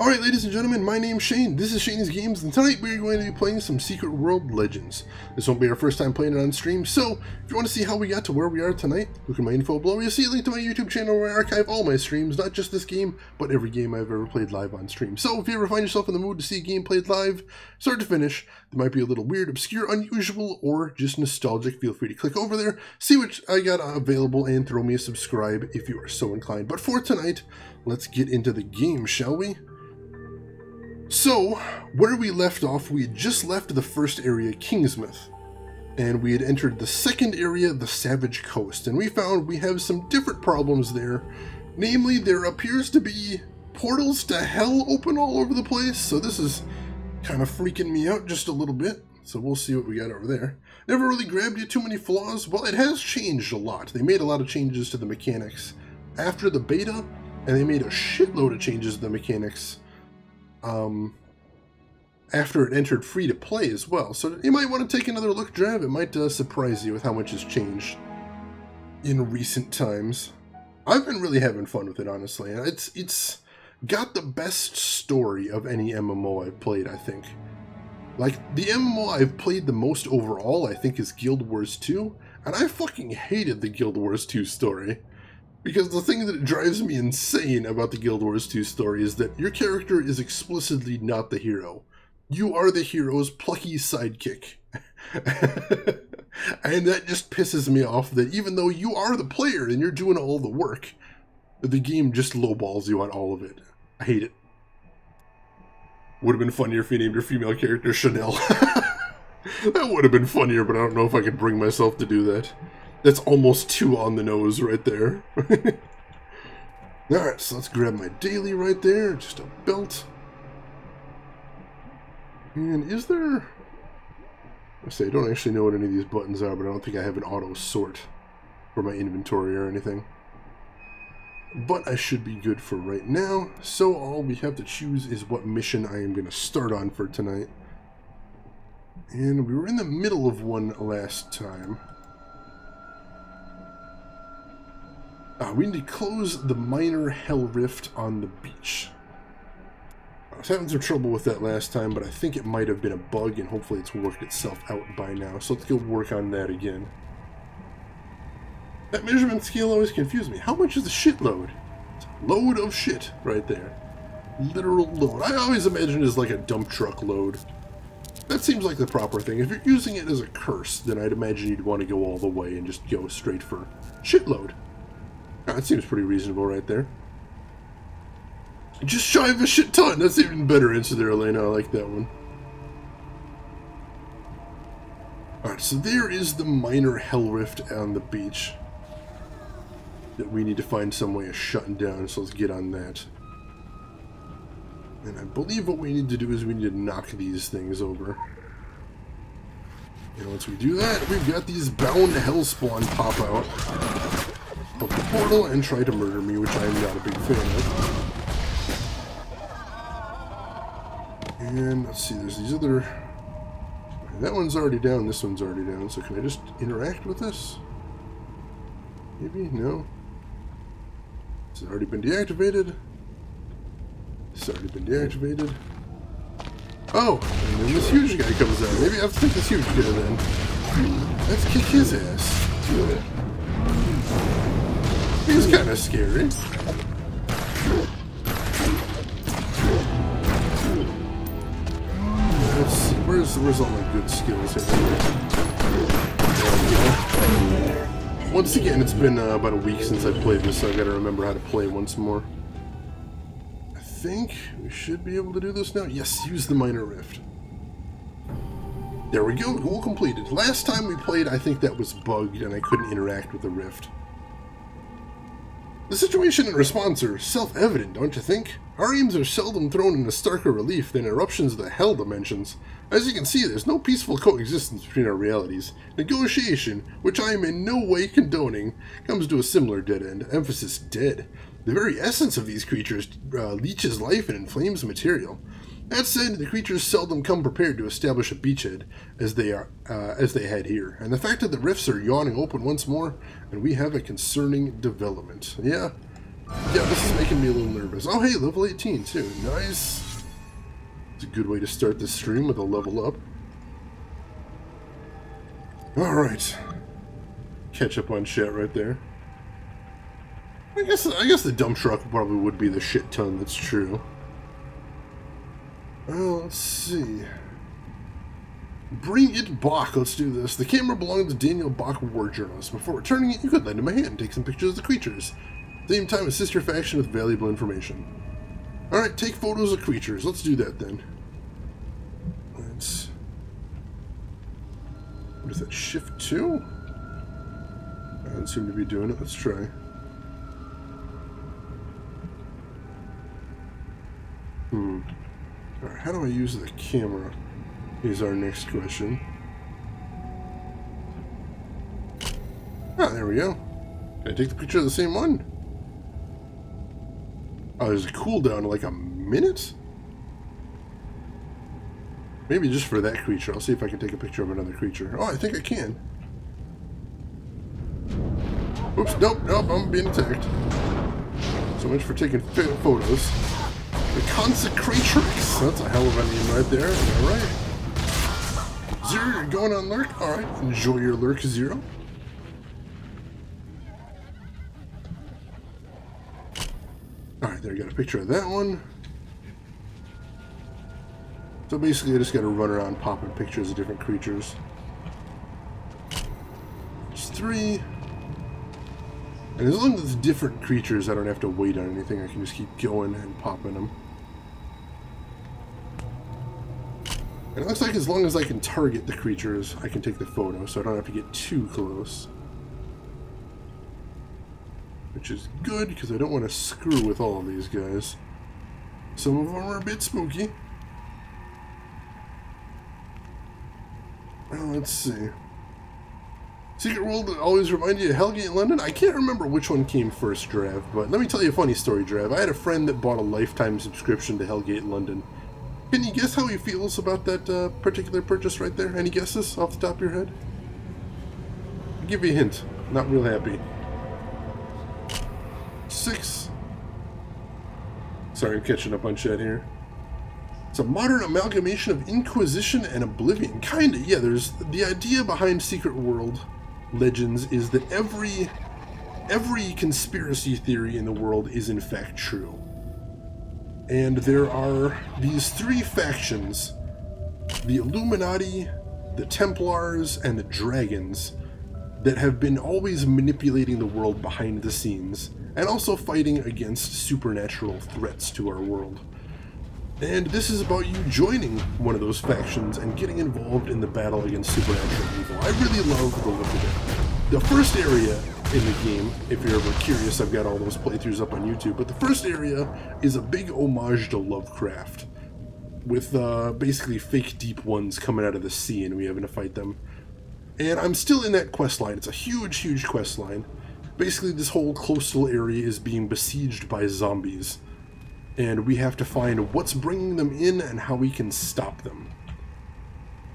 Alright, ladies and gentlemen, my name's Shane, this is Shane's Games, and tonight we're going to be playing some Secret World Legends. This won't be our first time playing it on stream, so if you want to see how we got to where we are tonight, look at my info below. You'll see a link to my YouTube channel where I archive all my streams, not just this game, but every game I've ever played live on stream. So if you ever find yourself in the mood to see a game played live, start to finish, that might be a little weird, obscure, unusual, or just nostalgic, feel free to click over there, see what I got available, and throw me a subscribe if you are so inclined. But for tonight, let's get into the game, shall we? So, where we left off, we had just left the first area, Kingsmouth, and we had entered the second area, the Savage Coast, and we found we have some different problems there. Namely, there appears to be portals to hell open all over the place, so this is kind of freaking me out just a little bit. So we'll see what we got over there. Never really grabbed you too many flaws. Well, it has changed a lot. They made a lot of changes to the mechanics after the beta, and they made a shitload of changes to the mechanics after it entered free to play as well. So you might want to take another look, Drav. It might surprise you with how much has changed in recent times. I've been really having fun with it, honestly. It's got the best story of any MMO I've played, I think. Like, the MMO I've played the most overall, I think, is Guild Wars 2, and I fucking hated the Guild Wars 2 story. Because the thing that drives me insane about the Guild Wars 2 story is that your character is explicitly not the hero. You are the hero's plucky sidekick. And that just pisses me off that even though you are the player and you're doing all the work, the game just lowballs you on all of it. I hate it. Would have been funnier if you named your female character Chanel. That would have been funnier, but I don't know if I could bring myself to do that. That's almost too on the nose right there. Alright, so let's grab my daily right there. Just a belt. And is there... I don't actually know what any of these buttons are, but I don't think I have an auto sort for my inventory or anything. But I should be good for right now. So all we have to choose is what mission I am going to start on for tonight. And we were in the middle of one last time. We need to close the minor hell rift on the beach. I was having some trouble with that last time, but I think it might have been a bug, and hopefully it's worked itself out by now. So let's go work on that again. That measurement scale always confused me. How much is a shitload? It's a load of shit right there. Literal load. I always imagined it as like a dump truck load. That seems like the proper thing. If you're using it as a curse, then I'd imagine you'd want to go all the way and just go straight for shitload. That seems pretty reasonable right there. Just shy of a shit ton. That's even better answer there, Elena. I like that one. Alright, so there is the minor hell rift on the beach that we need to find some way of shutting down, so let's get on that. And I believe what we need to do is we need to knock these things over. And once we do that, we've got these bound hellspawn pop out of the portal and try to murder me, which I'm not a big fan of. And let's see, there's these other... That one's already down, this one's already down, so can I just interact with this? Maybe? No? It's already been deactivated. It's already been deactivated. Oh! And then this huge guy comes out. Maybe I have to take this huge guy then. Let's kick his ass. He's kind of scary. Let's see, where's all my good skills here? Once again, it's been about a week since I played this, so I gotta remember how to play once more. I think we should be able to do this now. Yes, use the minor rift. There we go, goal completed. Last time we played, I think that was bugged and I couldn't interact with the rift. The situation and response are self-evident, don't you think? Our aims are seldom thrown into starker relief than eruptions of the hell dimensions. As you can see, there's no peaceful coexistence between our realities. Negotiation, which I am in no way condoning, comes to a similar dead end. Emphasis dead. The very essence of these creatures leeches life and inflames material. That said, the creatures seldom come prepared to establish a beachhead, as they had here, and the fact that the rifts are yawning open once more, and we have a concerning development. Yeah, Yeah, this is making me a little nervous. Oh, hey, level 18 too. Nice. It's a good way to start this stream with a level up. Alright. Catch up on chat right there. I guess the dump truck probably would be the shit ton, that's true. Well, let's see. Bring it Bach, let's do this. The camera belonged to Daniel Bach, war journalist. Before returning it, you could lend him a hand, take some pictures of the creatures. At the same time, assist your faction with valuable information. Alright, take photos of creatures. Let's do that then. Let's... What is that, shift 2? I don't seem to be doing it. Let's try. Alright, how do I use the camera? Is our next question. Ah, there we go. Can I take the picture of the same one? Oh, there's a cooldown of like a minute? Maybe just for that creature. I'll see if I can take a picture of another creature. Oh, I think I can. Oops, nope, I'm being attacked. So much for taking photos. The Consecratrix. That's a hell of a name right there. Alright. Zero, you're going on lurk? Alright, enjoy your lurk, Zero. Alright, there, you got a picture of that one. So basically I just gotta run around popping pictures of different creatures. There's 3. And as long as it's different creatures, I don't have to wait on anything. I can just keep going and popping them. And it looks like as long as I can target the creatures, I can take the photo, so I don't have to get too close. Which is good, because I don't want to screw with all of these guys. Some of them are a bit spooky. Well, let's see. Secret World always remind you of Hellgate London? I can't remember which one came first, Drav, but let me tell you a funny story, Drav. I had a friend that bought a lifetime subscription to Hellgate London. Can you guess how he feels about that particular purchase right there? Any guesses off the top of your head? I'll give you a hint. Not real happy. 6. Sorry, I'm catching up on chat here. It's a modern amalgamation of Inquisition and Oblivion. Kinda, yeah, there's... The idea behind Secret World Legends is that every conspiracy theory in the world is in fact true. And there are these 3 factions, the Illuminati, the Templars, and the Dragons, that have been always manipulating the world behind the scenes, and also fighting against supernatural threats to our world. And this is about you joining one of those factions and getting involved in the battle against supernatural evil. I really love the look of it. The first area in the game, if you're ever curious, I've got all those playthroughs up on YouTube, but the first area is a big homage to Lovecraft, with basically fake deep ones coming out of the sea and we having to fight them. And I'm still in that quest line. It's a huge, huge quest line. Basically, this whole coastal area is being besieged by zombies, and we have to find what's bringing them in and how we can stop them.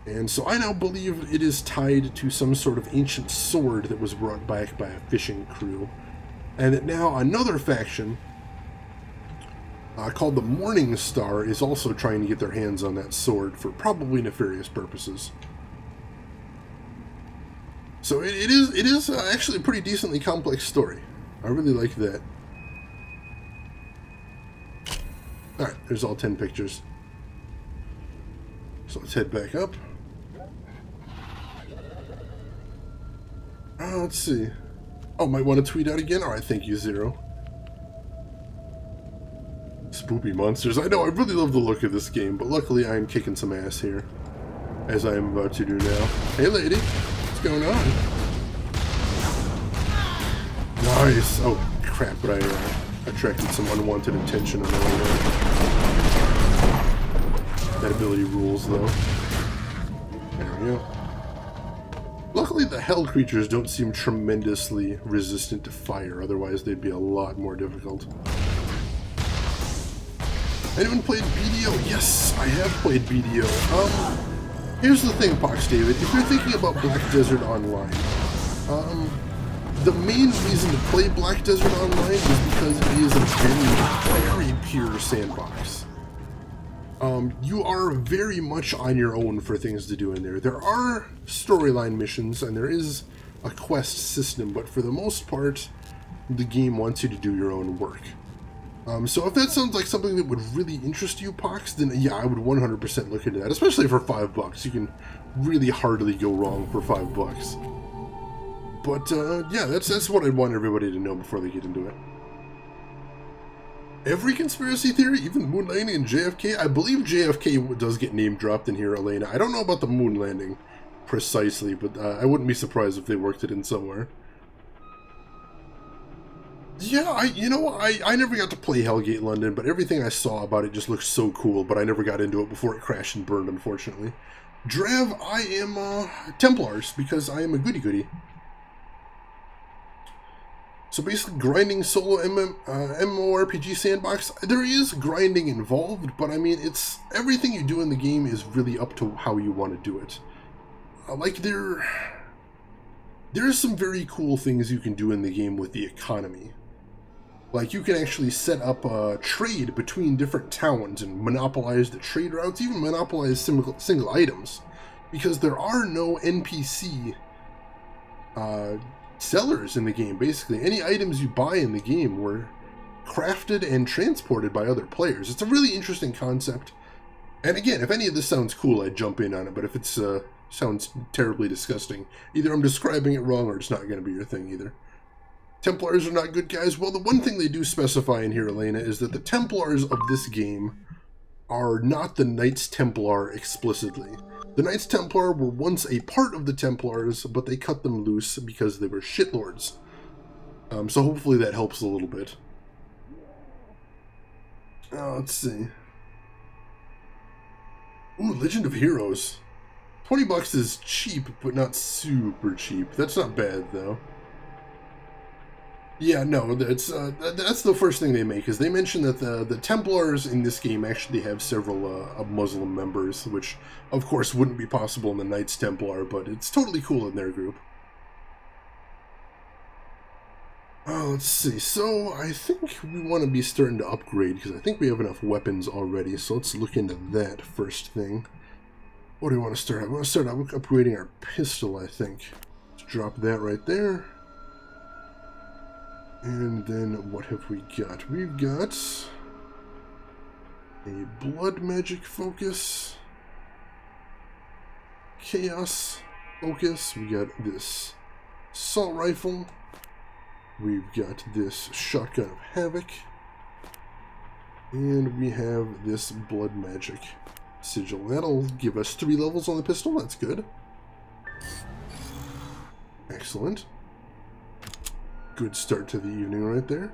And so I now believe it is tied to some sort of ancient sword that was brought back by a fishing crew, and that now another faction called the Morning Star is also trying to get their hands on that sword for probably nefarious purposes. So it is actually a pretty decently complex story. I really like that. Alright, there's all 10 pictures. So let's head back up. Let's see. Oh, might want to tweet out again? Alright, thank you, Zero. Spoopy monsters. I know, I really love the look of this game, but luckily I am kicking some ass here, as I am about to do now. Hey, lady. What's going on? Nice. Oh, crap, but I attracted some unwanted attention on the way there. That ability rules, though. There we go. Luckily, the hell creatures don't seem tremendously resistant to fire, otherwise they'd be a lot more difficult. Anyone played BDO? Yes, I have played BDO. Here's the thing, Pox David. If you're thinking about Black Desert Online, the main reason to play Black Desert Online is because it is a very pure sandbox. You are very much on your own for things to do in there. There are storyline missions and there is a quest system, but for the most part, the game wants you to do your own work. So if that sounds like something that would really interest you, Pox, then yeah, I would 100% look into that, especially for $5. You can really hardly go wrong for $5. But yeah, that's what I want everybody to know before they get into it. Every conspiracy theory, even moon landing and JFK, I believe JFK does get name dropped in here, Elena. I don't know about the moon landing precisely, but I wouldn't be surprised if they worked it in somewhere. Yeah, I never got to play Hellgate London, but everything I saw about it just looked so cool, but I never got into it before it crashed and burned, unfortunately. Drav, I am Templars, because I am a goody-goody. So basically, grinding solo MMORPG sandbox, there is grinding involved, but I mean, it's everything you do in the game is really up to how you want to do it. Like, there's some very cool things you can do in the game with the economy. Like, you can actually set up a trade between different towns and monopolize the trade routes, even monopolize single items. Because there are no NPC sellers in the game, basically. Any items you buy in the game were crafted and transported by other players. It's a really interesting concept. And again, if any of this sounds cool, I'd jump in on it, but if it's sounds terribly disgusting, either I'm describing it wrong or it's not going to be your thing either. Templars are not good guys. Well, the one thing they do specify in here, Elena, is that the Templars of this game are not the Knights Templar explicitly. The Knights Templar were once a part of the Templars, but they cut them loose because they were shitlords. So hopefully that helps a little bit. Let's see. Ooh, Legend of Heroes. $20 is cheap, but not super cheap. That's not bad, though. Yeah, no, that's the first thing they make, is they mention that the Templars in this game actually have several Muslim members, which, of course, wouldn't be possible in the Knights Templar, but it's totally cool in their group. Let's see, so I think we want to be starting to upgrade, because I think we have enough weapons already, so let's look into that first thing. What do we want to start? I want to start upgrading our pistol, I think. Let's drop that right there. And then what have we got? We've got a blood magic focus, chaos focus, we got this assault rifle, we've got this shotgun of havoc, and we have this blood magic sigil. That'll give us 3 levels on the pistol. That's good. Excellent. Good start to the evening right there.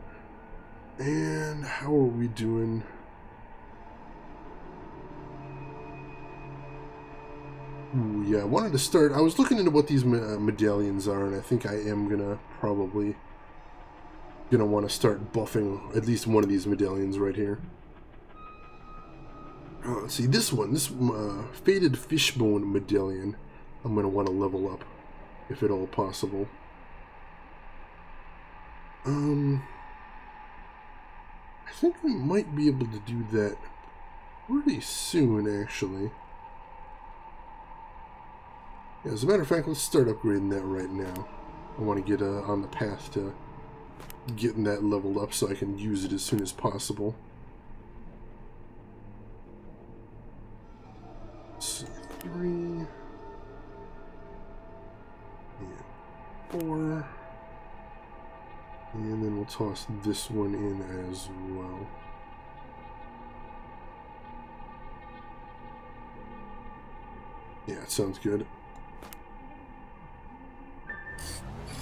And how are we doing? Ooh, yeah, I wanted to start. I was looking into what these medallions are, and I think I am probably gonna want to start buffing at least one of these medallions right here. Let's see, this one, this Faded Fishbone medallion, I'm gonna want to level up, if at all possible. I think we might be able to do that pretty soon, actually. Yeah, as a matter of fact, let's start upgrading that right now. I want to get on the path to getting that leveled up so I can use it as soon as possible. Let's see, 3 and 4. And then we'll toss this one in as well. Yeah, it sounds good.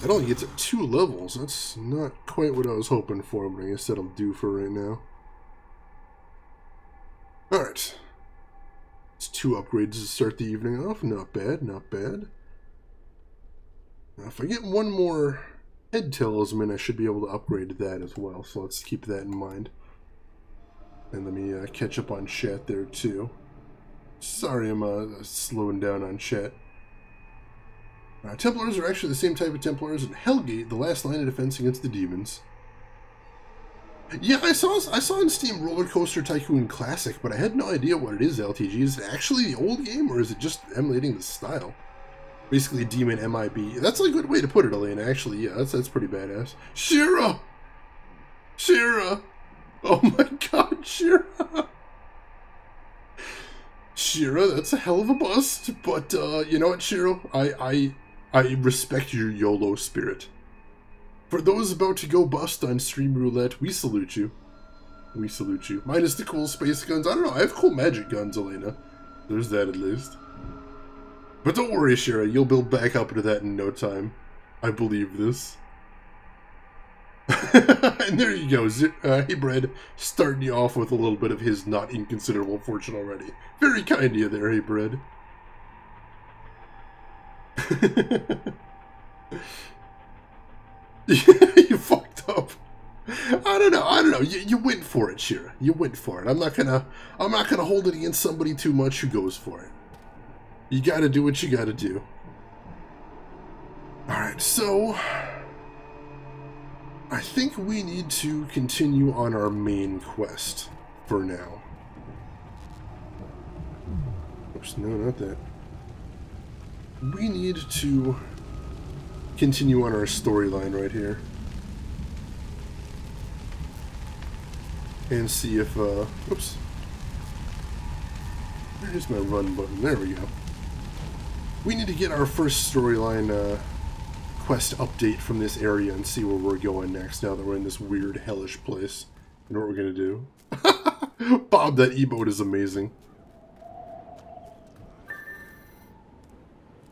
That only gets at 2 levels. That's not quite what I was hoping for, but I guess that'll do for right now. Alright. It's 2 upgrades to start the evening off. Not bad, not bad. Now, if I get one more head talisman, I should be able to upgrade that as well, so let's keep that in mind. And let me catch up on chat there too. Sorry I'm slowing down on chat. Templars are actually the same type of Templars in Hellgate, the last line of defense against the demons. Yeah, I saw in Steam Roller Coaster Tycoon Classic, but I had no idea what it is, LTG. Is it actually the old game, or is it just emulating the style? Basically, Demon MIB. That's a good way to put it, Elena, actually. Yeah, that's pretty badass. Shira! Shira! Oh my god, Shira! Shira, that's a hell of a bust, but, you know what, Shiro? I respect your YOLO spirit. For those about to go bust on Stream Roulette, we salute you. We salute you. Minus the cool space guns. I don't know, I have cool magic guns, Elena. There's that at least. But don't worry, Shira, you'll build back up into that in no time. I believe this. And there you go, Hey Bread, starting you off with a little bit of his not inconsiderable fortune already. Very kind of you there, Hey Bread. You fucked up. I don't know. You went for it, Shira. You went for it. I'm not gonna hold it against somebody too much who goes for it. You gotta do what you gotta do. Alright, so I think we need to continue on our main quest for now. Oops, no, not that. We need to continue on our storyline right here. And see if, oops. Here's my run button. There we go. We need to get our first storyline, quest update from this area and see where we're going next now that we're in this weird hellish place. You know what we're gonna do? Bob, that emote is amazing.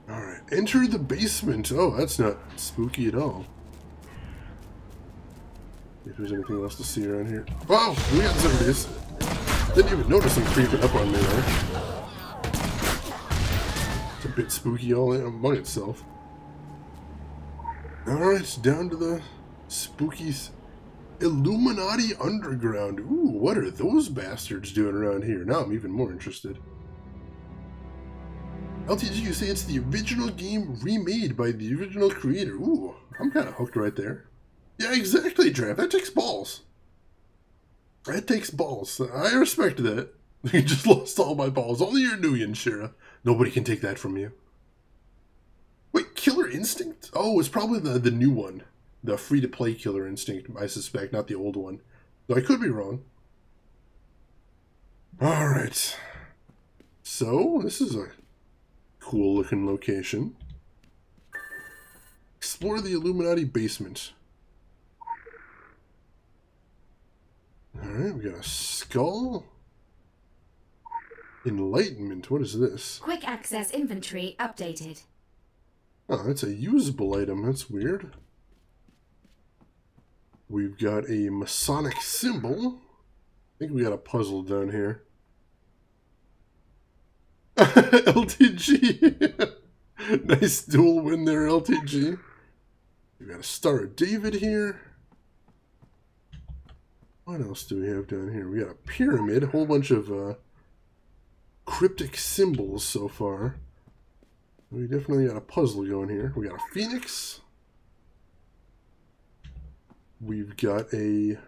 Alright, enter the basement. Oh, that's not spooky at all. If there's anything else to see around here. Oh, we got zombies. Didn't even notice them creeping up on me there. It's a bit spooky all among itself. Alright, down to the spooky Illuminati Underground. Ooh, what are those bastards doing around here? Now I'm even more interested. LTG, you say it's the original game remade by the original creator. Ooh, I'm kind of hooked right there. Yeah, exactly, Draft. That takes balls. That takes balls. I respect that. You just lost all my balls. Only your Nuyen, Shira. Nobody can take that from you. Wait, Killer Instinct? Oh, it's probably the new one. The free-to-play Killer Instinct, I suspect, not the old one. Though I could be wrong. Alright. So, this is a cool-looking location. Explore the Illuminati basement. Alright, we got a skull. Enlightenment, what is this? Quick access inventory updated. Oh, that's a usable item, that's weird. We've got a Masonic symbol. I think we got a puzzle down here. LTG! Nice dual win there, LTG. We got a Star of David here. What else do we have down here? We got a pyramid, a whole bunch of cryptic symbols so far. We definitely got a puzzle going here. We got a phoenix. We've got a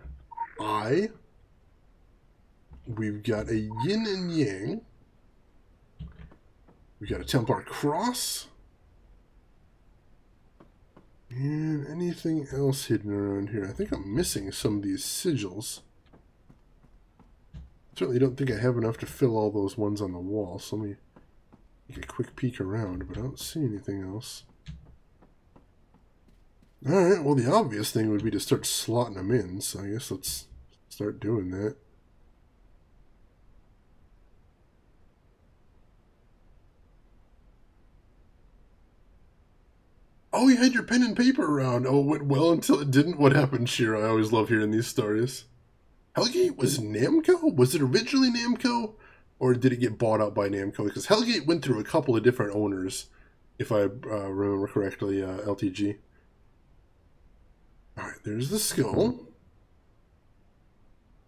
eye. We've got a yin and yang. We got a Templar cross. And anything else hidden around here? I think I'm missing some of these sigils. Certainly don't think I have enough to fill all those ones on the wall, so let me take a quick peek around, but I don't see anything else. Alright, well the obvious thing would be to start slotting them in, so I guess let's start doing that. Oh, you had your pen and paper around. Oh, it went well until it didn't. What happened, Shira? I always love hearing these stories. Hellgate was Namco? Was it originally Namco? Or did it get bought out by Namco? Because Hellgate went through a couple of different owners, if I remember correctly, LTG. Alright, there's the skull.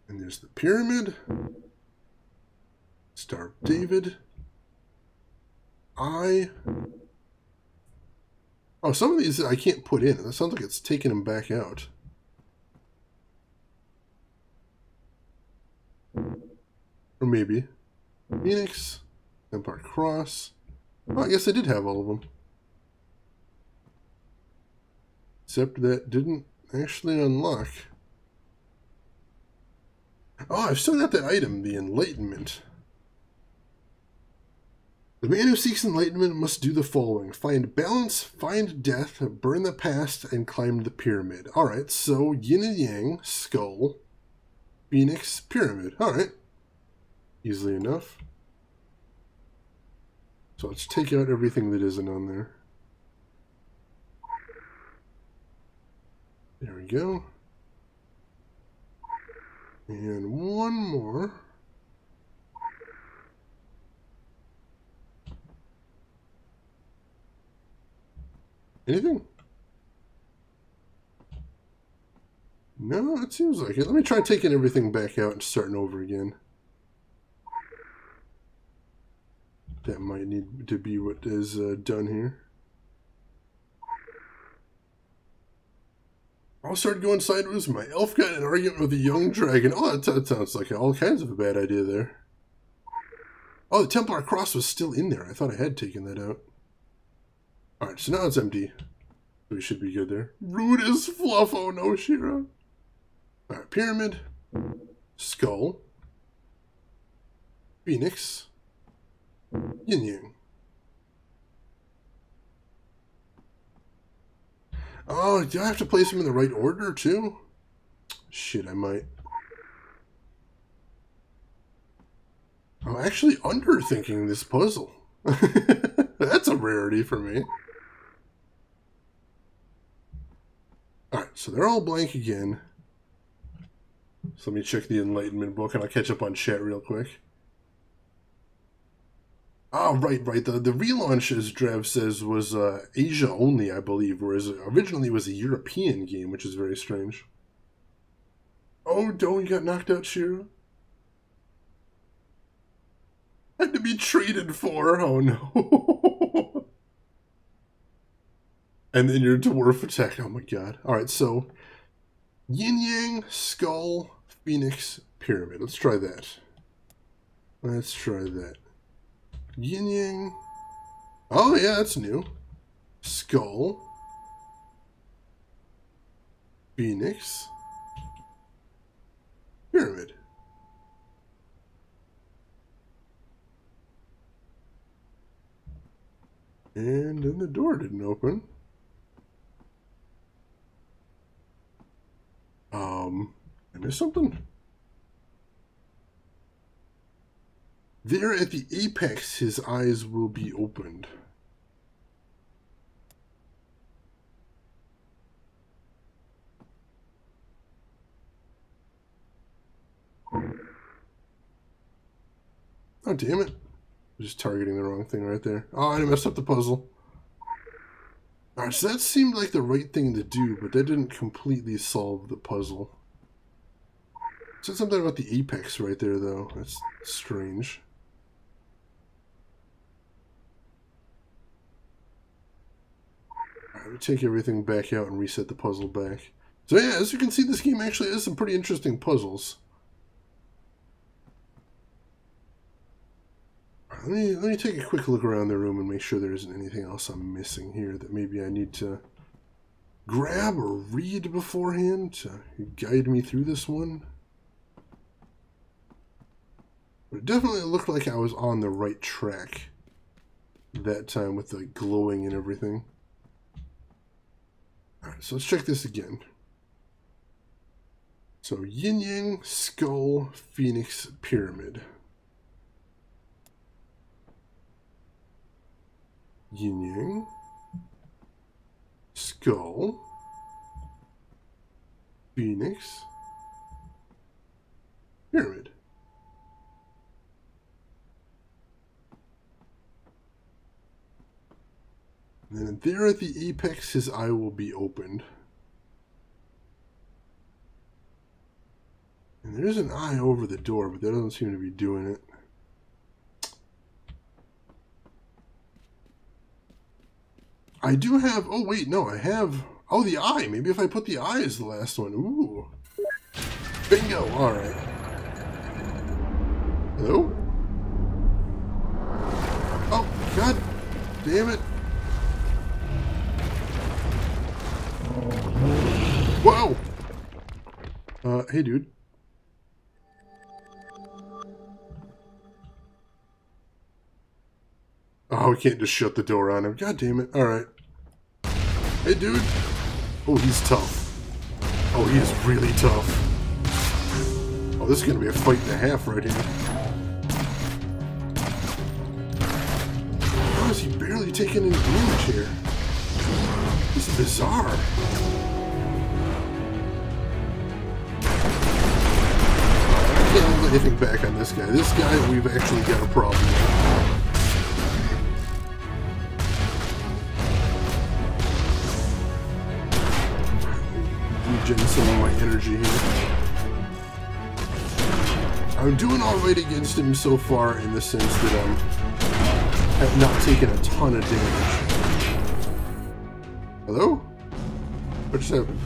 And there's the pyramid. Star of David. Eye. Oh, some of these I can't put in. That sounds like it's taking them back out. Or maybe. Phoenix. Empire Cross. Oh, I guess I did have all of them. Except that didn't actually unlock. Oh, I've still got that item, the Enlightenment. The man who seeks enlightenment must do the following. Find balance, find death, burn the past, and climb the pyramid. Alright, so yin and yang, skull, phoenix, pyramid. Alright. Easily enough. So let's take out everything that isn't on there. There we go. And one more. Anything? No, it seems like it. Let me try taking everything back out and starting over again. That might need to be what is done here. I'll start going sideways. My elf got in an argument with a young dragon. Oh, that sounds like all kinds of a bad idea there. Oh, the Templar Cross was still in there. I thought I had taken that out. Alright, so now it's empty. We should be good there. Rude as fluff. Oh no, Shira. Alright, pyramid. Skull. Phoenix. Yin Yang. Oh, do I have to place them in the right order too? Shit, I might. I'm actually underthinking this puzzle. That's a rarity for me. Alright, so they're all blank again. So let me check the Enlightenment book and I'll catch up on chat real quick. Oh, right. The relaunch, as Drav says, was Asia only, I believe, whereas originally it was a European game, which is very strange. Oh, don't got knocked out, Shira? Had to be traded for. Oh, no. And then your dwarf attack. Oh, my God. All right, so Yin Yang, Skull, Phoenix, Pyramid. Let's try that. Let's try that. Yin Yang. Oh, yeah, that's new. Skull. Phoenix. Pyramid. And then the door didn't open. I missed something? There at the apex, his eyes will be opened. Oh, damn it. I'm just targeting the wrong thing right there. Oh, I messed up the puzzle. Alright, so that seemed like the right thing to do, but that didn't completely solve the puzzle. It said something about the apex right there, though. That's strange. Alright, we take everything back out and reset the puzzle back. So yeah, as you can see, this game actually has some pretty interesting puzzles. Let me take a quick look around the room and make sure there isn't anything else I'm missing here that maybe I need to grab or read beforehand to guide me through this one. But it definitely looked like I was on the right track that time with the glowing and everything. Alright, so let's check this again. So Yin Yang, Skull, Phoenix, Pyramid. Yin Yang, Skull, Phoenix, Pyramid. And then there at the apex, his eye will be opened. And there's an eye over the door, but that doesn't seem to be doing it. I do have... Oh, wait, no, I have... Oh, the eye. Maybe if I put the eye as the last one. Ooh. Bingo. All right. Hello? Oh, God damn it. Whoa! Hey, dude. Oh, we can't just shut the door on him. God damn it. Alright. Hey, dude. Oh, he's tough. Oh, he is really tough. Oh, this is going to be a fight and a half right here. How is he barely taking any damage here? This is bizarre. I can't hold anything back on this guy. This guy, we've actually got a problem with. Regen some of my energy here. I'm doing alright against him so far in the sense that I've not taken a ton of damage. Hello? What just happened?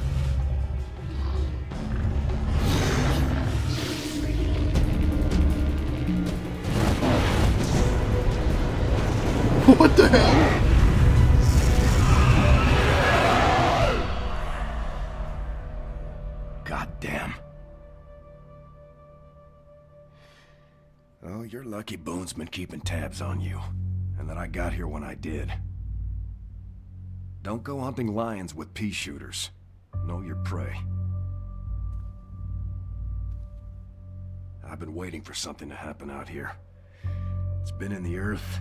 What the hell? Goddamn. Oh, you're lucky Boone's been keeping tabs on you, and that I got here when I did. Don't go hunting lions with pea shooters. Know your prey. I've been waiting for something to happen out here. It's been in the earth,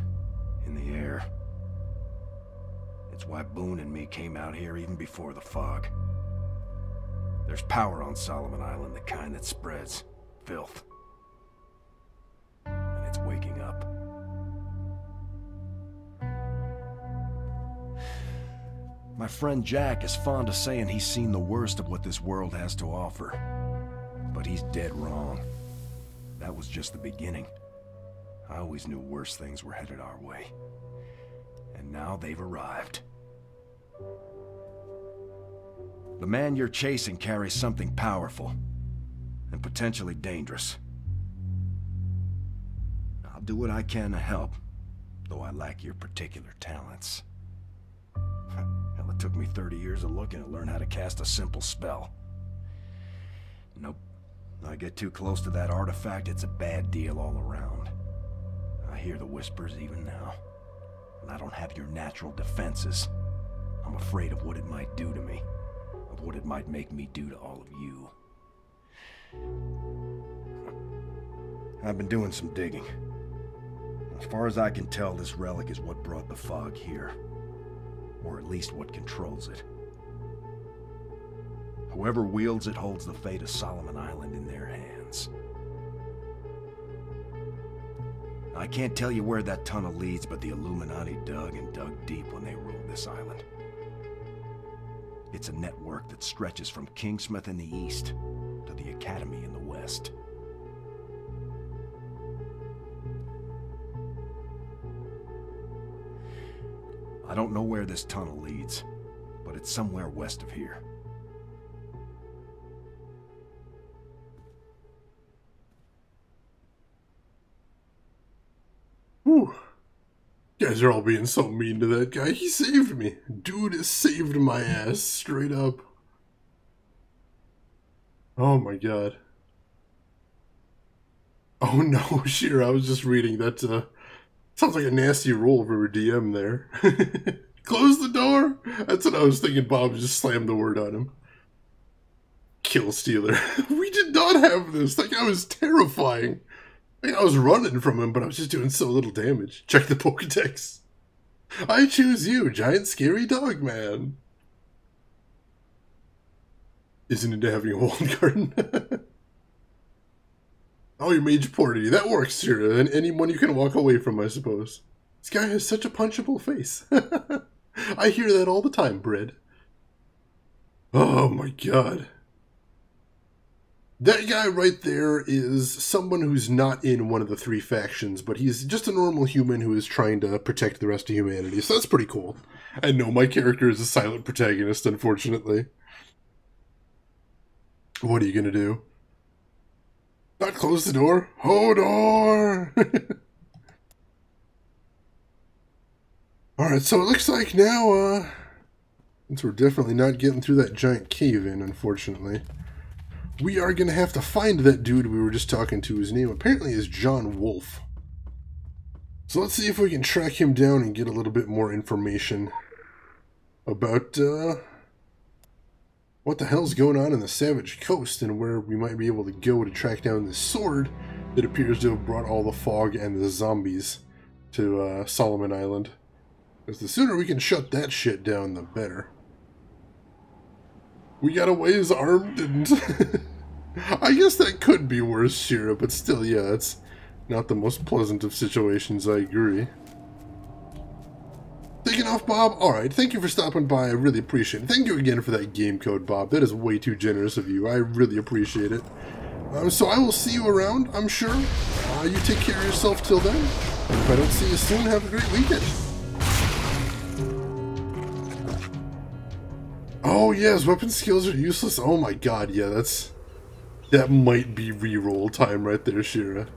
in the air. It's why Boone and me came out here even before the fog. There's power on Solomon Island, the kind that spreads filth. And it's waking up. My friend Jack is fond of saying he's seen the worst of what this world has to offer. But he's dead wrong. That was just the beginning. I always knew worse things were headed our way. And now they've arrived. The man you're chasing carries something powerful and potentially dangerous. I'll do what I can to help, though I lack your particular talents. Hell, it took me 30 years of looking to learn how to cast a simple spell. Nope. I get too close to that artifact, it's a bad deal all around. I hear the whispers even now. And I don't have your natural defenses. I'm afraid of what it might do to me. Of what it might make me do to all of you. I've been doing some digging. As far as I can tell, this relic is what brought the fog here. Or at least what controls it. Whoever wields it holds the fate of Solomon Island in their hands. I can't tell you where that tunnel leads, but the Illuminati dug and dug deep when they ruled this island. It's a network that stretches from Kingsmouth in the east to the Academy in the west. I don't know where this tunnel leads, but it's somewhere west of here. Whew. You guys are all being so mean to that guy. He saved me. Dude saved my ass, straight up. Oh my god. Oh no, Shira, I was just reading. That sounds like a nasty roll for a DM there. Close the door? That's what I was thinking. Bob just slammed the word on him. Kill Stealer. We did not have this. That guy was terrifying. I was running from him, but I was just doing so little damage. Check the Pokedex. I choose you, giant scary dog man. Isn't into having a walled garden. Oh, your mage porty. That works, Shira. And anyone you can walk away from, I suppose. This guy has such a punchable face. I hear that all the time, Bread. Oh my god. That guy right there is someone who's not in one of the three factions, but he's just a normal human who is trying to protect the rest of humanity, so that's pretty cool. And no, my character is a silent protagonist, unfortunately. What are you gonna do? Not close the door? Hodor! Alright, so it looks like now, since we're definitely not getting through that giant cave-in, unfortunately, we are gonna have to find that dude we were just talking to. His name apparently is John Wolf. So let's see if we can track him down and get a little bit more information about, what the hell's going on in the Savage Coast and where we might be able to go to track down this sword that appears to have brought all the fog and the zombies to Solomon Island. Because the sooner we can shut that shit down, the better. We got a ways armed and... I guess that could be worse, Shira, but still, yeah, it's not the most pleasant of situations, I agree. Taking off, Bob? Alright, thank you for stopping by, I really appreciate it. Thank you again for that game code, Bob. That is way too generous of you. I really appreciate it. So I will see you around, I'm sure. You take care of yourself till then. If I don't see you soon, have a great weekend. Oh yes, weapon skills are useless. Oh my god, yeah, that might be reroll time right there, Shira.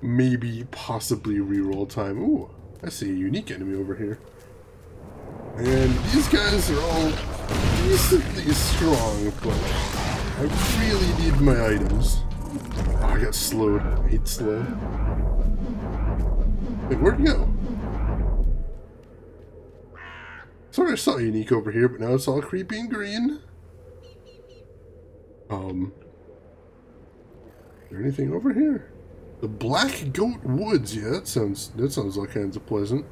Maybe, possibly reroll time. Ooh, I see a unique enemy over here. And these guys are all decently strong, but I really need my items. Oh, I got slowed. I hate slow. Wait, where'd he go? Sorry, I saw a unique over here, but now it's all creepy and green. Is there anything over here? The Black Goat Woods, yeah, that sounds all kinds of pleasant.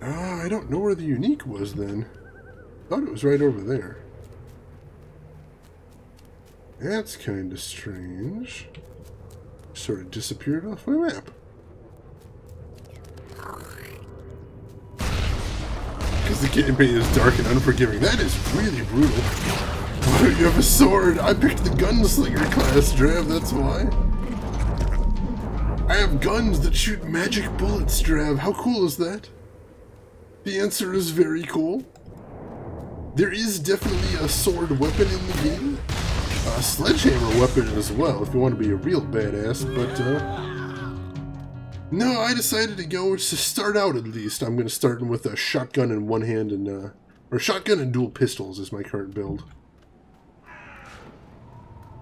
I don't know where the unique was then. Thought it was right over there. That's kind of strange. Sort of disappeared off my map. Because the campaign is dark and unforgiving. That is really brutal. Why don't you have a sword? I picked the gunslinger class, Drav, that's why. I have guns that shoot magic bullets, Drav. How cool is that? The answer is very cool. There is definitely a sword weapon in the game. A sledgehammer weapon as well, if you want to be a real badass, but, no, I decided to go, to start out at least, I'm going to start with a shotgun in one hand and, or shotgun and dual pistols is my current build.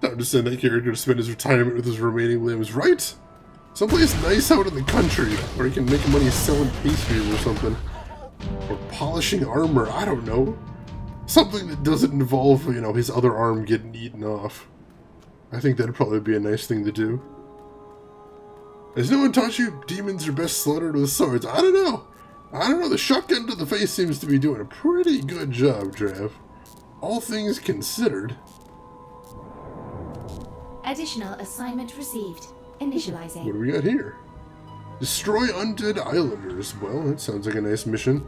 Time to send that character to spend his retirement with his remaining limbs, right? Someplace nice out in the country, where he can make money selling pastries or something. Or polishing armor, I don't know. Something that doesn't involve, you know, his other arm getting eaten off. I think that'd probably be a nice thing to do. Has no one taught you demons are best slaughtered with swords? I don't know. The shotgun to the face seems to be doing a pretty good job, Drav. All things considered. Additional assignment received. Initializing. What do we got here? Destroy undead islanders. Well, that sounds like a nice mission.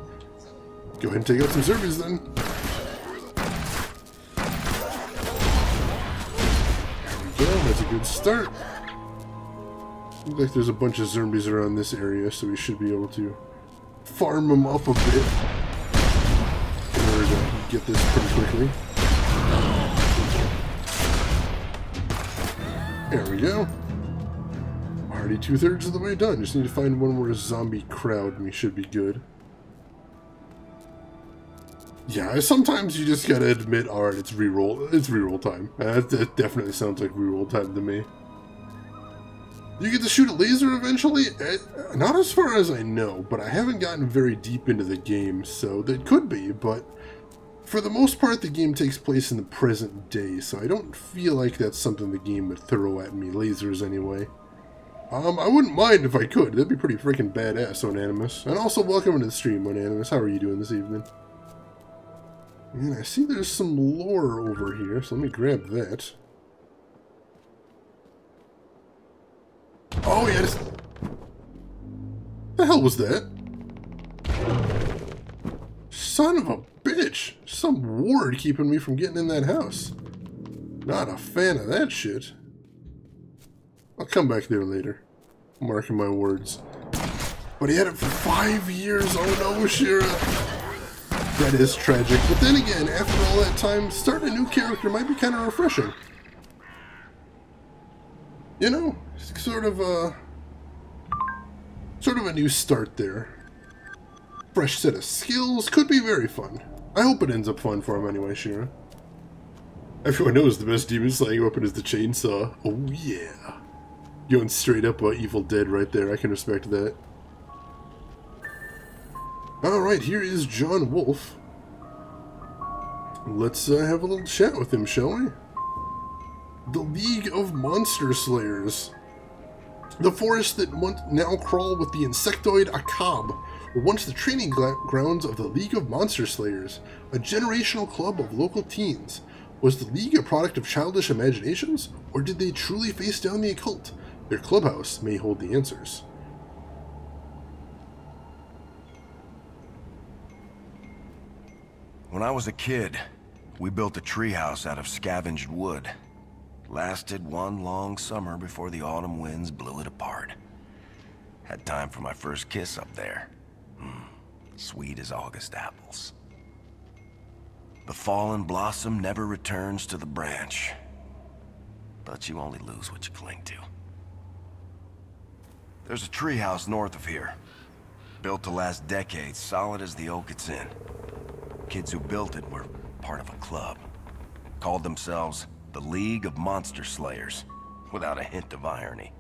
Go ahead and take out some zombies then. There we go, that's a good start. Looks like there's a bunch of zombies around this area, so we should be able to farm them up a bit in order to get this pretty quickly. There we go. Already 2/3 of the way done. Just need to find one more zombie crowd and we should be good. Yeah, sometimes you just gotta admit, alright, it's reroll time. That definitely sounds like reroll time to me. You get to shoot a laser eventually? Not as far as I know, but I haven't gotten very deep into the game, so that could be, but for the most part the game takes place in the present day, so I don't feel like that's something the game would throw at me, lasers anyway. I wouldn't mind if I could, that'd be pretty freaking badass, Onanimus. And also welcome to the stream, Onanimus, how are you doing this evening? And I see there's some lore over here, so let me grab that. Oh, yeah, what the hell was that? Son of a bitch! Some ward keeping me from getting in that house. Not a fan of that shit. I'll come back there later. I'm marking my words. But he had it for 5 years. Oh no, Shira. That is tragic. But then again, after all that time, starting a new character might be kind of refreshing. You know, sort of a new start there. Fresh set of skills, could be very fun. I hope it ends up fun for him anyway, Shira. Everyone knows the best demon slaying weapon is the chainsaw. Oh yeah. Going straight up Evil Dead right there, I can respect that. Alright, here is John Wolf. Let's have a little chat with him, shall we? The League of Monster Slayers. The forests that now crawl with the insectoid Akab were once the training grounds of the League of Monster Slayers, a generational club of local teens. Was the League a product of childish imaginations, or did they truly face down the occult? Their clubhouse may hold the answers. When I was a kid, we built a treehouse out of scavenged wood. Lasted one long summer before the autumn winds blew it apart. Had time for my first kiss up there. Sweet as August apples. The fallen blossom never returns to the branch. But you only lose what you cling to. There's a treehouse north of here. Built to last decades, solid as the oak it's in. Kids who built it were part of a club. Called themselves the League of Monster Slayers, without a hint of irony.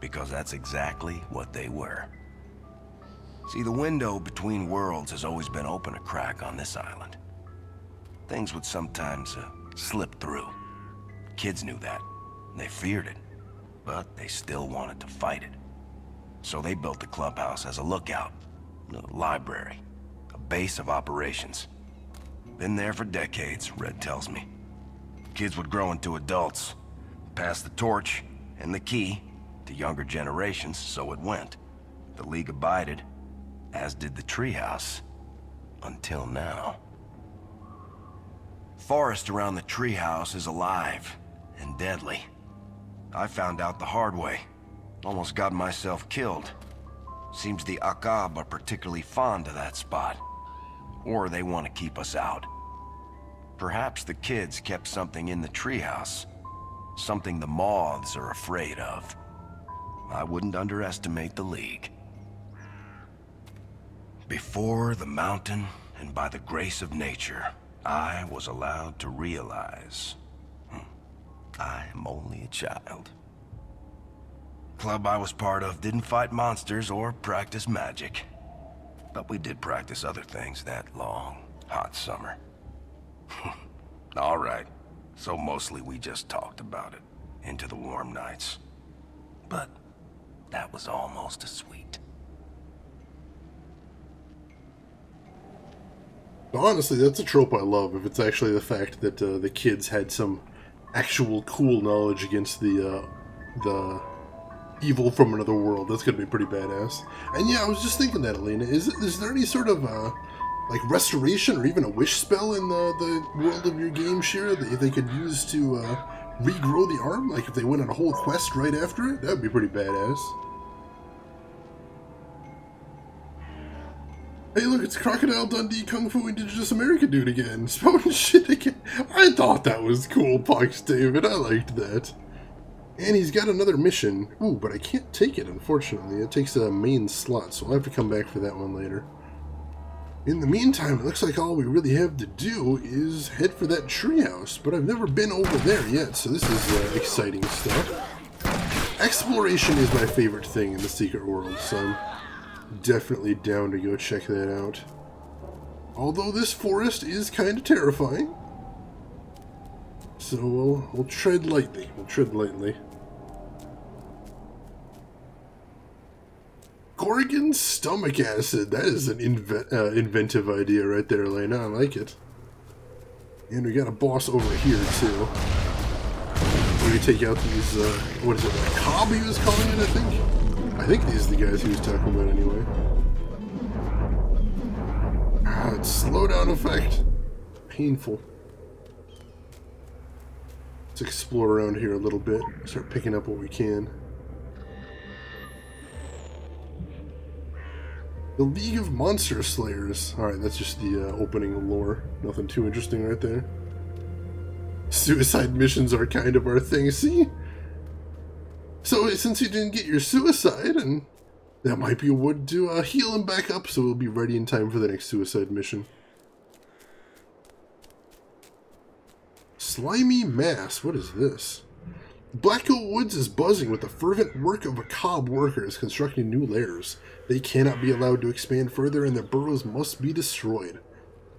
Because that's exactly what they were. See, the window between worlds has always been open a crack on this island. Things would sometimes slip through. Kids knew that. They feared it. But they still wanted to fight it. So they built the clubhouse as a lookout, a library, a base of operations. Been there for decades, Red tells me. Kids would grow into adults, pass the torch and the key to younger generations, so it went. The League abided, as did the treehouse, until now. Forest around the treehouse is alive and deadly. I found out the hard way. Almost got myself killed. Seems the Akab are particularly fond of that spot. Or they want to keep us out. Perhaps the kids kept something in the treehouse. Something the moths are afraid of. I wouldn't underestimate the League. Before the mountain, and by the grace of nature, I was allowed to realize I am only a child. Club I was part of didn't fight monsters or practice magic. But we did practice other things that long, hot summer. All right, so mostly we just talked about it into the warm nights. But that was almost as sweet. Honestly, that's a trope I love, if it's actually the fact that the kids had some actual cool knowledge against the evil from another world. That's gonna be pretty badass. And yeah, I was just thinking that, Elena, is there any sort of like restoration or even a wish spell in the world of your game, Shira, that they could use to regrow the arm? Like if they went on a whole quest right after it? That would be pretty badass. Hey look, it's Crocodile Dundee Kung Fu Indigenous America dude again. Spouting shit again. I thought that was cool, Pucks David. I liked that. And he's got another mission. Ooh, but I can't take it, unfortunately. It takes a main slot, so I'll have to come back for that one later. In the meantime, it looks like all we really have to do is head for that treehouse, but I've never been over there yet, so this is exciting stuff. Exploration is my favorite thing in the Secret World, so I'm definitely down to go check that out. Although this forest is kind of terrifying. So we'll tread lightly. We'll tread lightly. Gorgon stomach acid. That is an inventive idea right there, Elena. I like it. And we got a boss over here, too. We can take out these, what is it, like Cobb he was calling it, I think? I think these are the guys he was talking about anyway. Ah, it's slowdown effect. Painful. Let's explore around here a little bit. Start picking up what we can. The League of Monster Slayers. Alright, that's just the opening lore. Nothing too interesting right there. Suicide missions are kind of our thing, see? So since you didn't get your suicide, and that might be a wood to heal him back up so we'll be ready in time for the next suicide mission. Slimy Mass. What is this? Blackcoat Woods is buzzing with the fervent work of macabre workers constructing new lairs. They cannot be allowed to expand further and their burrows must be destroyed.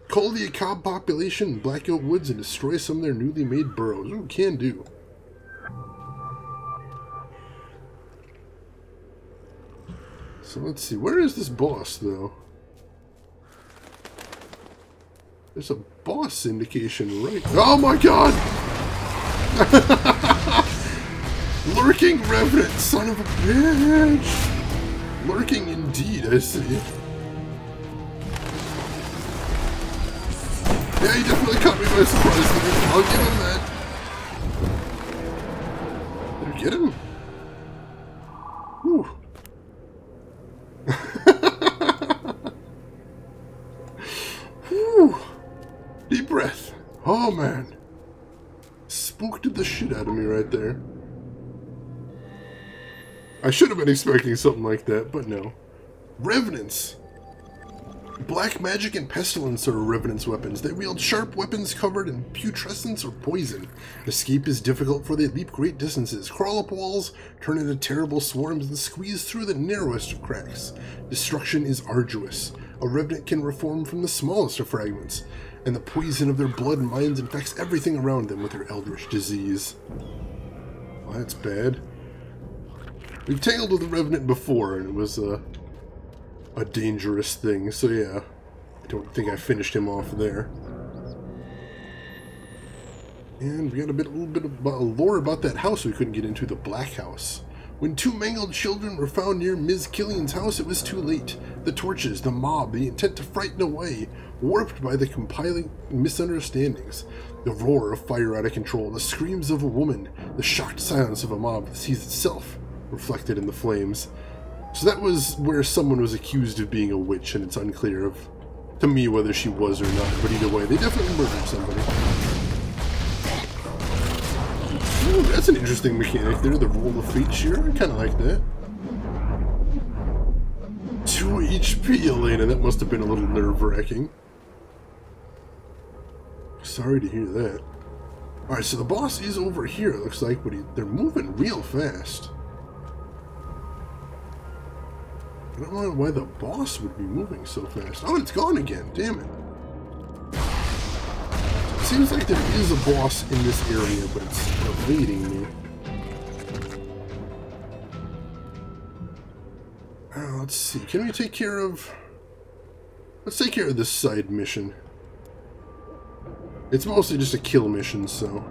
Call the macabre population in Blackcoat Woods and destroy some of their newly made burrows. Ooh, can do. So let's see, where is this boss though? There's a boss indication right. Oh my god! Lurking Revenant, son of a bitch! Lurking indeed, I see. Yeah, he definitely caught me by surprise. I'll give him that. Did I get him? Whew. Whew. Deep breath. Oh man. Spooked the shit out of me right there. I should have been expecting something like that, but no. Revenants. Black magic and pestilence are Revenants' weapons. They wield sharp weapons covered in putrescence or poison. Escape is difficult for they leap great distances, crawl up walls, turn into terrible swarms, and squeeze through the narrowest of cracks. Destruction is arduous. A Revenant can reform from the smallest of fragments, and the poison of their blood and minds infects everything around them with their eldritch disease. Well, that's bad. We've tangled with a Revenant before, and it was a dangerous thing, so yeah. I don't think I finished him off there. And we got a little bit of lore about that house we couldn't get into, the Black House. When two mangled children were found near Ms. Killian's house, it was too late. The torches, the mob, the intent to frighten away, warped by the compiling misunderstandings. The roar of fire out of control, the screams of a woman, the shocked silence of a mob that sees itself reflected in the flames. So that was where someone was accused of being a witch, and it's unclear to me whether she was or not, but either way, they definitely murdered somebody. Ooh, that's an interesting mechanic there, the roll of fate shear. I kind of like that. 2 HP, Elena. That must have been a little nerve-wracking. Sorry to hear that. Alright, so the boss is over here, it looks like, but they're moving real fast. I don't know why the boss would be moving so fast. Oh, it's gone again. Damn it. It seems like there is a boss in this area, but it's evading me. Let's see. Can we take care of... Let's take care of this side mission. It's mostly just a kill mission, so...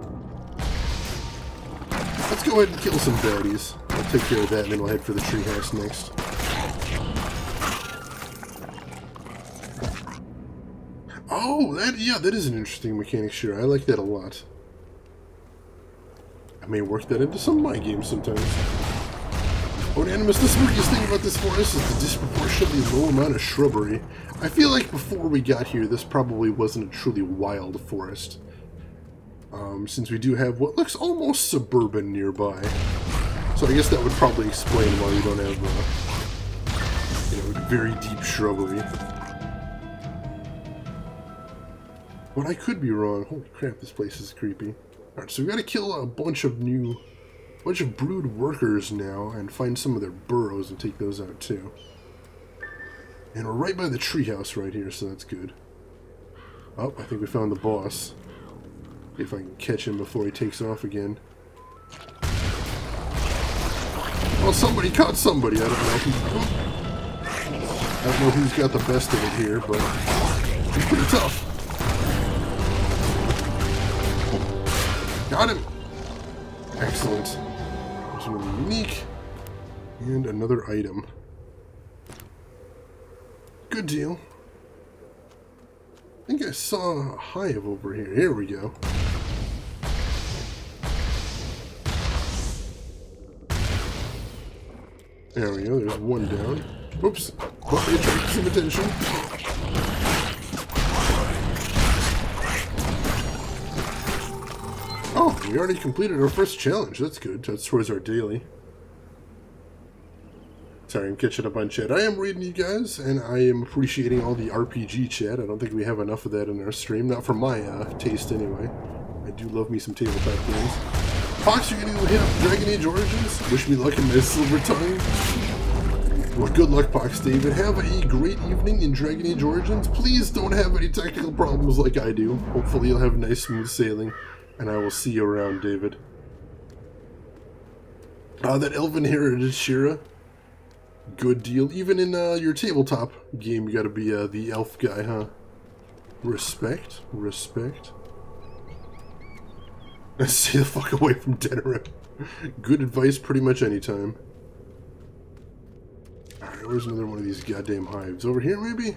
Let's go ahead and kill some baddies. I'll take care of that, and then we'll head for the treehouse next. Oh, that is an interesting mechanic, sure. I like that a lot. I may work that into some of my games sometimes. Odanimus, the spookiest thing about this forest is the disproportionately low amount of shrubbery. I feel like before we got here, this probably wasn't a truly wild forest. Since we do have what looks almost suburban nearby. So I guess that would probably explain why we don't have, very deep shrubbery. But I could be wrong. Holy crap, this place is creepy. Alright, so we gotta kill a bunch of brood workers now and find some of their burrows and take those out too. And we're right by the treehouse right here, so that's good. Oh, I think we found the boss. See if I can catch him before he takes off again. Well, somebody caught somebody. I don't know who's got the best of it here, but he's pretty tough. Got him! Excellent. There's another unique. And another item. Good deal. I think I saw a hive over here. Here we go. There we go. There's one down. Oops. Well, they attracted some attention. Oh, we already completed our first challenge. That's good. That's towards our daily. Sorry, I'm catching up on chat. I am reading you guys, and I am appreciating all the RPG chat. I don't think we have enough of that in our stream. Not for my taste, anyway. I do love me some tabletop games. Fox, you're going to hit up Dragon Age Origins? Wish me luck in my silver tongue. Well, good luck, Pox David. Have a great evening in Dragon Age Origins. Please don't have any technical problems like I do. Hopefully you'll have nice, smooth sailing. And I will see you around, David. That Elven Heritage, Shira. Good deal. Even in your tabletop game, you gotta be the elf guy, huh? Respect. Respect. Stay the fuck away from Denerim. Good advice pretty much anytime. Alright, where's another one of these goddamn hives? Over here, maybe?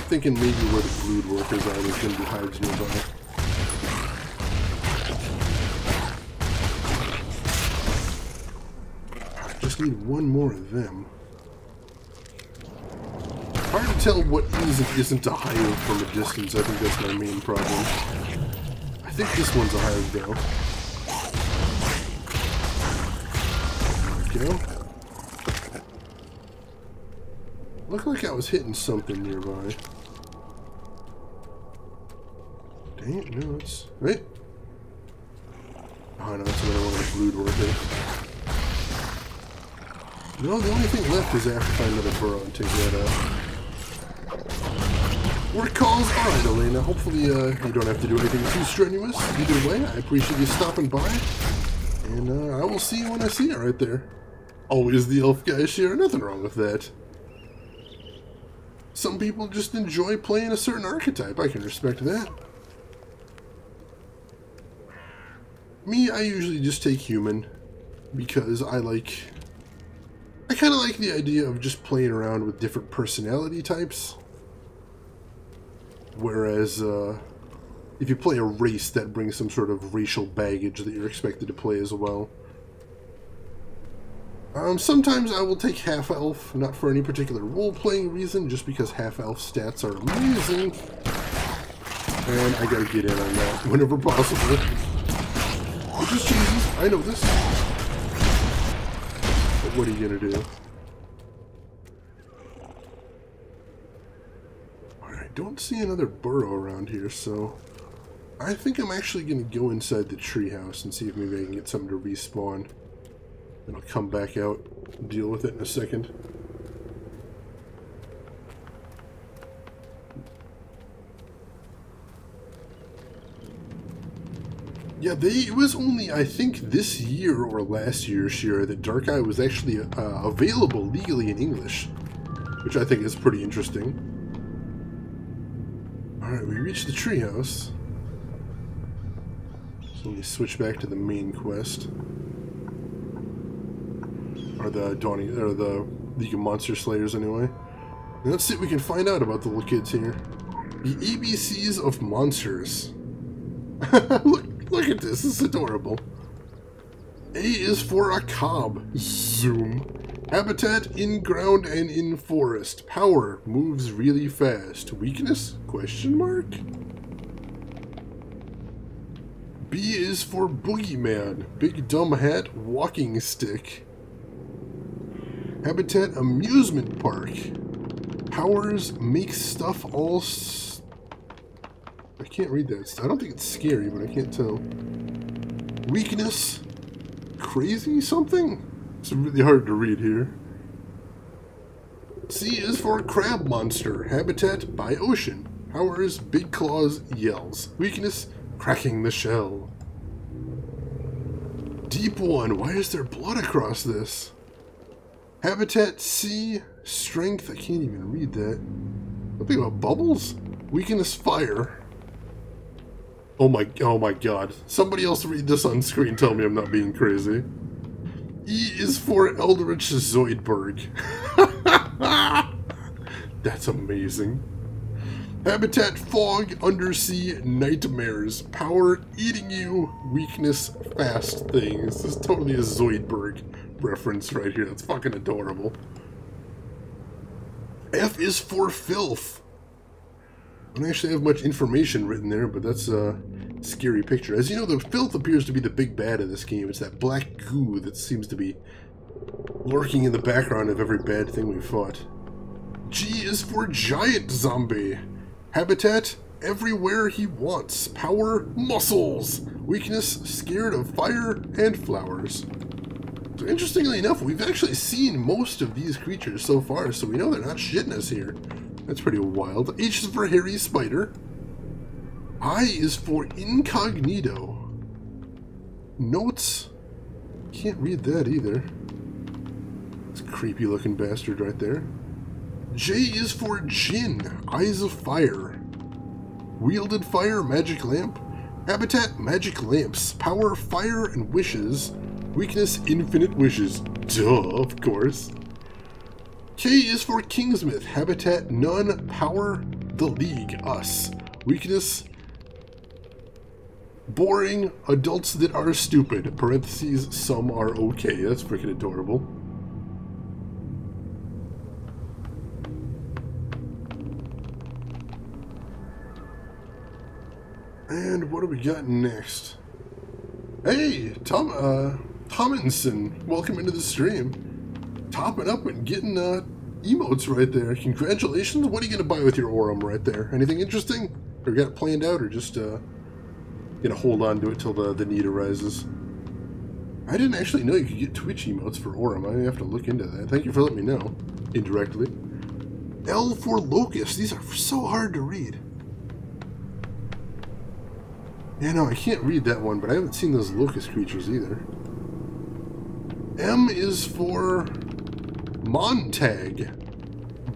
Thinking maybe where the brood workers are, there's gonna be hives nearby. Just need one more of them. Hard to tell what is and isn't a hive from a distance. I think that's my main problem. I think this one's a hive, though. There we go. Looked like I was hitting something nearby. Dang it, no, it's... Right? Oh, no, that's another one of the brood workers. No, the only thing left is I have to find another burrow and take that out. Work calls? Alright, Elena. Hopefully you don't have to do anything too strenuous. Either way, I appreciate you stopping by. And I will see you when I see you right there. Always the elf guy, Shira. Nothing wrong with that. Some people just enjoy playing a certain archetype. I can respect that. Me, I usually just take human. Because I kind of like the idea of just playing around with different personality types. Whereas, if you play a race, that brings some sort of racial baggage that you're expected to play as well. Sometimes I will take half-elf, not for any particular role-playing reason, just because half-elf stats are amazing. And I gotta get in on that whenever possible. Which is cheesy, I know this. But what are you gonna do? Alright, I don't see another burrow around here, so... I think I'm actually gonna go inside the treehouse and see if maybe I can get something to respawn. And I'll come back out and deal with it in a second. Yeah, it was only, I think, this year or last year, Shira, that Darkeye was actually available legally in English. Which I think is pretty interesting. Alright, we reached the treehouse. So let me switch back to the main quest. Or the League of Monster Slayers, anyway. And let's see what we can find out about the little kids here. The ABCs of Monsters. Look at this, it's adorable. A is for a cob. Zoom. Habitat, in ground and in forest. Power, moves really fast. Weakness? Question mark? B is for boogeyman. Big dumb hat, walking stick. Habitat, amusement park. Powers, make stuff all... I can't read that. I don't think it's scary, but I can't tell. Weakness, crazy something? It's really hard to read here. C is for crab monster. Habitat, by ocean. Powers, big claws, yells. Weakness, cracking the shell. Deep one, why is there blood across this? Habitat C, strength, I can't even read that. Something about bubbles? Weakness, fire. Oh my god. Somebody else read this on screen, tell me I'm not being crazy. E is for Eldritch Zoidberg. That's amazing. Habitat, fog, undersea, nightmares. Power, eating you. Weakness, fast things. This is totally a Zoidberg reference right here. That's fucking adorable. F is for filth. I don't actually have much information written there, but that's a scary picture. As you know, the filth appears to be the big bad of this game. It's that black goo that seems to be lurking in the background of every bad thing we fought. G is for giant zombie. Habitat, everywhere he wants. Power, muscles. Weakness, scared of fire and flowers. So interestingly enough, we've actually seen most of these creatures so far, so we know they're not shitting us here. That's pretty wild. H is for hairy spider. I is for incognito. Notes. Can't read that either. It's a creepy looking bastard right there. J is for Jinn. Eyes of fire. Wielded fire, magic lamp. Habitat, magic lamps. Power, fire, and wishes. Weakness, infinite wishes. Duh, of course. K is for Kingsmith. Habitat, none. Power, the League, us. Weakness, boring. Adults that are stupid. Parentheses, some are okay. That's freaking adorable. And what do we got next? Hey, Tomlinson, welcome into the stream. Topping up and getting emotes right there. Congratulations. What are you going to buy with your Aurum right there? Anything interesting? Or got it planned out, or just going to hold on to it till the need arises? I didn't actually know you could get Twitch emotes for Aurum. I have to look into that. Thank you for letting me know, indirectly. L for Locust. These are so hard to read. Yeah, no, I can't read that one, but I haven't seen those locust creatures either. M is for Montag.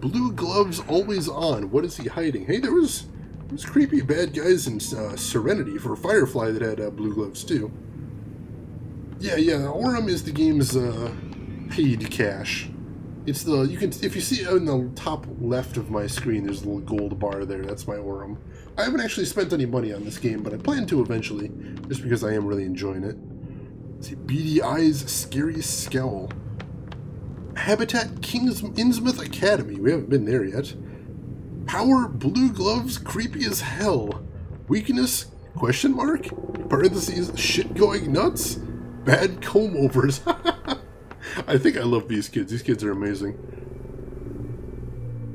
Blue gloves always on. What is he hiding? Hey, there was creepy bad guys in Serenity for Firefly that had blue gloves too. Yeah. Aurum is the game's paid cache. It's the if you see on the top left of my screen, there's a little gold bar there. That's my Aurum. I haven't actually spent any money on this game, but I plan to eventually, just because I am really enjoying it. Let's see, beady eyes, scary scowl. Habitat, Innsmouth Academy. We haven't been there yet. Power, blue gloves, creepy as hell. Weakness, question mark? Parentheses, shit going nuts? Bad comb overs. I think I love these kids. These kids are amazing.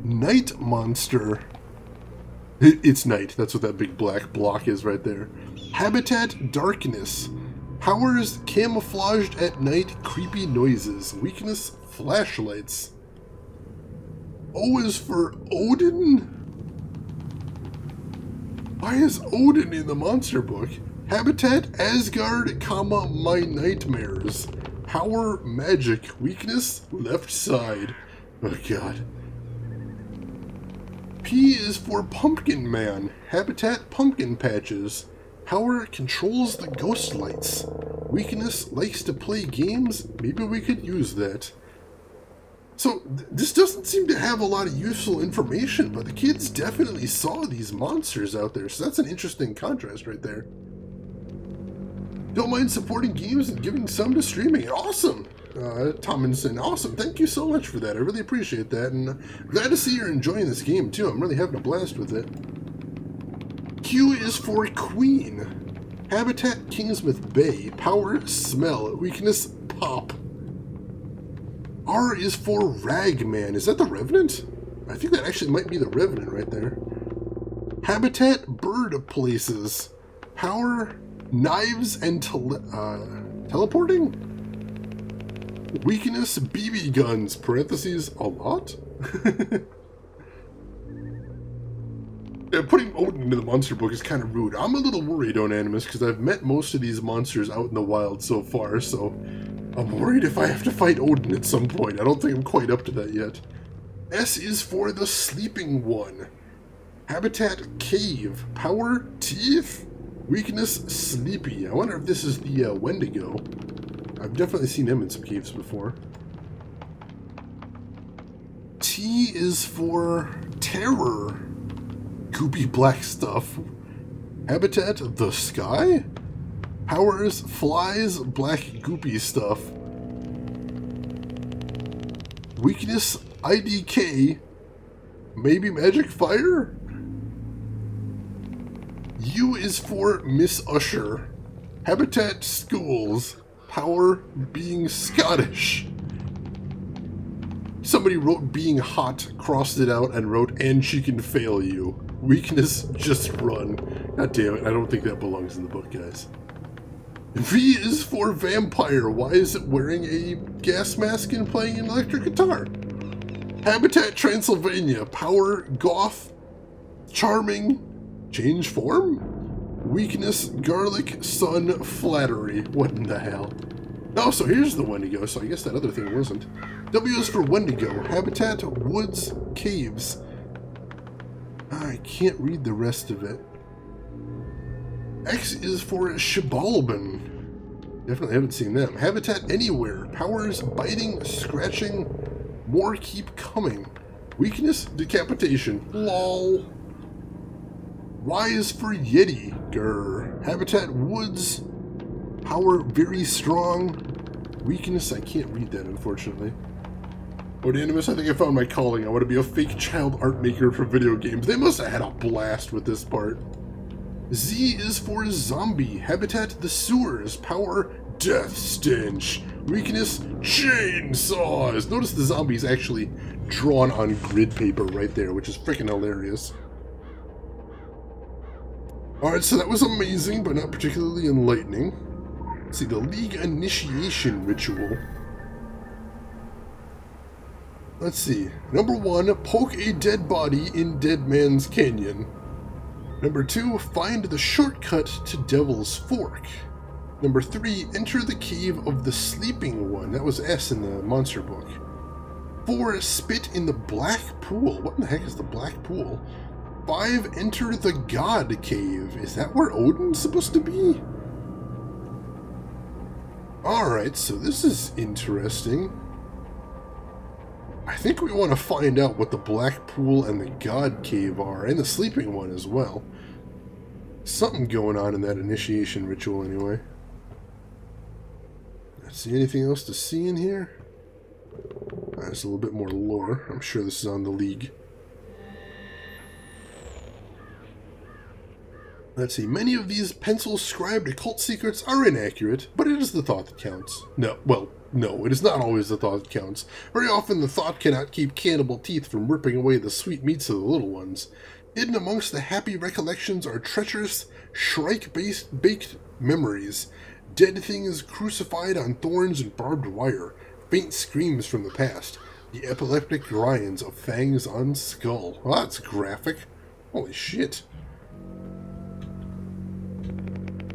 Night monster. It's night. That's what that big black block is right there. Habitat, darkness. Powers, camouflaged at night, creepy noises. Weakness, flashlights. O is for Odin? Why is Odin in the monster book? Habitat, Asgard, comma, my nightmares. Power, magic. Weakness, left side. Oh god. P is for Pumpkin Man. Habitat, pumpkin patches. Power, controls the ghost lights. Weakness, likes to play games. Maybe we could use that. So, this doesn't seem to have a lot of useful information, but the kids definitely saw these monsters out there, so that's an interesting contrast right there. Don't mind supporting games and giving some to streaming. Awesome! Tomlinson, awesome. Thank you so much for that. I really appreciate that, and glad to see you're enjoying this game, too. I'm really having a blast with it. Q is for Queen. Habitat, Kingsmouth Bay. Power, smell. Weakness, pop. R is for Ragman. Is that the Revenant? I think that actually might be the Revenant right there. Habitat, bird places. Power, knives and teleporting? Weakness, BB guns. Parentheses, a lot? Yeah, putting Odin into the monster book is kind of rude. I'm a little worried, Onanimus, because I've met most of these monsters out in the wild so far, so I'm worried if I have to fight Odin at some point. I don't think I'm quite up to that yet. S is for the Sleeping One. Habitat, cave. Power, teeth. Weakness, sleepy. I wonder if this is the Wendigo. I've definitely seen him in some caves before. T is for terror. Goopy black stuff. Habitat, the sky? Powers, flies, black goopy stuff. Weakness, IDK. Maybe magic fire? U is for Miss Usher. Habitat schools. Power being Scottish. Somebody wrote being hot, crossed it out, and wrote and she can fail you. Weakness, just run. God damn it, I don't think that belongs in the book, guys. V is for vampire. Why is it wearing a gas mask and playing an electric guitar? Habitat Transylvania. Power, goth, charming, change form? Weakness, garlic, sun, flattery. What in the hell? Oh, so here's the Wendigo, so I guess that other thing wasn't. W is for Wendigo. Habitat, woods, caves. I can't read the rest of it. X is for Shibalban. Definitely haven't seen them. Habitat anywhere. Powers, biting, scratching. More keep coming. Weakness, decapitation. Lol. Y is for Yeti. Grr. Habitat woods. Power very strong. Weakness, I can't read that unfortunately. Odanimus, I think I found my calling. I want to be a fake child art maker for video games. They must have had a blast with this part. Z is for zombie. Habitat the sewers. Power death stench. Weakness chainsaws. Notice the zombie's actually drawn on grid paper right there, which is freaking hilarious. Alright, so that was amazing, but not particularly enlightening. Let's see, the League Initiation Ritual. Let's see. Number 1, poke a dead body in Dead Man's Canyon. Number 2, find the shortcut to Devil's Fork. Number 3, enter the cave of the Sleeping One. That was S in the monster book. 4, spit in the Black Pool. What in the heck is the Black Pool? 5, enter the God Cave. Is that where Odin's supposed to be? Alright, so this is interesting. I think we want to find out what the Black Pool and the God Cave are, and the Sleeping One as well. Something going on in that initiation ritual anyway. Let's see, anything else to see in here? There's a little bit more lore. I'm sure this is on the League. Let's see, many of these pencil-scribed occult secrets are inaccurate, but it is the thought that counts. No, well, no, it is not always the thought that counts. Very often the thought cannot keep cannibal teeth from ripping away the sweet meats of the little ones. Hidden amongst the happy recollections are treacherous, shrike-baked memories. Dead things crucified on thorns and barbed wire. Faint screams from the past. The epileptic grinds of fangs on skull. Oh, that's graphic. Holy shit.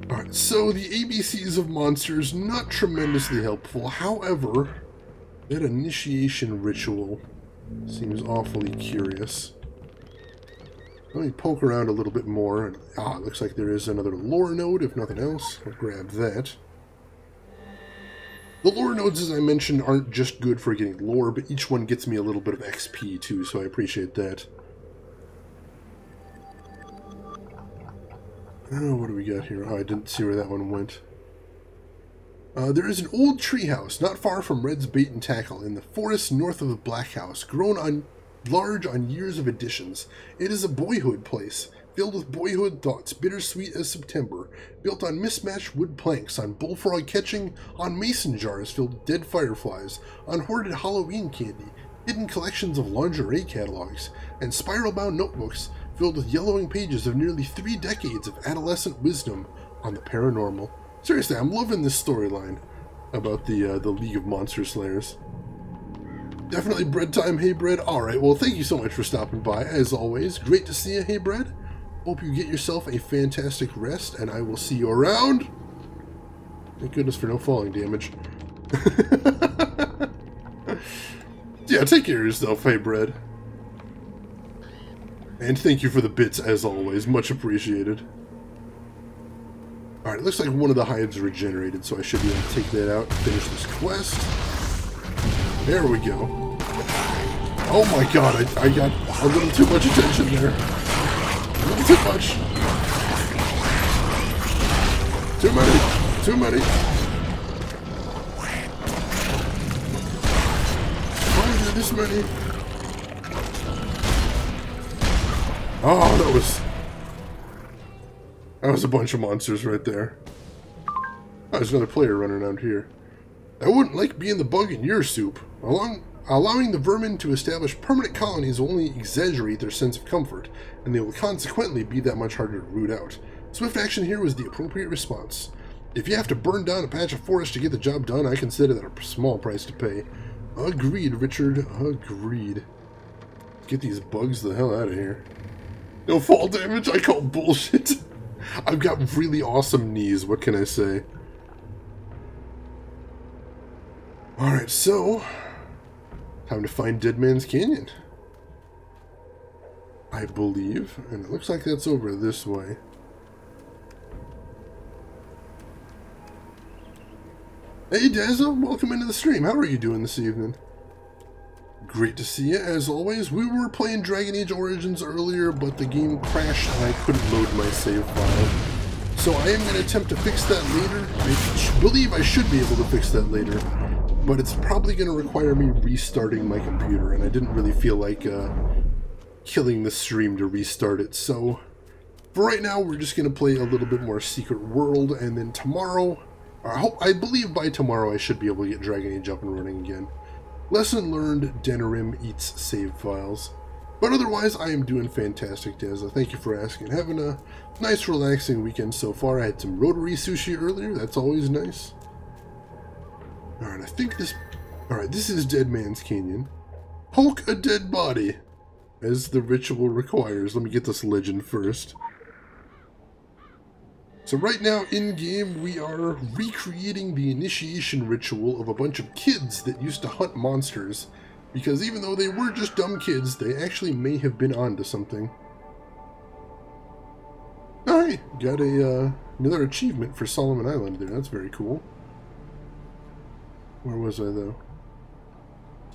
Alright, so the ABCs of monsters, not tremendously helpful. However, that initiation ritual seems awfully curious. Let me poke around a little bit more. And, it looks like there is another lore node, if nothing else. I'll grab that. The lore nodes, as I mentioned, aren't just good for getting lore, but each one gets me a little bit of XP too, so I appreciate that. Oh, what do we got here? Oh, I didn't see where that one went. There is an old treehouse not far from Red's Bait and Tackle in the forest north of the Black House, grown large on years of additions. It is a boyhood place, filled with boyhood thoughts, bittersweet as September, built on mismatched wood planks, on bullfrog catching, on mason jars filled with dead fireflies, on hoarded Halloween candy, hidden collections of lingerie catalogs, and spiral-bound notebooks filled with yellowing pages of nearly 3 decades of adolescent wisdom on the paranormal. Seriously, I'm loving this storyline about the League of Monster Slayers. Definitely bread time, Hey Bread. Alright, well, thank you so much for stopping by, as always. Great to see you, Hey Bread. Hope you get yourself a fantastic rest, and I will see you around. Thank goodness for no falling damage. Yeah, take care of yourself, Hey Bread. And thank you for the bits, as always. Much appreciated. Alright, it looks like one of the hives regenerated, so I should be able to take that out and finish this quest. There we go. Oh my god, I got a little too much attention there. A little too much. Too many. Too many. Why are there this many? Oh, that was a bunch of monsters right there. Oh, there's another player running around here. I wouldn't like being the bug in your soup. Allowing the vermin to establish permanent colonies will only exaggerate their sense of comfort, and they will consequently be that much harder to root out. Swift action here was the appropriate response. If you have to burn down a patch of forest to get the job done, I consider that a small price to pay. Agreed, Richard. Agreed. Get these bugs the hell out of here. No fall damage? I call bullshit. I've got really awesome knees, what can I say? Alright, so... time to find Dead Man's Canyon. I believe. And it looks like that's over this way. Hey Dazza, welcome into the stream. How are you doing this evening? Great to see you, as always. We were playing Dragon Age Origins earlier, but the game crashed and I couldn't load my save file. So I am going to attempt to fix that later. I believe I should be able to fix that later, but it's probably going to require me restarting my computer, and I didn't really feel like killing the stream to restart it. So for right now, we're just going to play a little bit more Secret World, and then tomorrow, I believe by tomorrow I should be able to get Dragon Age up and running again. Lesson learned, Denerim eats save files. But otherwise, I am doing fantastic, Dazza. Thank you for asking. Having a nice, relaxing weekend so far. I had some rotary sushi earlier. That's always nice. Alright, I think this... Alright, this is Dead Man's Canyon. Poke a dead body, as the ritual requires. Let me get this legend first. So right now, in-game, we are recreating the initiation ritual of a bunch of kids that used to hunt monsters, because even though they were just dumb kids, they actually may have been onto something. Alright, got another achievement for Solomon Island there. That's very cool. Where was I, though?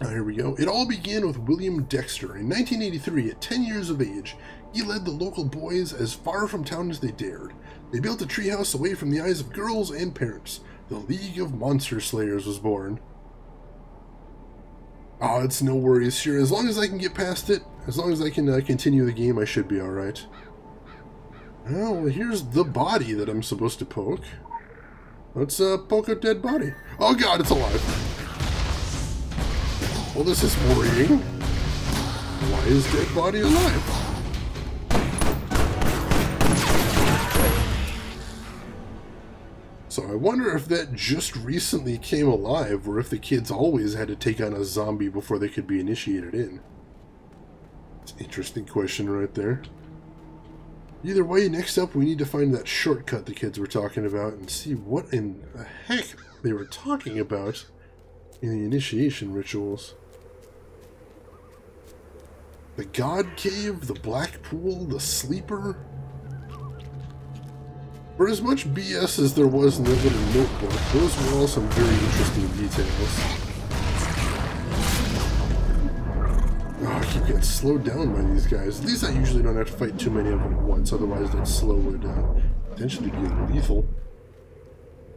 Oh, here we go. It all began with William Dexter. In 1983, at 10 years of age, he led the local boys as far from town as they dared. They built a treehouse away from the eyes of girls and parents. The League of Monster Slayers was born. Oh, it's no worries. Sure, as long as I can get past it, as long as I can continue the game, I should be alright. Well, here's the body that I'm supposed to poke. Let's poke a dead body. Oh god, it's alive. Well, this is worrying. Why is dead body alive? So I wonder if that just recently came alive, or if the kids always had to take on a zombie before they could be initiated in. It's an interesting question right there. Either way, next up we need to find that shortcut the kids were talking about and see what in the heck they were talking about in the initiation rituals. The God Cave, the Black Pool, the Sleeper... For as much BS as there was in that little notebook, those were all some very interesting details. Oh, I keep getting slowed down by these guys. At least I usually don't have to fight too many of them at once, otherwise that slow would potentially be lethal.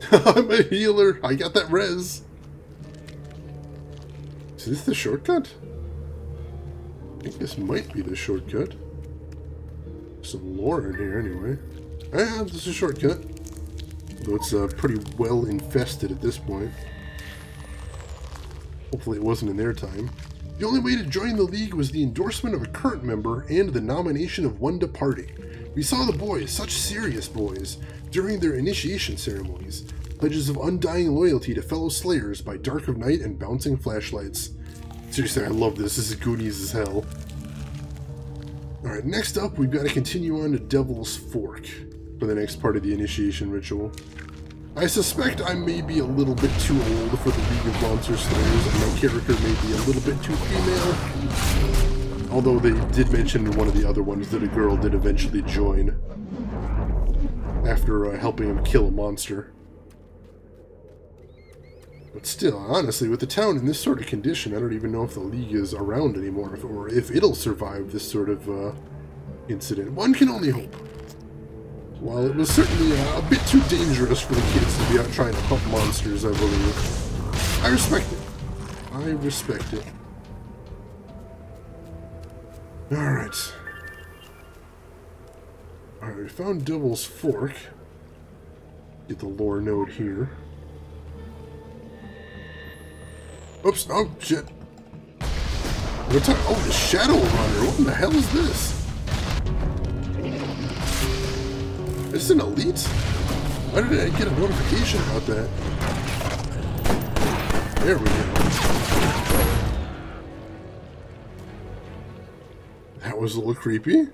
I'm a healer! I got that res! Is this the shortcut? I think this might be the shortcut. Some lore in here anyway. Ah, this is a shortcut. Though it's pretty well infested at this point. Hopefully it wasn't in their time. The only way to join the League was the endorsement of a current member and the nomination of one departing. We saw the boys, such serious boys, during their initiation ceremonies. Pledges of undying loyalty to fellow Slayers by Dark of Night and bouncing flashlights. Seriously, I love this. This is Goonies as hell. Alright, next up, we've got to continue on to Devil's Fork for the next part of the initiation ritual. I suspect I may be a little bit too old for the League of Monster Slayers, and my character may be a little bit too female. Although they did mention in one of the other ones that a girl did eventually join after helping him kill a monster. But still, honestly, with the town in this sort of condition, I don't even know if the League is around anymore, or if it'll survive this sort of incident. One can only hope. While it was certainly a bit too dangerous for the kids to be out trying to hunt monsters, I believe. I respect it. I respect it. Alright. Alright, we found Devil's Fork. Get the lore node here. Oops, oh shit. Oh, the Shadow Runner. What in the hell is this? Is this an elite? Why did I get a notification about that? There we go. That was a little creepy.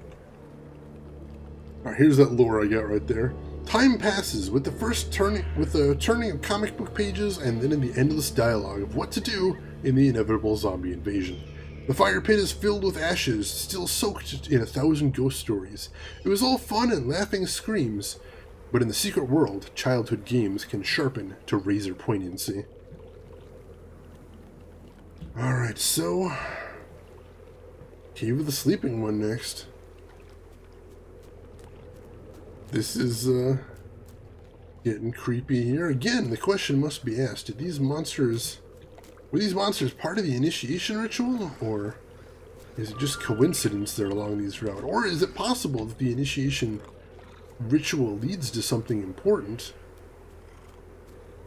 Alright, here's that lore I got right there. Time passes with the turning of comic book pages and then in the endless dialogue of what to do in the inevitable zombie invasion. The fire pit is filled with ashes, still soaked in 1,000 ghost stories. It was all fun and laughing screams, but in the secret world, childhood games can sharpen to razor poignancy. Alright, so... Cave of the Sleeping One next. This is, getting creepy here. Again, the question must be asked, were these monsters part of the initiation ritual, or is it just coincidence they're along these routes? Or is it possible that the initiation ritual leads to something important,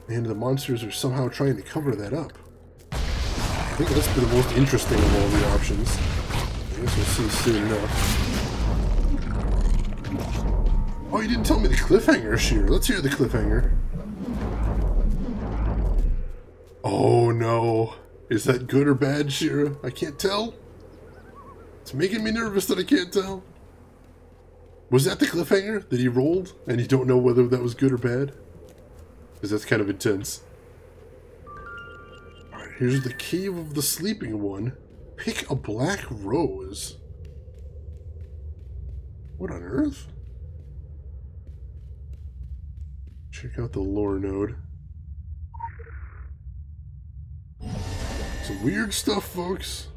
and the monsters are somehow trying to cover that up? I think that's the most interesting of all the options. I guess we'll see soon enough. Oh, you didn't tell me the cliffhanger, Shira. Let's hear the cliffhanger. Oh no. Is that good or bad, Shira? I can't tell. It's making me nervous that I can't tell. Was that the cliffhanger that he rolled and you don't know whether that was good or bad? Because that's kind of intense. Alright, here's the Cave of the Sleeping One. Pick a black rose. What on earth? Check out the lore node. Some weird stuff, folks.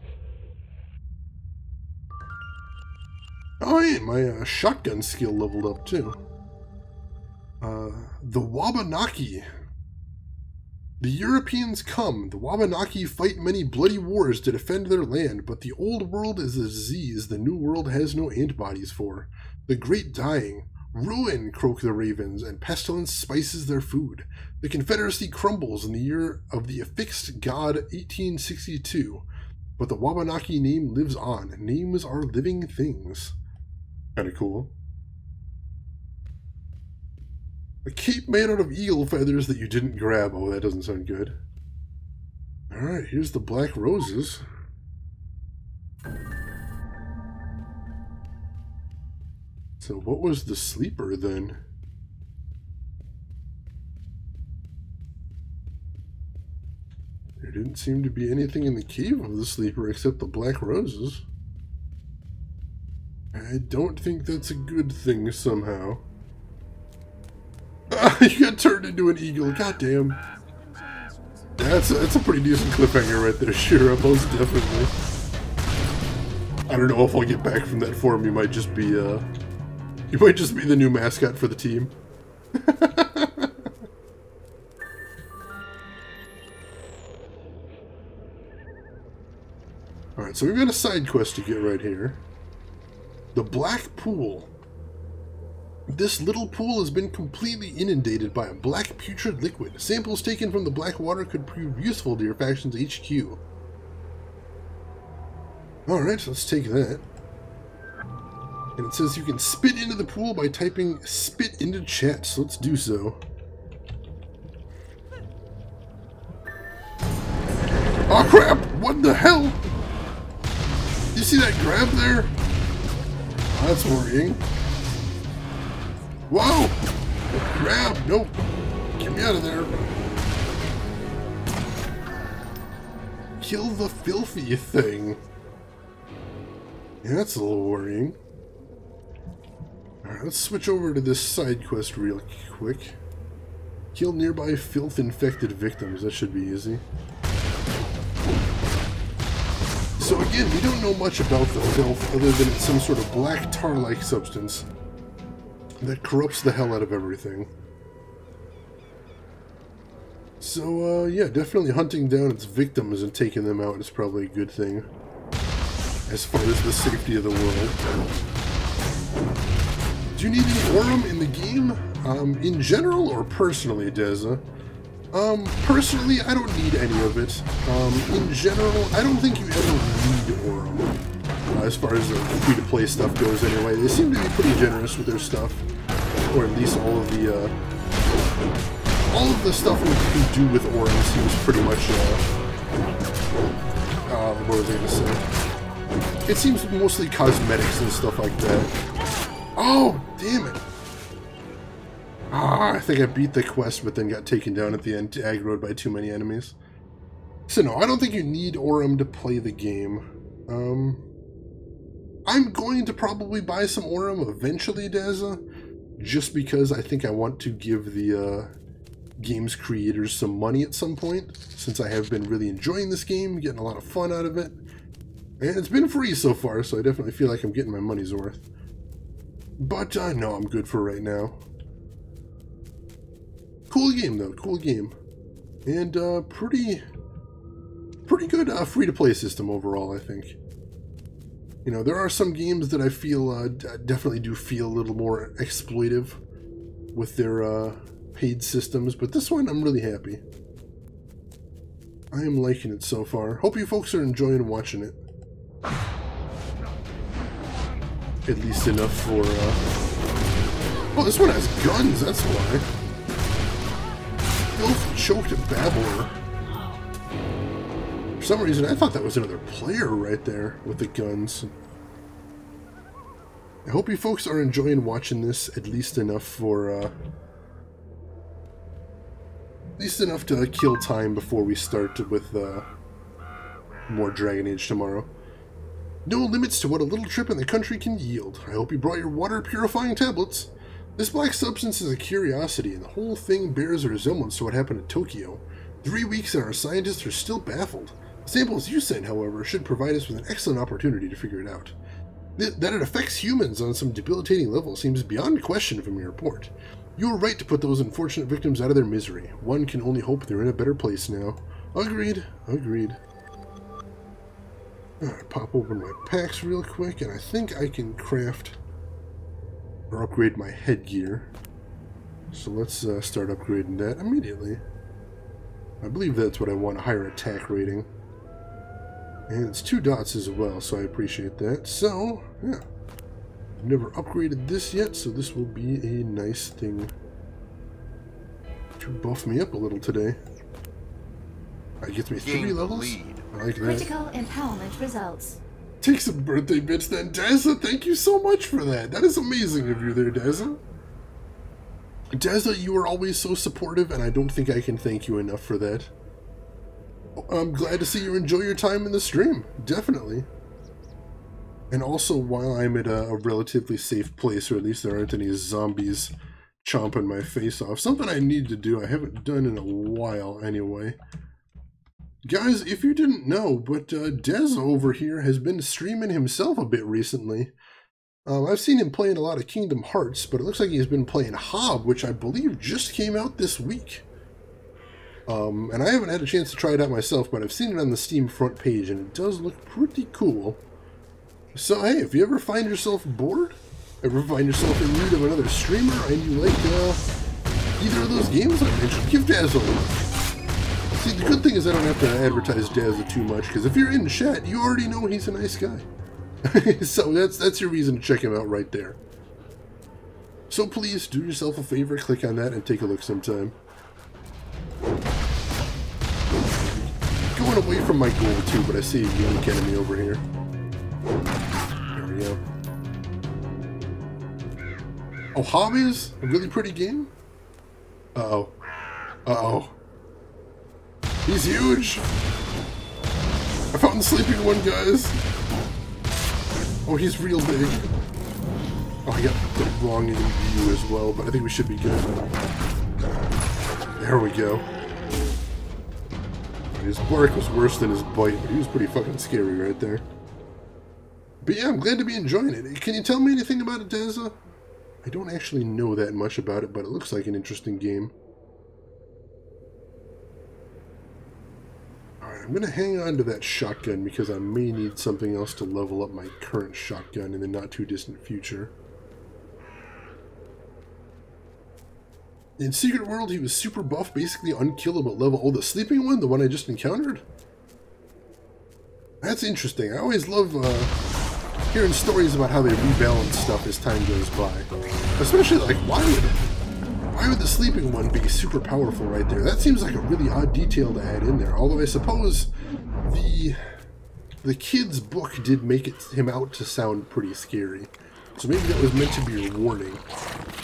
Oh, yeah, my shotgun skill leveled up, too. The Wabanaki. The Europeans come. The Wabanaki fight many bloody wars to defend their land, but the old world is a disease the new world has no antibodies for. The great dying. Ruin, croak the ravens, and pestilence spices their food. The Confederacy crumbles in the year of the affixed god 1862, but the Wabanaki name lives on. Names are living things. Kinda cool. A cape made out of eagle feathers that you didn't grab. Oh, that doesn't sound good. Alright, here's the black roses. So what was the sleeper then? There didn't seem to be anything in the cave of the sleeper except the black roses. I don't think that's a good thing somehow. You got turned into an eagle, goddamn. That's a pretty decent cliffhanger right there, Shira, most definitely. I don't know if I'll get back from that form. You might just be the new mascot for the team. Alright, so we've got a side quest to get right here. The Black Pool. This little pool has been completely inundated by a black putrid liquid. Samples taken from the black water could prove useful to your faction's HQ. Alright, so let's take that. And it says you can spit into the pool by typing spit into chat, so let's do so. Oh crap! What the hell? You see that grab there? Oh, that's worrying. Whoa! Grab! Nope! Get me out of there! Kill the filthy thing! Yeah, that's a little worrying. Alright, let's switch over to this side quest real quick. Kill nearby filth-infected victims. That should be easy. So again, we don't know much about the filth other than it's some sort of black tar-like substance that corrupts the hell out of everything. So, yeah, definitely hunting down its victims and taking them out is probably a good thing. As far as the safety of the world. Do you need any Aurum in the game? In general or personally, Deza? Personally, I don't need any of it. In general, I don't think you ever need Aurum. As far as the free-to-play stuff goes anyway. They seem to be pretty generous with their stuff. Or at least all of the stuff that you can do with Aurum seems pretty much, what was I going to say? It seems mostly cosmetics and stuff like that. Oh, damn it. I think I beat the quest, but then got taken down at the end, aggroed by too many enemies. So no, I don't think you need Aurum to play the game. I'm going to probably buy some Aurum eventually, Deza, just because I think I want to give the game's creators some money at some point, since I have been really enjoying this game, getting a lot of fun out of it. And it's been free so far, so I definitely feel like I'm getting my money's worth. But no, I'm good for right now. Cool game though, cool game. And pretty good free-to-play system overall, I think. You know, there are some games that I feel definitely do feel a little more exploitive with their paid systems, but this one I'm really happy. I am liking it so far. Hope you folks are enjoying watching it. At least enough for oh, this one has guns, that's why. Filth-choked babbler. For some reason, I thought that was another player right there with the guns. I hope you folks are enjoying watching this at least enough for, at least enough to kill time before we start with, more Dragon Age tomorrow. No limits to what a little trip in the country can yield. I hope you brought your water-purifying tablets. This black substance is a curiosity, and the whole thing bears a resemblance to what happened in Tokyo. 3 weeks and our scientists are still baffled. The samples you sent, however, should provide us with an excellent opportunity to figure it out. That it affects humans on some debilitating level seems beyond question from your report. You were right to put those unfortunate victims out of their misery. One can only hope they're in a better place now. Agreed. Agreed. Alright, pop open my packs real quick, and I think I can craft or upgrade my headgear. So let's start upgrading that immediately. I believe that's what I want, a higher attack rating. And it's 2 dots as well, so I appreciate that. So, yeah. I've never upgraded this yet, so this will be a nice thing to buff me up a little today. It gets me 3 levels. I like that. Critical empowerment results. Take some birthday bits then, Dazza. Thank you so much for that. That is amazing of you there, Dazza. Dazza, you are always so supportive, and I don't think I can thank you enough for that. I'm glad to see you enjoy your time in the stream. Definitely. And also, while I'm at a relatively safe place, or at least there aren't any zombies chomping my face off. Something I need to do. I haven't done in a while, anyway. Guys, if you didn't know, but Dez over here has been streaming himself a bit recently. I've seen him playing a lot of Kingdom Hearts, but it looks like he's been playing Hob, which I believe just came out this week. And I haven't had a chance to try it out myself, but I've seen it on the Steam front page, and it does look pretty cool. So, hey, if you ever find yourself bored, ever find yourself in need of another streamer, and you like either of those games I mentioned, give Daz a look. See, the good thing is I don't have to advertise Dazza too much, because if you're in chat, you already know he's a nice guy. So that's your reason to check him out right there. So please, do yourself a favor, click on that, and take a look sometime. Going away from my goal too, but I see a unique enemy over here. There we go. Oh, Hob is a really pretty game? Uh-oh. Uh-oh. He's huge! I found the sleeping one, guys! Oh, he's real big. Oh, I got the wrong view as well, but I think we should be good. There we go. His bark was worse than his bite, but he was pretty fucking scary right there. But yeah, I'm glad to be enjoying it. Can you tell me anything about it, Dazza? I don't actually know that much about it, but it looks like an interesting game. I'm going to hang on to that shotgun because I may need something else to level up my current shotgun in the not too distant future. In Secret World, he was super buff, basically unkillable at level... Oh, the sleeping one? The one I just encountered? That's interesting. I always love hearing stories about how they rebalance stuff as time goes by. Especially, like, why would the sleeping one be super powerful right there? That seems like a really odd detail to add in there. Although I suppose the kid's book did make him out to sound pretty scary. So maybe that was meant to be a warning.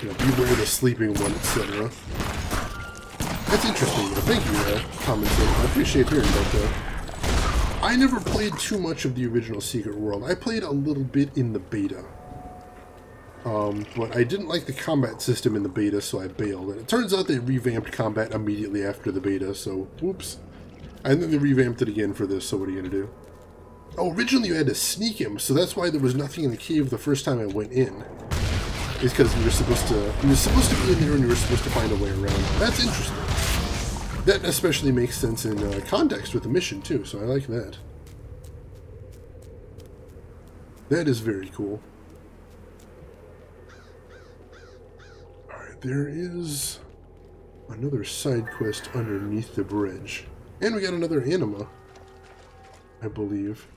You know, beware the sleeping one, etc. That's interesting. Thank you, commentator. I appreciate hearing about that. I never played too much of the original Secret World. I played a little bit in the beta. But I didn't like the combat system in the beta, so I bailed. And it turns out they revamped combat immediately after the beta, so whoops. And then they revamped it again for this, so what are you going to do? Oh, originally you had to sneak him, so that's why there was nothing in the cave the first time I went in. It's because he was supposed to be in there and you were supposed to find a way around. That's interesting. That especially makes sense in context with the mission too, so I like that. That is very cool. Alright, there is another side quest underneath the bridge. And we got another anima, I believe.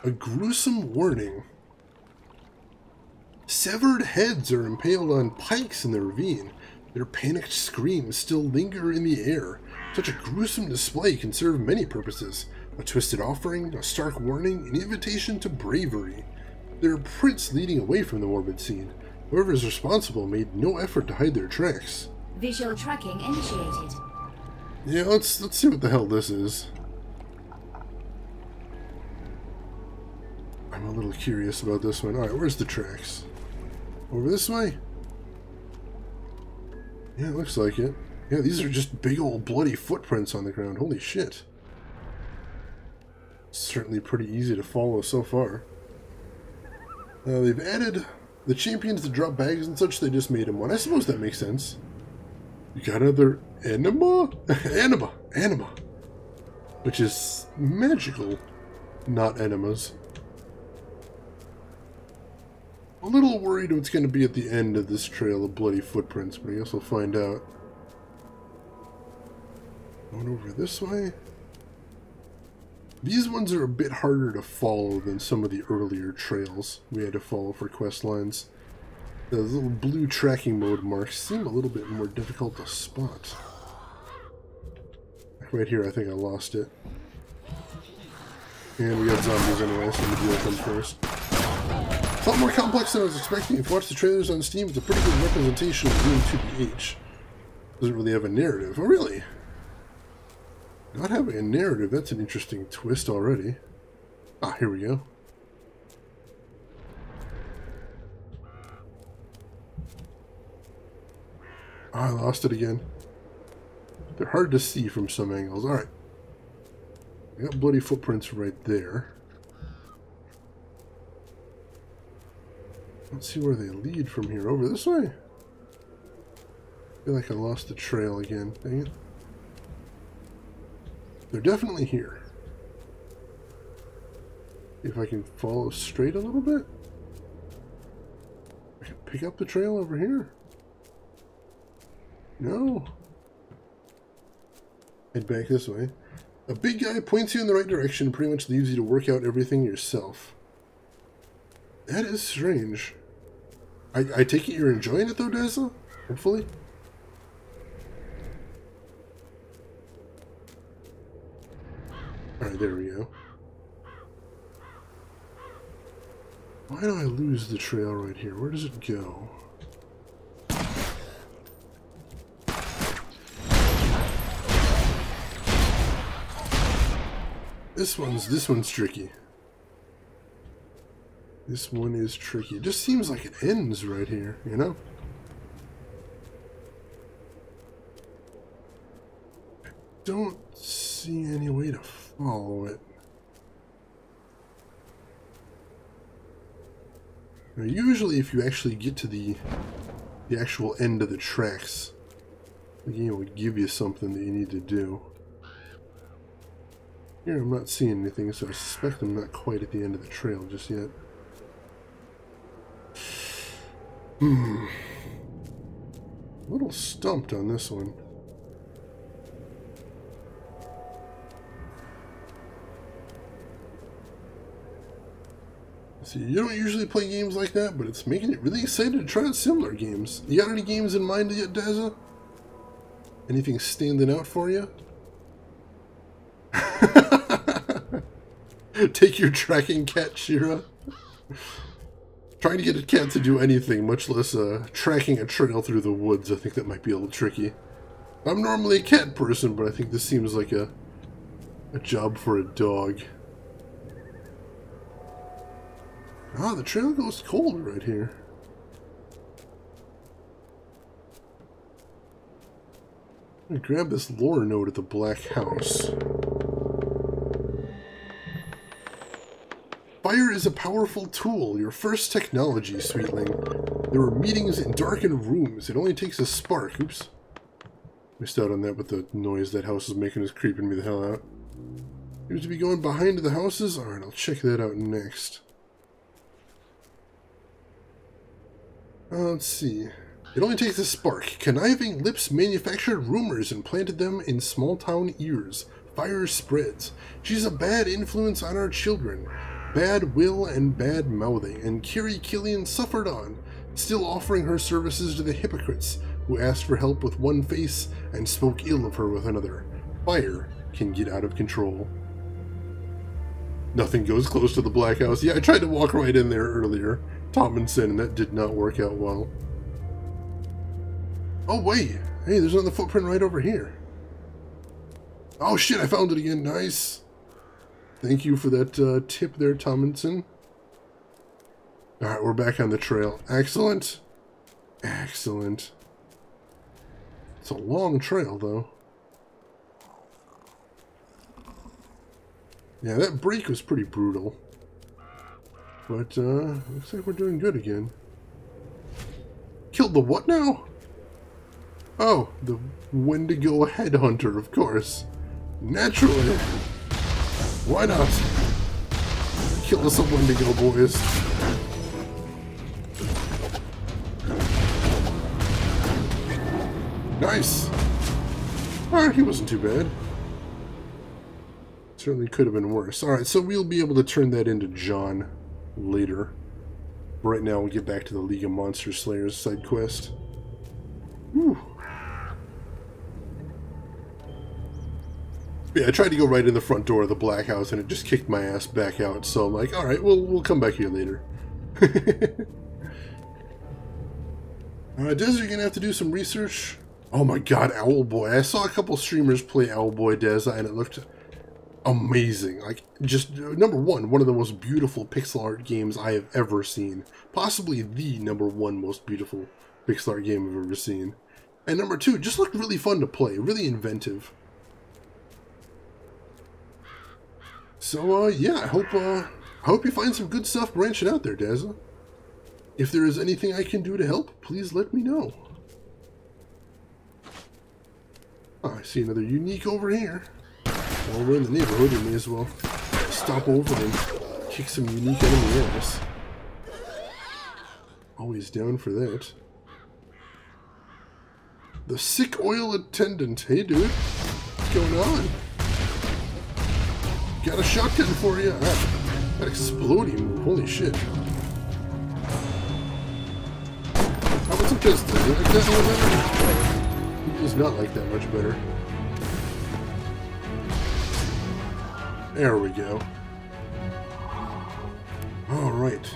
A gruesome warning. Severed heads are impaled on pikes in the ravine. Their panicked screams still linger in the air. Such a gruesome display can serve many purposes. A twisted offering, a stark warning, an invitation to bravery. There are prints leading away from the morbid scene. Whoever is responsible made no effort to hide their tracks. Visual tracking initiated. Yeah, let's see what the hell this is. I'm a little curious about this one. Alright, where's the tracks? Over this way? Yeah, it looks like it. Yeah, these are just big old bloody footprints on the ground. Holy shit. Certainly pretty easy to follow so far. They've added the champions to drop bags and such. They just made them one. I suppose that makes sense. You got another anima? Anima. Which is magical, not enemas. A little worried what's going to be at the end of this trail of bloody footprints, but I guess we'll find out. Going over this way. These ones are a bit harder to follow than some of the earlier trails we had to follow for quest lines. The little blue tracking mode marks seem a little bit more difficult to spot. Right here, I think I lost it. And we got zombies anyway, so we'll deal with them first. A lot more complex than I was expecting. If you watch the trailers on Steam, it's a pretty good representation of Doom 2BH. Doesn't really have a narrative. Oh, really? Not having a narrative, that's an interesting twist already. Ah, here we go. Oh, I lost it again. They're hard to see from some angles. Alright. I got bloody footprints right there. Let's see where they lead from here. Over this way? I feel like I lost the trail again. Dang it. They're definitely here. If I can follow straight a little bit. I can pick up the trail over here. No. Head back this way. A big guy points you in the right direction and pretty much leaves you to work out everything yourself. That is strange. I take it you're enjoying it though, Dazzle? Hopefully. Alright, there we go. Why do I lose the trail right here? Where does it go? This one's tricky. This one is tricky. It just seems like it ends right here, you know? I don't see any way to follow it. Now, usually if you actually get to the actual end of the tracks, the game would give you something that you need to do. Here I'm not seeing anything, so I suspect I'm not quite at the end of the trail just yet. A little stumped on this one. See, you don't usually play games like that, but it's making it really excited to try out similar games. You got any games in mind yet, Dazza? Anything standing out for you? Take your tracking cat, Shira. Trying to get a cat to do anything, much less tracking a trail through the woods, I think that might be a little tricky. I'm normally a cat person, but I think this seems like a job for a dog. Ah, the trail goes cold right here. I'm gonna grab this lore note at the Black House. Fire is a powerful tool, your first technology, Sweetling. There are meetings in darkened rooms. It only takes a spark. Oops. Missed out on that with the noise that house is making is creeping me the hell out. Seems to be going behind the houses. Alright, I'll check that out next. Let's see. It only takes a spark. Conniving lips manufactured rumors and planted them in small-town ears. Fire spreads. She's a bad influence on our children. Bad will and bad mouthing, and Kiri Killian suffered on, still offering her services to the hypocrites who asked for help with one face and spoke ill of her with another. Fire can get out of control. Nothing goes close to the Black House. Yeah, I tried to walk right in there earlier, Tomlinson, and that did not work out well. Oh wait, hey, there's another footprint right over here. Oh shit, I found it again, nice. Thank you for that tip there, Tomlinson. Alright, we're back on the trail. Excellent. Excellent. It's a long trail, though. Yeah, that break was pretty brutal. But, looks like we're doing good again. Killed the what now? Oh, the Wendigo headhunter, of course. Naturally. Why not? Kill us a Wendigo, boys. Nice. Alright, he wasn't too bad. Certainly could have been worse. Alright, so we'll be able to turn that into John later. Right now, we'll get back to the League of Monster Slayers side quest. Whew. Yeah, I tried to go right in the front door of the Black House, and it just kicked my ass back out. So I'm like, all right, we'll come back here later. Des, you're gonna have to do some research. Oh my God, Owlboy! I saw a couple streamers play Owlboy Des, and it looked amazing. Like, just number one of the most beautiful pixel art games I have ever seen. Possibly the number one most beautiful pixel art game I've ever seen. And number two, just looked really fun to play, really inventive. So, yeah, I hope you find some good stuff branching out there, Dazza. If there is anything I can do to help, please let me know. Oh, I see another unique over here. While we're in the neighborhood, we may as well stop over and kick some unique enemy ass. Always down for that. The sick oil attendant. Hey, dude. What's going on? Got a shotgun for you. Ah, that exploding move. Holy shit. How about some pistol? You like that a little better? He does not like that much better. There we go. Alright.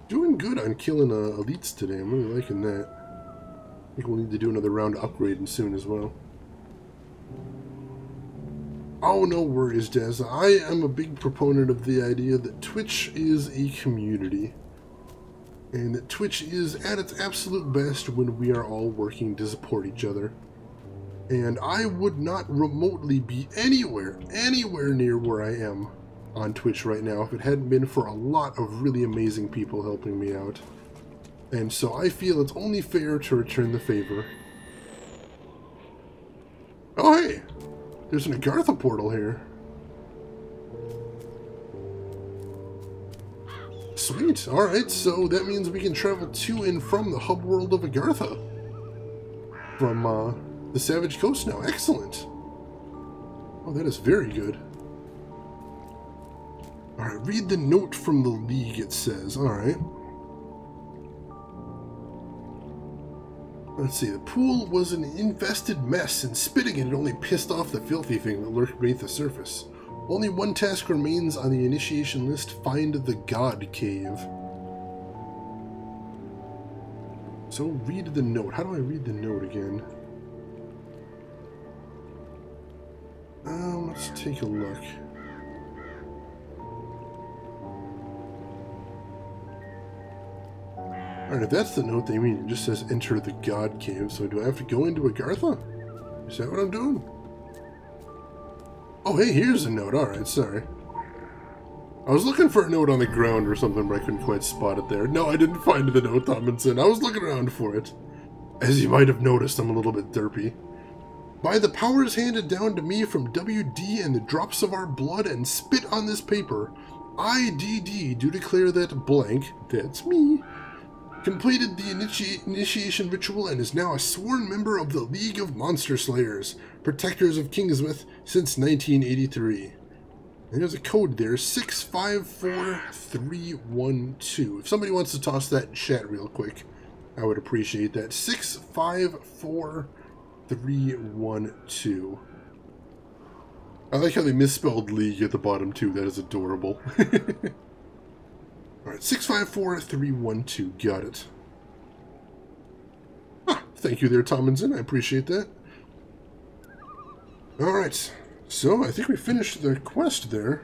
Doing good on killing elites today. I'm really liking that. I think we'll need to do another round of upgrading soon as well. Oh, no worries, Des. I am a big proponent of the idea that Twitch is a community. And that Twitch is at its absolute best when we are all working to support each other. And I would not remotely be anywhere near where I am on Twitch right now if it hadn't been for a lot of really amazing people helping me out. And so I feel it's only fair to return the favor. Oh, hey! There's an Agartha portal here. Sweet. Alright, so that means we can travel to and from the hub world of Agartha. from the Savage Coast now. Excellent. Oh, that is very good. Alright, read the note from the League, it says. Alright. Let's see. The pool was an infested mess, and spitting in it only pissed off the filthy thing that lurked beneath the surface. Only one task remains on the initiation list: find the God Cave. So, read the note. How do I read the note again? Let's take a look. Alright, if that's the note they mean, it just says enter the God Cave, so do I have to go into Agartha? Is that what I'm doing? Oh, hey, here's a note. Alright, sorry. I was looking for a note on the ground or something, but I couldn't quite spot it there. No, I didn't find the note, Tomlinson. I was looking around for it. As you might have noticed, I'm a little bit derpy. By the powers handed down to me from WD and the drops of our blood and spit on this paper, I, DD, do declare that blank, that's me, completed the initiation ritual and is now a sworn member of the League of Monster Slayers, Protectors of Kingsmouth since 1983. And there's a code there, 654312. If somebody wants to toss that in chat real quick, I would appreciate that. 654312. I like how they misspelled League at the bottom too. That is adorable. Alright, 654312. Got it. Ah, thank you there, Tomlinson. I appreciate that. Alright, so I think we finished the quest there.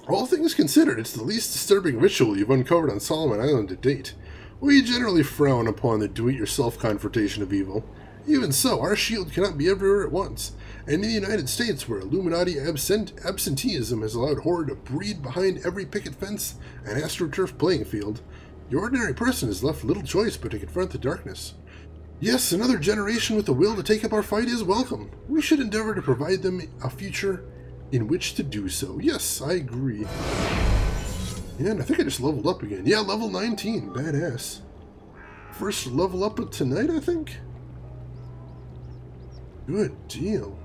All things considered, it's the least disturbing ritual you've uncovered on Solomon Island to date. We generally frown upon the do-it-yourself confrontation of evil. Even so, our shield cannot be everywhere at once. And in the United States, where Illuminati absenteeism has allowed horror to breed behind every picket fence and AstroTurf playing field, the ordinary person is left little choice but to confront the darkness. Yes, another generation with the will to take up our fight is welcome. We should endeavor to provide them a future in which to do so. Yes, I agree. And I think I just leveled up again. Yeah, level 19. Badass. First level up of tonight, I think? Good deal.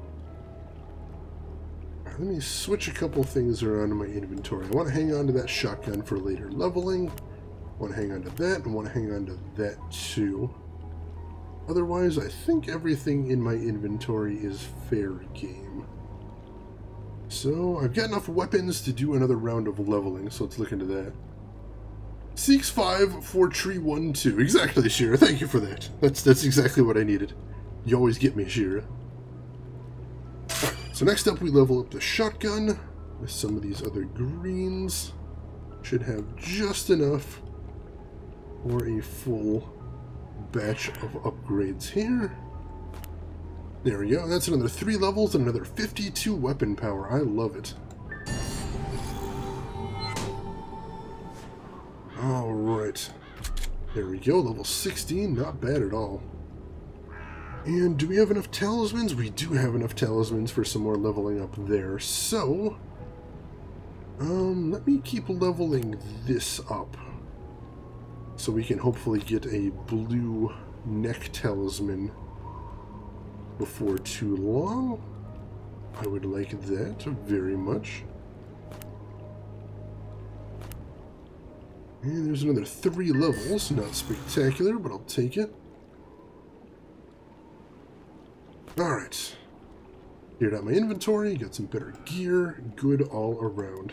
Let me switch a couple things around in my inventory. I want to hang on to that shotgun for later leveling. I want to hang on to that, and I want to hang on to that too. Otherwise, I think everything in my inventory is fair game. So, I've got enough weapons to do another round of leveling, so let's look into that. 654312. Exactly, Shira. Thank you for that. That's exactly what I needed. You always get me, Shira. Alright, so next up we level up the shotgun with some of these other greens. Should have just enough for a full batch of upgrades here. There we go. That's another 3 levels and another 52 weapon power. I love it. Alright. There we go. Level 16. Not bad at all. And do we have enough talismans? We do have enough talismans for some more leveling up there. So, let me keep leveling this up, so we can hopefully get a blue neck talisman before too long. I would like that very much. And there's another 3 levels. Not spectacular, but I'll take it. Alright. Cleared out my inventory, got some better gear, good all around.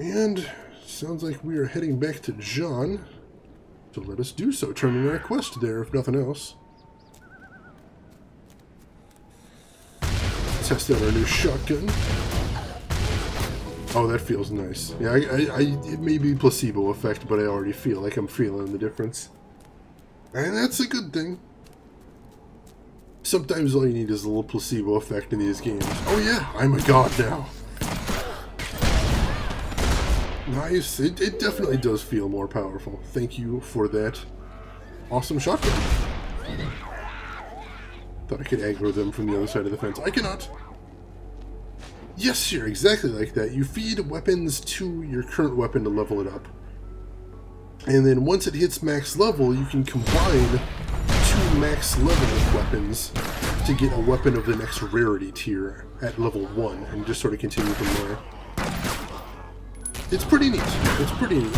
And sounds like we are heading back to John, so let us do so, turning our quest there, if nothing else. Test out our new shotgun. Oh, that feels nice. Yeah, it may be placebo effect, but I already feel like I'm feeling the difference. And that's a good thing. Sometimes all you need is a little placebo effect in these games. Oh yeah, I'm a god now. Nice. It definitely does feel more powerful. Thank you for that awesome shotgun. Thought I could aggro them from the other side of the fence. I cannot. Yes, you're exactly like that. You feed weapons to your current weapon to level it up. And then once it hits max level, you can combine 2 max level weapons to get a weapon of the next rarity tier at level 1, and just sort of continue from there. It's pretty neat. It's pretty neat.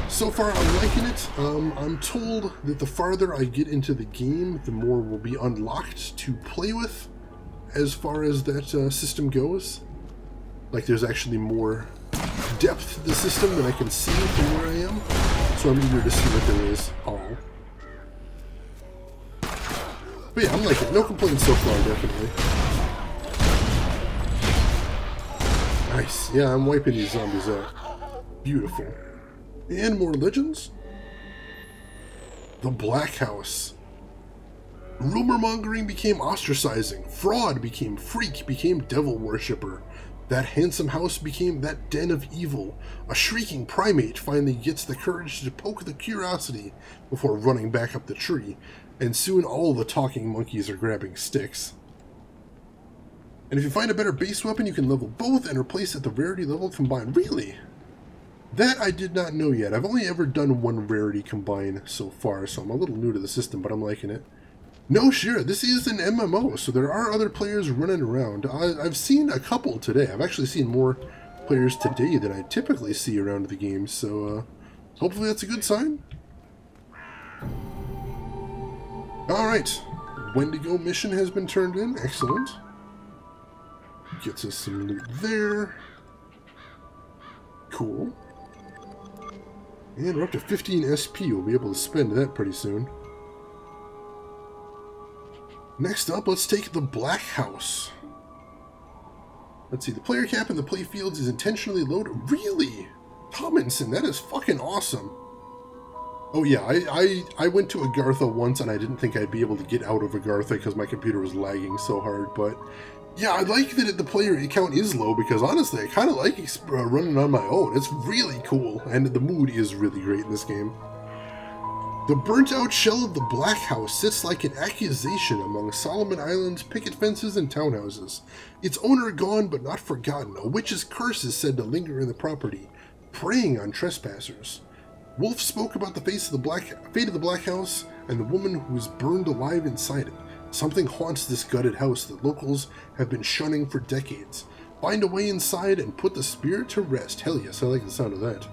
So far, I'm liking it. I'm told that the farther I get into the game, the more will be unlocked to play with as far as that system goes. Like, there's actually more depth to the system than I can see from where I am. So I'm eager to see what there is all. But yeah, I'm liking it. No complaints so far, definitely. Nice. Yeah, I'm wiping these zombies out. Beautiful. And more legends. The Black House. Rumor-mongering became ostracizing. Fraud became freak, became devil worshipper. That handsome house became that den of evil. A shrieking primate finally gets the courage to poke the curiosity before running back up the tree. And soon all the talking monkeys are grabbing sticks. And if you find a better base weapon, you can level both and replace at the rarity level combined. Really? That I did not know yet. I've only ever done one rarity combine so far, so I'm a little new to the system, but I'm liking it. No, sure, this is an MMO, so there are other players running around. I've seen a couple today. I've actually seen more players today than I typically see around the game, so hopefully that's a good sign. Alright, Wendigo mission has been turned in. Excellent. Gets us some loot there. Cool. And we're up to 15 SP. We'll be able to spend that pretty soon. Next up, let's take the Black House. Let's see, the player cap in the playfields is intentionally loaded. Really? Tomlinson, that is fucking awesome. Oh yeah, I went to Agartha once and I didn't think I'd be able to get out of Agartha because my computer was lagging so hard, but yeah, I like that the player account is low because honestly, I kind of like running on my own. It's really cool, and the mood is really great in this game. The burnt-out shell of the Black House sits like an accusation among Solomon Island's picket fences and townhouses. Its owner gone but not forgotten, a witch's curse is said to linger in the property, preying on trespassers. Wolf spoke about the fate of the Black House and the woman who was burned alive inside it. Something haunts this gutted house that locals have been shunning for decades. Find a way inside and put the spirit to rest. Hell yes, I like the sound of that.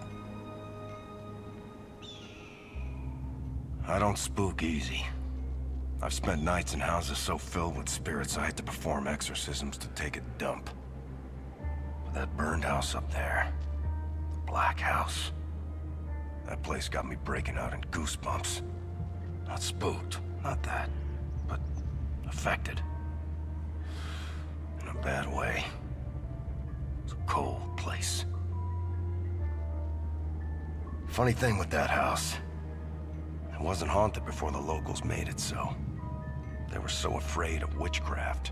I don't spook easy. I've spent nights in houses so filled with spirits I had to perform exorcisms to take a dump. But that burned house up there, the Black House, that place got me breaking out in goosebumps. Not spooked, not that, but affected. In a bad way. It's a cold place. Funny thing with that house. It wasn't haunted before the locals made it so. They were so afraid of witchcraft.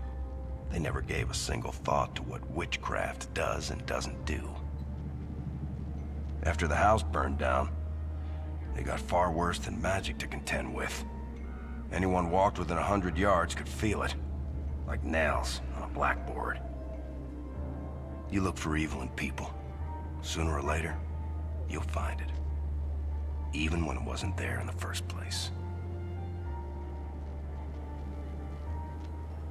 They never gave a single thought to what witchcraft does and doesn't do. After the house burned down, they got far worse than magic to contend with. Anyone walked within 100 yards could feel it, like nails on a blackboard. You look for evil in people. Sooner or later, you'll find it. Even when it wasn't there in the first place.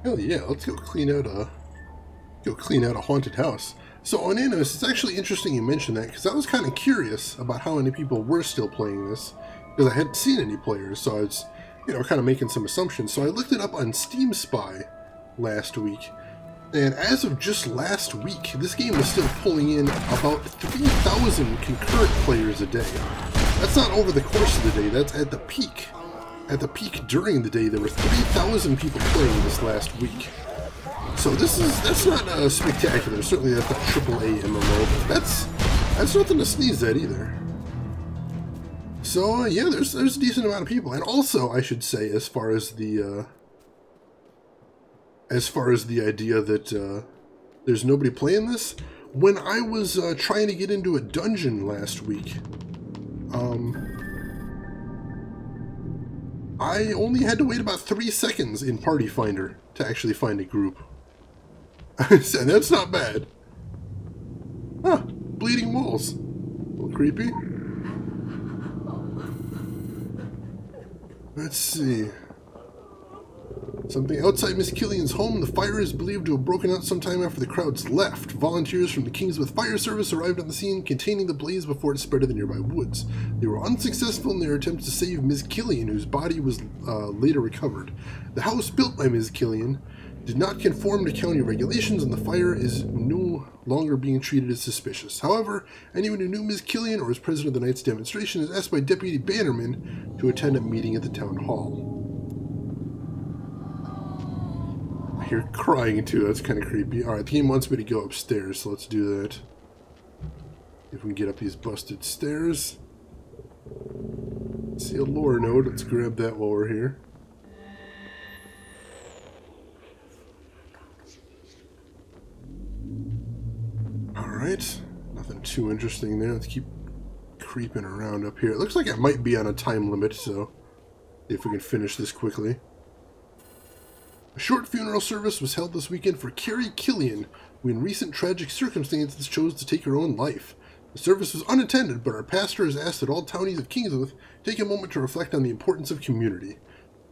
Hell yeah, let's go clean out a haunted house. So on Animus, it's actually interesting you mentioned that, because I was kind of curious about how many people were still playing this, because I hadn't seen any players, so I was, kind of making some assumptions. So I looked it up on Steam Spy last week, and as of just last week, this game was still pulling in about 3,000 concurrent players a day. That's not over the course of the day, that's at the peak. At the peak during the day, there were 3,000 people playing this last week. So that's not spectacular. Certainly that's not AAA MMO, but that's nothing to sneeze at either. So yeah, there's a decent amount of people, and also I should say, as far as the idea that there's nobody playing this, when I was trying to get into a dungeon last week, I only had to wait about 3 seconds in Party Finder to actually find a group. And that's not bad. Huh, bleeding walls. A little creepy. Let's see. Something outside Miss Killian's home. The fire is believed to have broken out sometime after the crowds left. Volunteers from the Kingsmouth Fire Service arrived on the scene, containing the blaze before it spread to the nearby woods. They were unsuccessful in their attempts to save Miss Killian, whose body was later recovered. The house built by Miss Killian did not conform to county regulations, and the fire is no longer being treated as suspicious. However, anyone who knew Ms. Killian or was present at the night's demonstration is asked by Deputy Bannerman to attend a meeting at the town hall. I hear crying too, that's kind of creepy. Alright, the game wants me to go upstairs, so let's do that. If we can get up these busted stairs. See a lore node, let's grab that while we're here. Alright, nothing too interesting there. Let's keep creeping around up here. It looks like it might be on a time limit, so see if we can finish this quickly. A short funeral service was held this weekend for Carrie Killian, who in recent tragic circumstances chose to take her own life. The service was unattended, but our pastor has asked that all townies of Kingsmouth take a moment to reflect on the importance of community.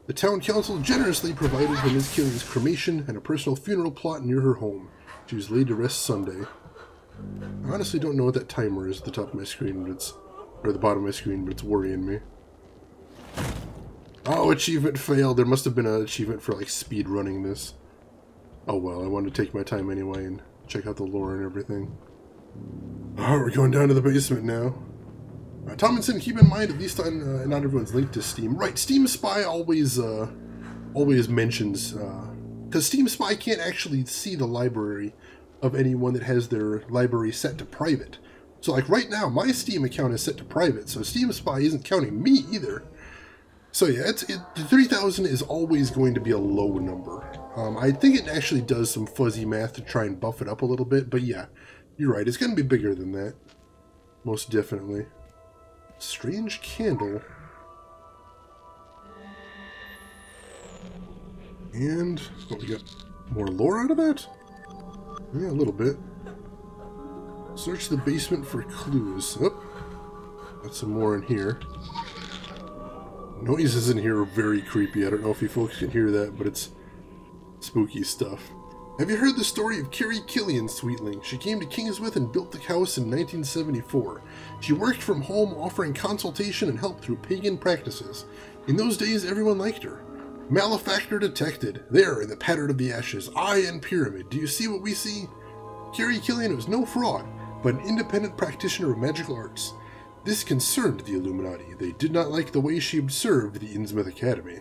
The town council generously provided for Ms. Killian's cremation and a personal funeral plot near her home. She was laid to rest Sunday. I honestly don't know what that timer is at the top of my screen, but it's, or the bottom of my screen, but it's worrying me. Oh, achievement failed. There must have been an achievement for, like, speed running this. Oh well, I wanted to take my time anyway and check out the lore and everything. Oh, we're going down to the basement now. Tomlinson, keep in mind, at least on not everyone's linked to Steam. Right, Steam Spy always mentions, because Steam Spy can't actually see the library of anyone that has their library set to private. So, like, right now, my Steam account is set to private, so Steam Spy isn't counting me either. So yeah, 3,000 is always going to be a low number. I think it actually does some fuzzy math to try and buff it up a little bit, but yeah, you're right, it's going to be bigger than that. Most definitely. Strange candle. And, oh, we got more lore out of that? Yeah, a little bit. Search the basement for clues. Oh, got some more in here. Noises in here are very creepy. I don't know if you folks can hear that, but it's spooky stuff. Have you heard the story of Carrie Killian, Sweetling? She came to Kingsmouth and built the house in 1974. She worked from home, offering consultation and help through pagan practices. In those days, everyone liked her. Malefactor detected. There, in the pattern of the ashes, eye and pyramid. Do you see what we see? Carrie Killian was no fraud, but an independent practitioner of magical arts. This concerned the Illuminati. They did not like the way she observed the Innsmouth Academy.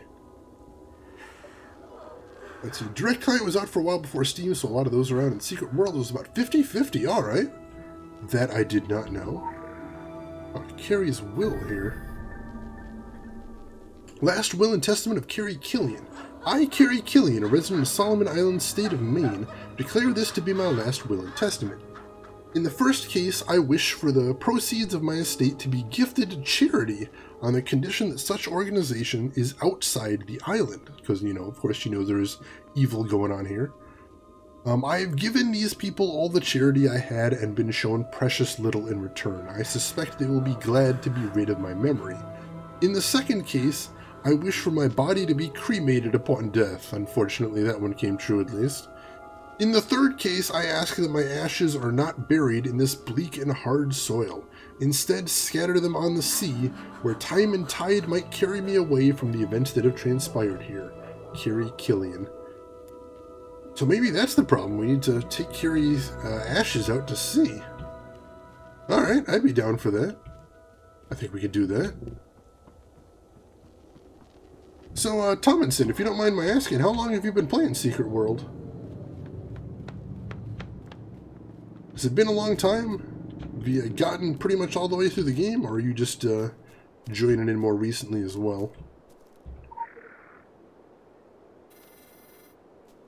Let's see, Direct Client was out for a while before Steam, so a lot of those around in Secret World was about 50-50, alright. That I did not know. Oh, Carrie's will here. Last will and testament of Carrie Killian. I, Carrie Killian, a resident of Solomon Island, state of Maine, declare this to be my last will and testament. In the first case, I wish for the proceeds of my estate to be gifted to charity on the condition that such organization is outside the island. Because, you know, of course you know there's evil going on here. I've given these people all the charity I had and been shown precious little in return. I suspect they will be glad to be rid of my memory. In the second case, I wish for my body to be cremated upon death. Unfortunately, that one came true at least. In the third case, I ask that my ashes are not buried in this bleak and hard soil. Instead, scatter them on the sea, where time and tide might carry me away from the events that have transpired here. Carrie Killian. So maybe that's the problem. We need to take Carrie's ashes out to sea. Alright, I'd be down for that. I think we could do that. So, Tomlinson, if you don't mind my asking, how long have you been playing Secret World? Has it been a long time? Have you gotten pretty much all the way through the game, or are you just joining in more recently as well?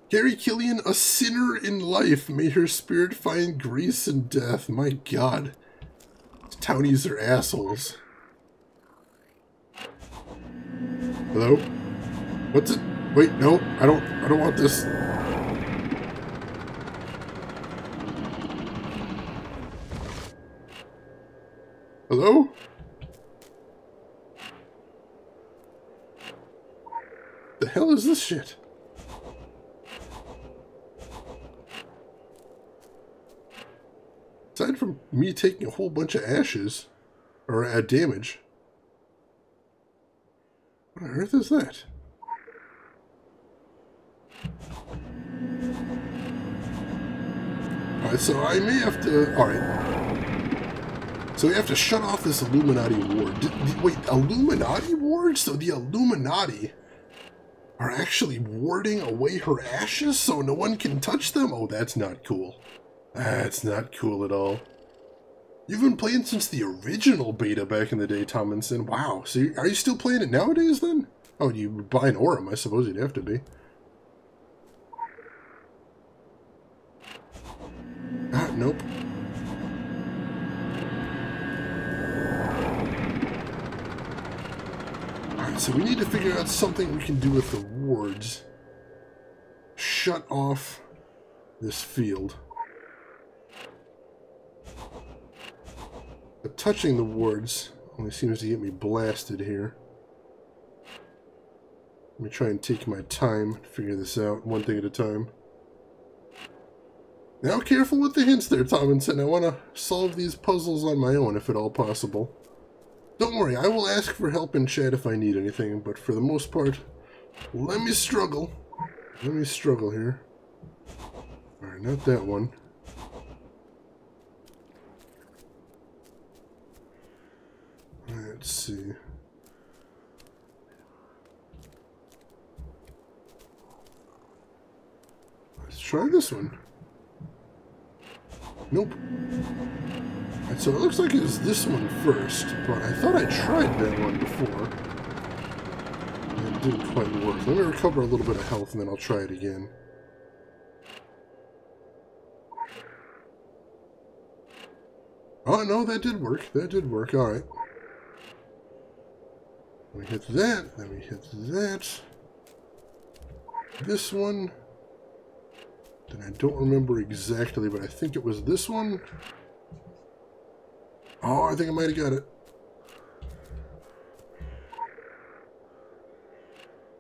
Carrie Killian, a sinner in life, may her spirit find grace in death. My god. These townies are assholes. Hello? What's it? Wait, no, I don't want this. Hello? The hell is this shit? Aside from me taking a whole bunch of ashes, or damage, what on earth is that? Alright, so I may have to... Alright. So we have to shut off this Illuminati ward. Wait, Illuminati ward? So the Illuminati are actually warding away her ashes so no one can touch them? Oh, that's not cool. That's not cool at all. You've been playing since the original beta back in the day, Tomlinson. Wow. So are you still playing it nowadays then? Oh, you buy an Aurum, I suppose you'd have to be. Ah, nope. Alright, so we need to figure out something we can do with the wards. Shut off this field. But touching the wards only seems to get me blasted here. Let me try and take my time to figure this out, one thing at a time. Now careful with the hints there, Tomlinson. I want to solve these puzzles on my own if at all possible. Don't worry, I will ask for help in chat if I need anything, but for the most part, let me struggle. Let me struggle here. Alright, not that one. Let's see. Let's try this one. Nope. Right, so it looks like it was this one first, but I thought I tried that one before. And it didn't quite work. Let me recover a little bit of health and then I'll try it again. Oh no, that did work. That did work. Alright. Let me hit that. Let me hit that. This one. And I don't remember exactly, but I think it was this one. Oh, I think I might have got it.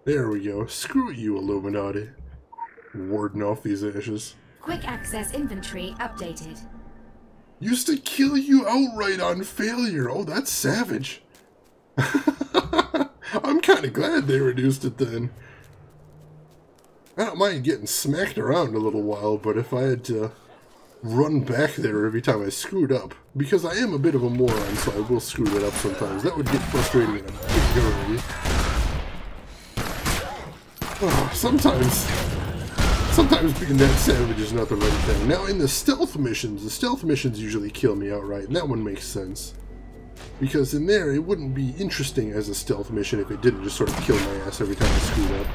There we go. Screw you, Illuminati. Warding off these ashes. Quick access inventory updated. Used to kill you outright on failure. Oh, that's savage. I'm kind of glad they reduced it then. I don't mind getting smacked around a little while, but if I had to run back there every time I screwed up, because I am a bit of a moron, so I will screw that up sometimes. That would get frustrating in a big hurry. Oh, sometimes being that savage is not the right thing. Now, in the stealth missions usually kill me outright, and that one makes sense. Because in there, it wouldn't be interesting as a stealth mission if it didn't just sort of kill my ass every time I screwed up.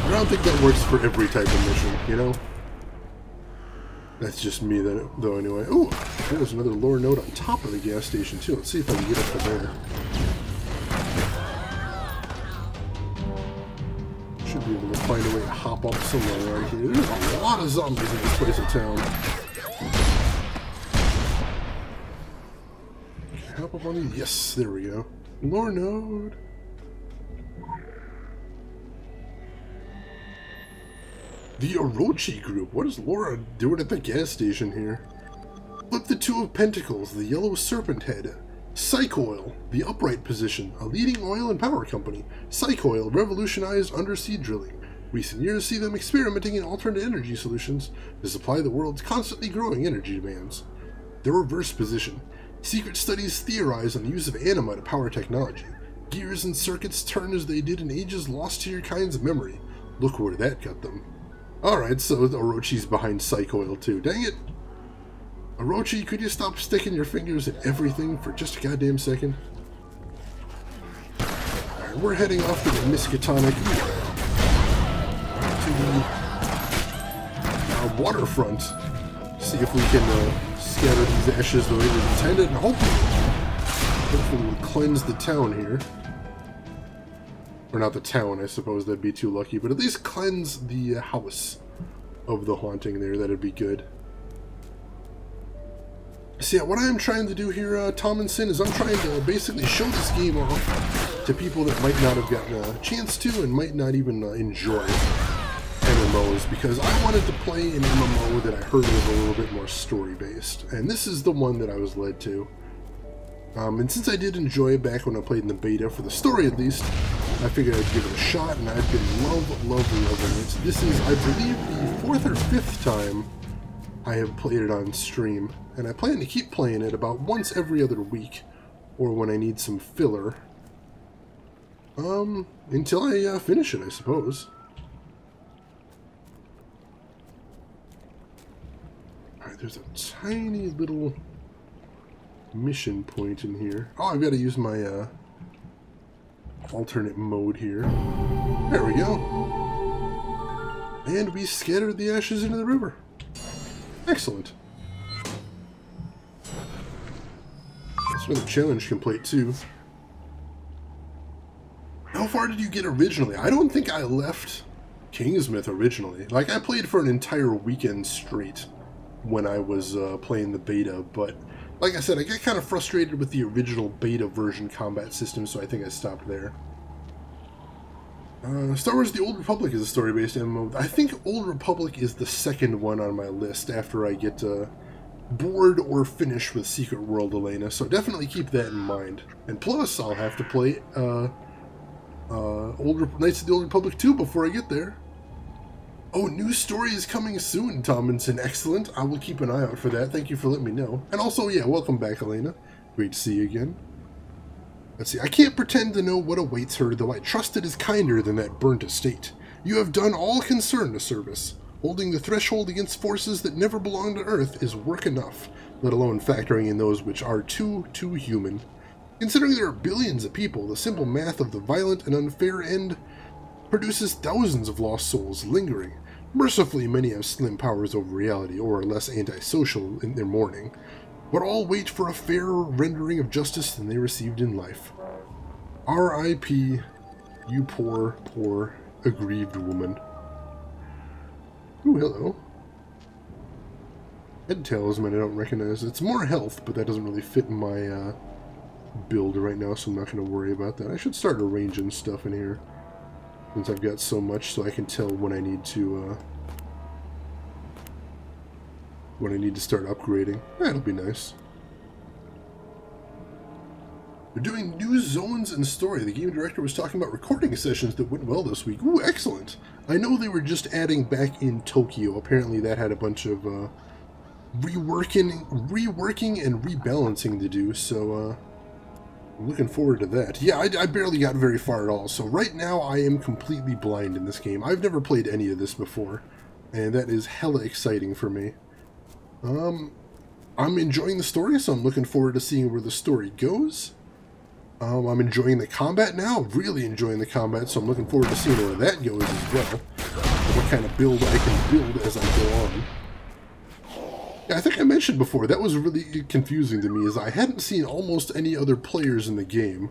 I don't think that works for every type of mission, you know? That's just me, though, anyway. Ooh, there's another lore node on top of the gas station, too. Let's see if I can get up to there. Should be able to find a way to hop up somewhere around here. There's a lot of zombies in this place of town. Hop up on these. Yes, there we go. Lore node. The Orochi group. What is Laura doing at the gas station here? Flip the Two of Pentacles, the Yellow Serpent Head. Psych Oil, the Upright Position, a leading oil and power company. Psych Oil revolutionized undersea drilling. Recent years see them experimenting in alternate energy solutions to supply the world's constantly growing energy demands. The Reverse Position. Secret studies theorize on the use of anima to power technology. Gears and circuits turn as they did in ages lost to your kind's memory. Look where that got them. Alright, so Orochi's behind Psych Oil too. Dang it! Orochi, could you stop sticking your fingers in everything for just a goddamn second? Alright, we're heading off to the Miskatonic to the waterfront. See if we can scatter these ashes the way it was intended, and hopefully we'll cleanse the town here. Or not the town, I suppose that'd be too lucky, but at least cleanse the house of the haunting there. That'd be good. So yeah, what I'm trying to do here, Tomlinson, is I'm trying to basically show this game off to people that might not have gotten a chance to and might not even enjoy MMOs, because I wanted to play an MMO that I heard was a little bit more story-based, and this is the one that I was led to. And since I did enjoy it back when I played in the beta, for the story at least, I figured I'd give it a shot, and I've been loving it. This is, I believe, the 4th or 5th time I have played it on stream, and I plan to keep playing it about once every other week, or when I need some filler, until I finish it, I suppose. Alright, there's a tiny little mission point in here. Oh, I've got to use my alternate mode here. There we go. And we scattered the ashes into the river. Excellent. That's another challenge complete too. How far did you get originally? I don't think I left Kingsmouth originally. Like, I played for an entire weekend straight when I was playing the beta, but like I said, I got kind of frustrated with the original beta version combat system, so I think I stopped there. Star Wars The Old Republic is a story-based MMO. I think Old Republic is the second one on my list after I get bored or finished with Secret World Elena, so definitely keep that in mind. And plus, I'll have to play Knights of the Old Republic 2 before I get there. Oh, new story is coming soon, Tomlinson. Excellent. I will keep an eye out for that. Thank you for letting me know. And also, yeah, welcome back, Elena. Great to see you again. Let's see. I can't pretend to know what awaits her, though I trust it is kinder than that burnt estate. You have done all concerned a service. Holding the threshold against forces that never belonged to Earth is work enough, let alone factoring in those which are too human. Considering there are billions of people, the simple math of the violent and unfair end produces thousands of lost souls lingering. Mercifully, many have slim powers over reality, or are less antisocial in their mourning, but all wait for a fairer rendering of justice than they received in life. R.I.P. You poor, aggrieved woman. Ooh, hello. Head talisman I don't recognize. It's more health, but that doesn't really fit in my build right now, so I'm not going to worry about that. I should start arranging stuff in here, since I've got so much, so I can tell when I need to start upgrading. That'll be nice. They're doing new zones and story. The game director was talking about recording sessions that went well this week. Ooh, excellent. I know they were just adding back in Tokyo. Apparently that had a bunch of reworking and rebalancing to do, so I'm looking forward to that. Yeah, I barely got very far at all, so right now I am completely blind in this game. I've never played any of this before, and that is hella exciting for me. I'm enjoying the story, so I'm looking forward to seeing where the story goes. I'm enjoying the combat now, really enjoying the combat, so I'm looking forward to seeing where that goes as well, and what kind of build I can build as I go on. Yeah, I think I mentioned before, that was really confusing to me, as I hadn't seen almost any other players in the game,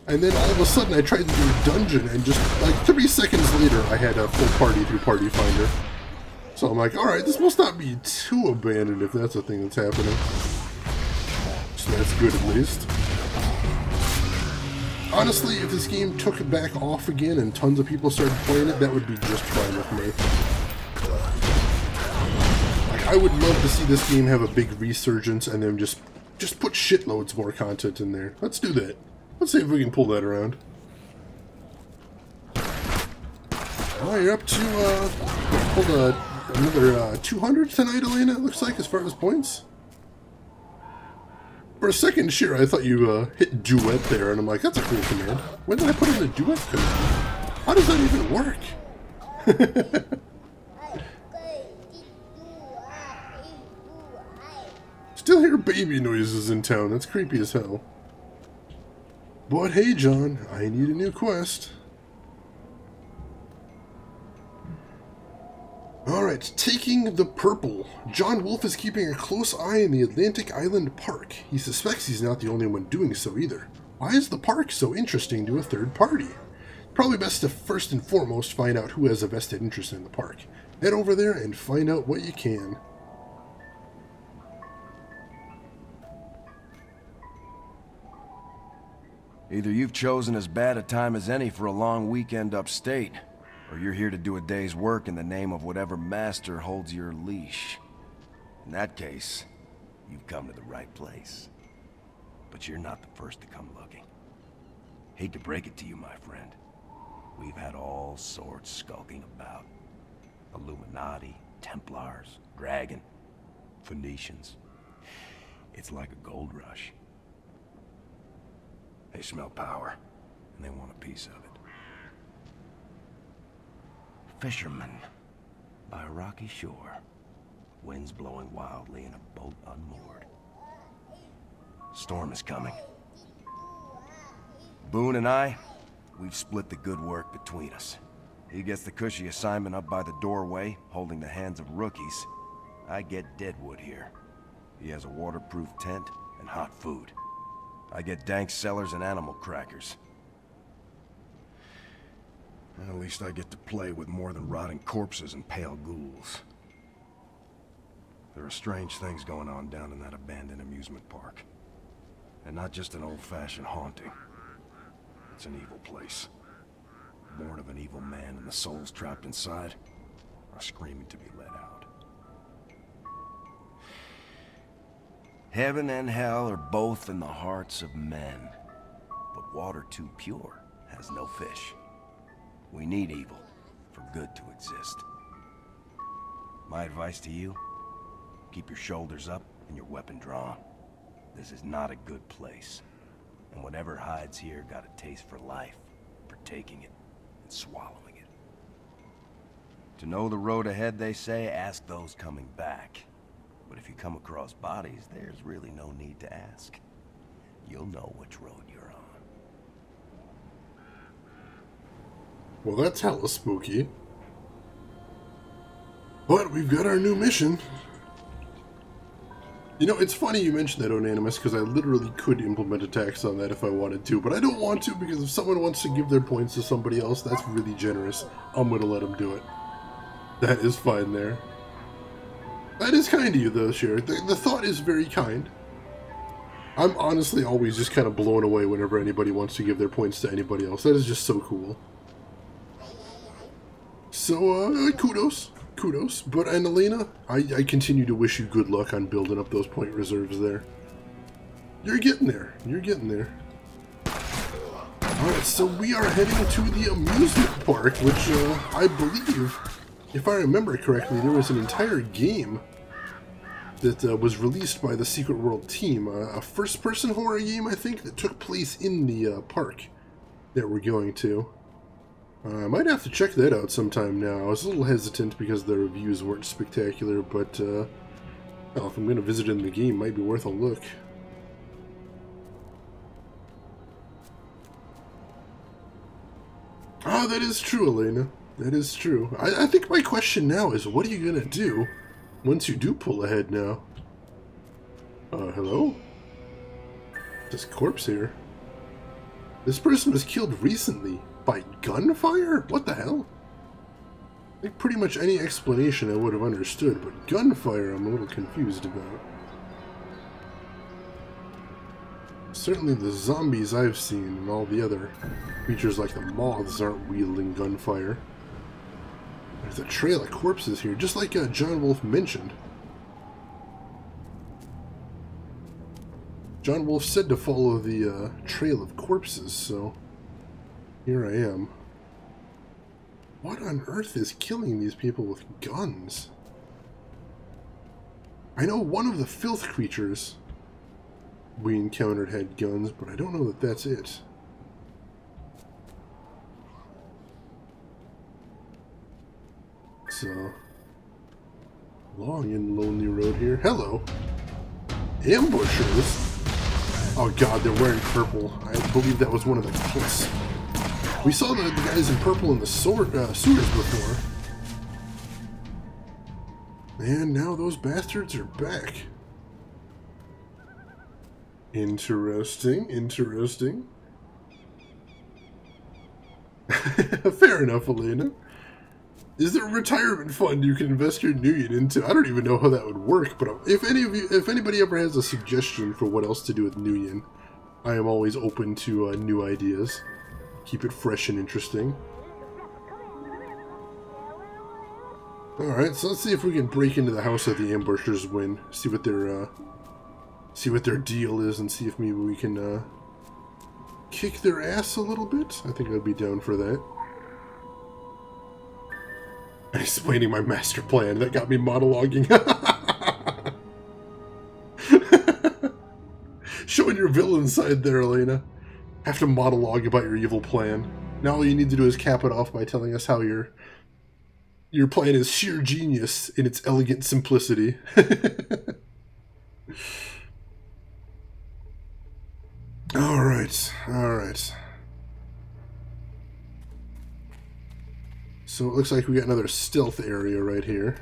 and then all of a sudden I tried to do a dungeon, and just like 3 seconds later I had a full party through Party Finder. So I'm like, alright, this must not be too abandoned if that's a thing that's happening. So that's good at least. Honestly, if this game took it back off again and tons of people started playing it, that would be just fine with me. Like, I would love to see this game have a big resurgence and then just put shitloads more content in there. Let's do that. Let's see if we can pull that around. Oh, you're up to, pulled another 200 tonight, Elena, it looks like, as far as points. For a second, sure, I thought you hit duet there, and I'm like, that's a cool command. When did I put in the duet command? How does that even work? Still hear baby noises in town. That's creepy as hell. But hey, John, I need a new quest. Alright, taking the purple. John Wolfe is keeping a close eye on the Atlantic Island Park. He suspects he's not the only one doing so either. Why is the park so interesting to a third party? Probably best to first and foremost find out who has a vested interest in the park. Head over there and find out what you can. Either you've chosen as bad a time as any for a long weekend upstate, or you're here to do a day's work in the name of whatever master holds your leash. In that case, you've come to the right place. But you're not the first to come looking. Hate to break it to you, my friend. We've had all sorts skulking about. Illuminati, Templars, Dragon, Phoenicians. It's like a gold rush. They smell power, and they want a piece of it. Fishermen, by a rocky shore, winds blowing wildly in a boat unmoored. Storm is coming. Boone and I, we've split the good work between us. He gets the cushy assignment up by the doorway, holding the hands of rookies. I get Deadwood here. He has a waterproof tent and hot food. I get dank cellars and animal crackers. And at least I get to play with more than rotting corpses and pale ghouls. There are strange things going on down in that abandoned amusement park. And not just an old-fashioned haunting. It's an evil place. Born of an evil man, and the souls trapped inside are screaming to be let out. Heaven and hell are both in the hearts of men, but water too pure has no fish. We need evil for good to exist. My advice to you, keep your shoulders up and your weapon drawn. This is not a good place, and whatever hides here got a taste for life, for taking it and swallowing it. To know the road ahead, they say, ask those coming back. But if you come across bodies, there's really no need to ask. You'll know which road you're on. Well, that's hella spooky. But we've got our new mission. You know, it's funny you mentioned that, Onanimous, because I literally could implement a tax on that if I wanted to, but I don't want to, because if someone wants to give their points to somebody else, that's really generous. I'm going to let them do it. That is fine there. That is kind of you, though, Sheriff. The thought is very kind. I'm honestly always just kind of blown away whenever anybody wants to give their points to anybody else. That is just so cool. So, kudos. Kudos. But, and Elena, I continue to wish you good luck on building up those point reserves there. You're getting there. You're getting there. Alright, so we are heading to the amusement park, which I believe, if I remember correctly, there was an entire game that was released by the Secret World team. A first-person horror game, I think, that took place in the park that we're going to. I might have to check that out sometime now. I was a little hesitant because the reviews weren't spectacular, but well, if I'm going to visit in the game, it might be worth a look. Ah, that is true, Elena. That is true. I think my question now is, what are you going to do once you do pull ahead now? Hello? This corpse here. This person was killed recently. By gunfire? What the hell? Like, pretty much any explanation I would have understood, but gunfire I'm a little confused about. Certainly the zombies I've seen and all the other creatures like the moths aren't wielding gunfire. There's a trail of corpses here, just like John Wolfe mentioned. John Wolfe said to follow the trail of corpses, so here I am. What on earth is killing these people with guns? I know one of the filth creatures we encountered had guns, but I don't know that that's it. So, long and lonely road here. Hello! Ambushers? Oh god, they're wearing purple. I believe that was one of the cults. We saw the guys in purple in the sewers before. And now those bastards are back. Interesting, interesting. Fair enough, Elena. Is there a retirement fund you can invest your Nuyen into? I don't even know how that would work, but if anybody ever has a suggestion for what else to do with Nuyen, I am always open to new ideas. Keep it fresh and interesting. Alright, so let's see if we can break into the house that the ambushers win. See what their deal is, and see if maybe we can kick their ass a little bit. I think I'd be down for that. I'm explaining my master plan. That got me monologuing. Showing your villain side there, Elena. Have to monologue about your evil plan. Now all you need to do is cap it off by telling us how your plan is sheer genius in its elegant simplicity. Alright, alright. So it looks like we got another stealth area right here.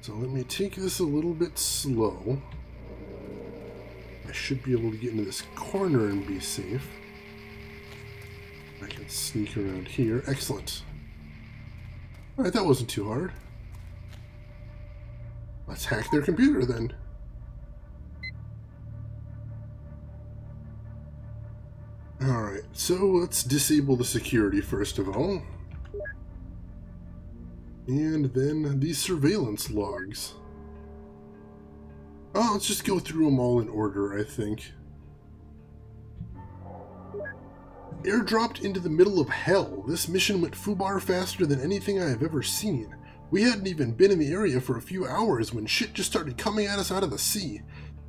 So let me take this a little bit slow. I should be able to get into this corner and be safe. I can sneak around here. Excellent. Alright, that wasn't too hard. Let's hack their computer then. Alright, so let's disable the security first of all. And then these surveillance logs. Oh, let's just go through them all in order, I think. Airdropped into the middle of hell. This mission went foobar faster than anything I have ever seen. We hadn't even been in the area for a few hours when shit just started coming at us out of the sea.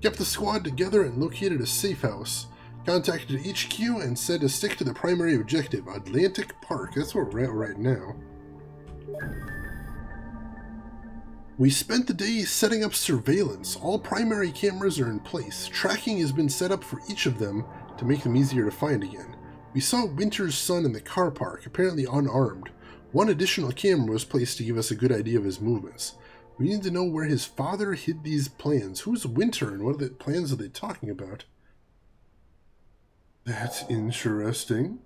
Kept the squad together and located a safe house. Contacted HQ and said to stick to the primary objective, Atlantic Park. That's where we're at right now. We spent the day setting up surveillance. All primary cameras are in place. Tracking has been set up for each of them to make them easier to find again. We saw Winter's son in the car park, apparently unarmed. One additional camera was placed to give us a good idea of his movements. We need to know where his father hid these plans. Who's Winter and what plans are they talking about? That's interesting.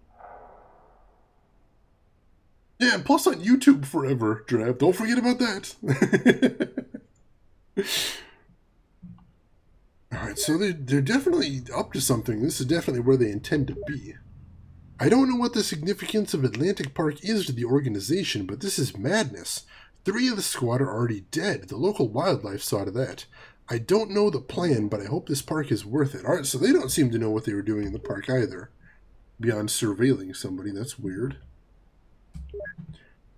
Yeah, and plus on YouTube forever, Drab. Don't forget about that. Alright, so they're definitely up to something. This is definitely where they intend to be. I don't know what the significance of Atlantic Park is to the organization, but this is madness. 3 of the squad are already dead. The local wildlife saw to that. I don't know the plan, but I hope this park is worth it. Alright, so they don't seem to know what they were doing in the park either. Beyond surveilling somebody, that's weird.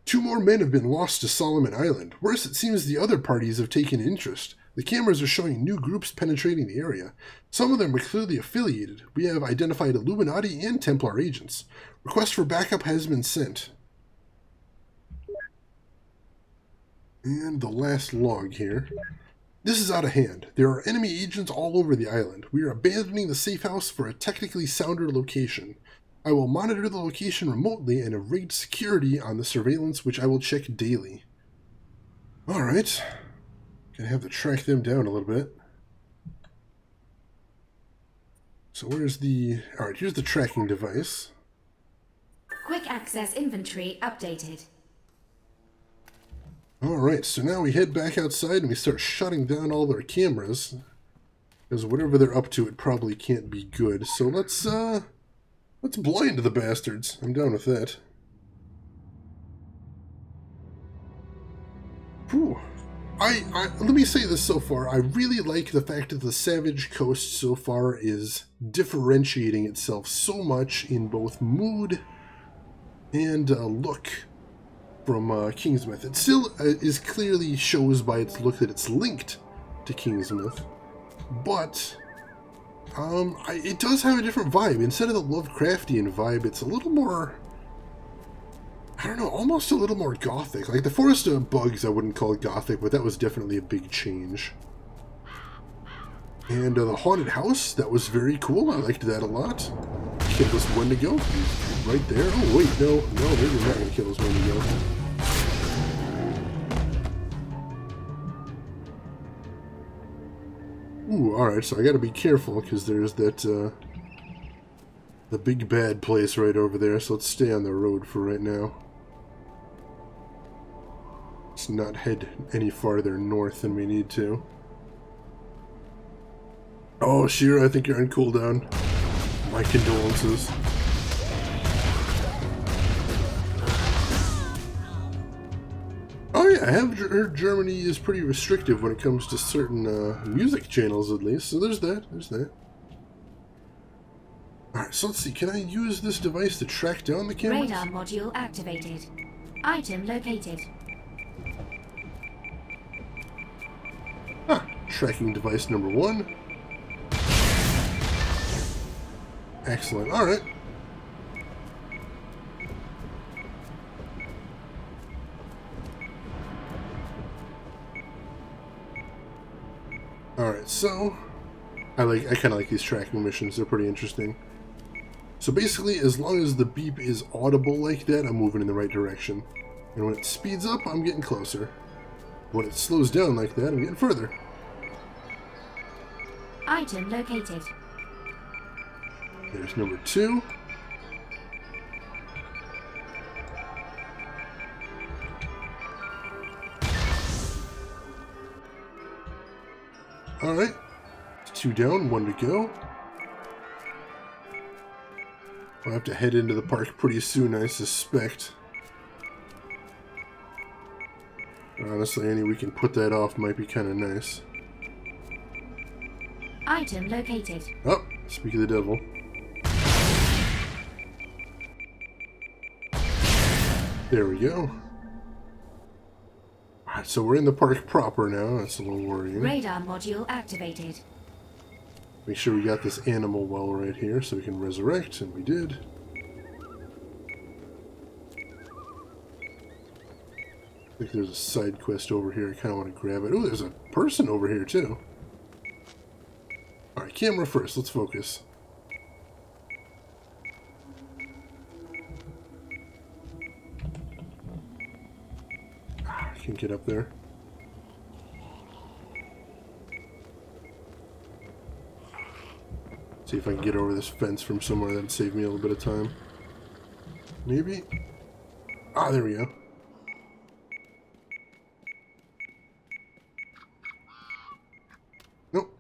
2 more men have been lost to Solomon Island. Worse, it seems the other parties have taken interest. The cameras are showing new groups penetrating the area. Some of them are clearly affiliated. We have identified Illuminati and Templar agents. Request for backup has been sent. And the last log here. This is out of hand. There are enemy agents all over the island. We are abandoning the safe house for a technically sounder location. I will monitor the location remotely and have rigged security on the surveillance, which I will check daily. Alright. Gonna have to track them down a little bit. So where's the... Alright, here's the tracking device. Quick access inventory updated. Alright, so now we head back outside and we start shutting down all their cameras. Because whatever they're up to, it probably can't be good. So let's blind the bastards. I'm down with that. Whew. Let me say this so far. I really like the fact that the Savage Coast so far is differentiating itself so much in both mood and look from Kingsmouth. It still is clearly shows by its look that it's linked to Kingsmouth, but it does have a different vibe. Instead of the Lovecraftian vibe, it's a little more, I don't know, almost a little more gothic. Like the Forest of Bugs, I wouldn't call it gothic, but that was definitely a big change. And the haunted house, that was very cool. I liked that a lot. Kill us when to go. Right there. Oh wait, no, they're not going to kill us when to go. Ooh, alright, so I gotta be careful, because there's that, the big bad place right over there, so let's stay on the road for right now. Let's not head any farther north than we need to. Oh, Shira, I think you're on cooldown. My condolences. Oh yeah, I have heard Germany is pretty restrictive when it comes to certain music channels, at least. So there's that. There's that. Alright, so let's see. Can I use this device to track down the cameras? Radar module activated. Item located. Ah, tracking device number 1. Excellent. Alright. Alright, so I kind of like these tracking missions. They're pretty interesting. So basically, as long as the beep is audible like that, I'm moving in the right direction. And when it speeds up, I'm getting closer. When it slows down like that, I'm getting further. Item located. There's number 2. Alright. 2 down, 1 to go. I'll have to head into the park pretty soon, I suspect. Honestly, any we can put that off might be kind of nice. Item located. Oh, speak of the devil. There we go. Alright, so we're in the park proper now. That's a little worrying. Radar module activated. Make sure we got this animal well right here so we can resurrect, and we did. I think there's a side quest over here. I kind of want to grab it. Oh, there's a person over here too. Alright, camera first. Let's focus. I can't get up there. See if I can get over this fence from somewhere. That'd save me a little bit of time. Maybe? Ah, there we go. Nope.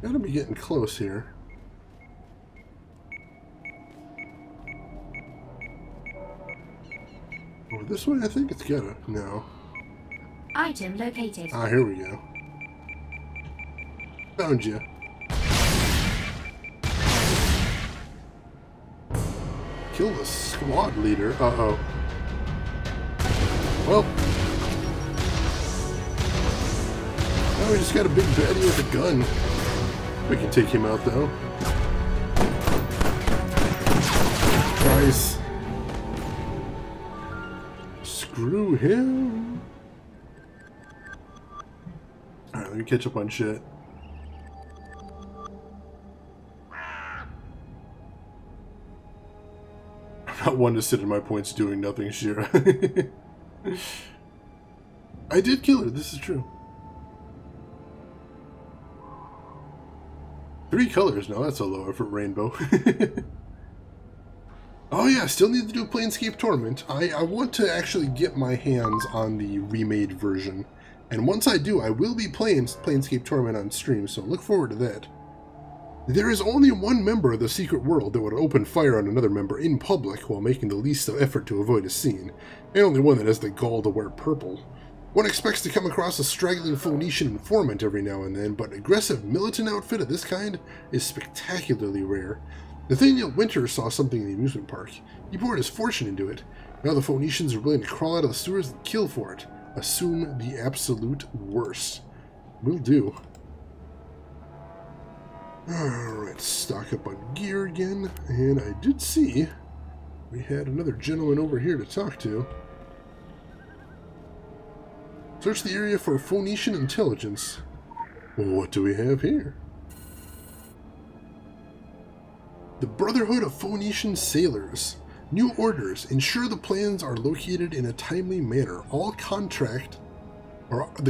Gotta be getting close here. Over this way, I think it's gotta. No. Item located. Ah, here we go. Found you. Kill the squad leader. Uh-oh. Well. Now we just got a big baddie with a gun. We can take him out, though. Nice. Screw him. Alright, let me catch up on shit. I'm not one to sit in my points doing nothing, Shira. I did kill her, this is true. 3 colors, now that's a low effort rainbow. Oh yeah, still need to do Planescape Torment. I want to actually get my hands on the remade version. And once I do, I will be playing Planescape Torment on stream, so look forward to that. There is only one member of the Secret World that would open fire on another member in public while making the least effort to avoid a scene, and only one that has the gall to wear purple. One expects to come across a straggling Phoenician informant every now and then, but an aggressive militant outfit of this kind is spectacularly rare. Nathaniel Winter saw something in the amusement park. He poured his fortune into it. Now the Phoenicians are willing to crawl out of the sewers and kill for it. Assume the absolute worst. Will do. Alright, stock up on gear again. And I did see we had another gentleman over here to talk to. Search the area for Phoenician intelligence. Well, what do we have here? The Brotherhood of Phoenician Sailors. New orders. Ensure the plans are located in a timely manner. The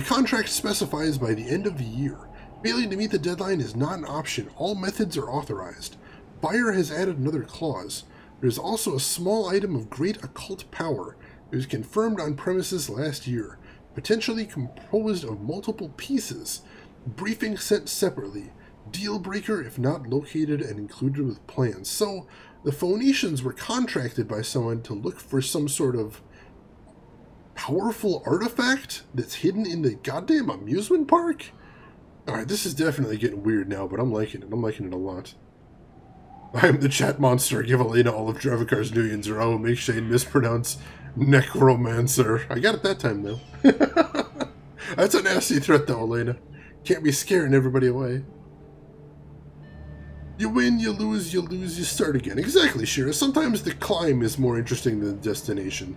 contract specifies by the end of the year. Failing to meet the deadline is not an option. All methods are authorized. Buyer has added another clause. There is also a small item of great occult power. It was confirmed on premises last year, potentially composed of multiple pieces. Briefing sent separately. Deal breaker if not located and included with plans. So, the Phoenicians were contracted by someone to look for some sort of powerful artifact that's hidden in the goddamn amusement park? Alright, this is definitely getting weird now, but I'm liking it. I'm liking it a lot. I am the chat monster. Give Elena all of Dravikar's millions, or I will make Shane mispronounce necromancer. I got it that time, though. That's a nasty threat, though, Elena. Can't be scaring everybody away. You win, you lose, you start again. Exactly, Shira. Sometimes the climb is more interesting than the destination.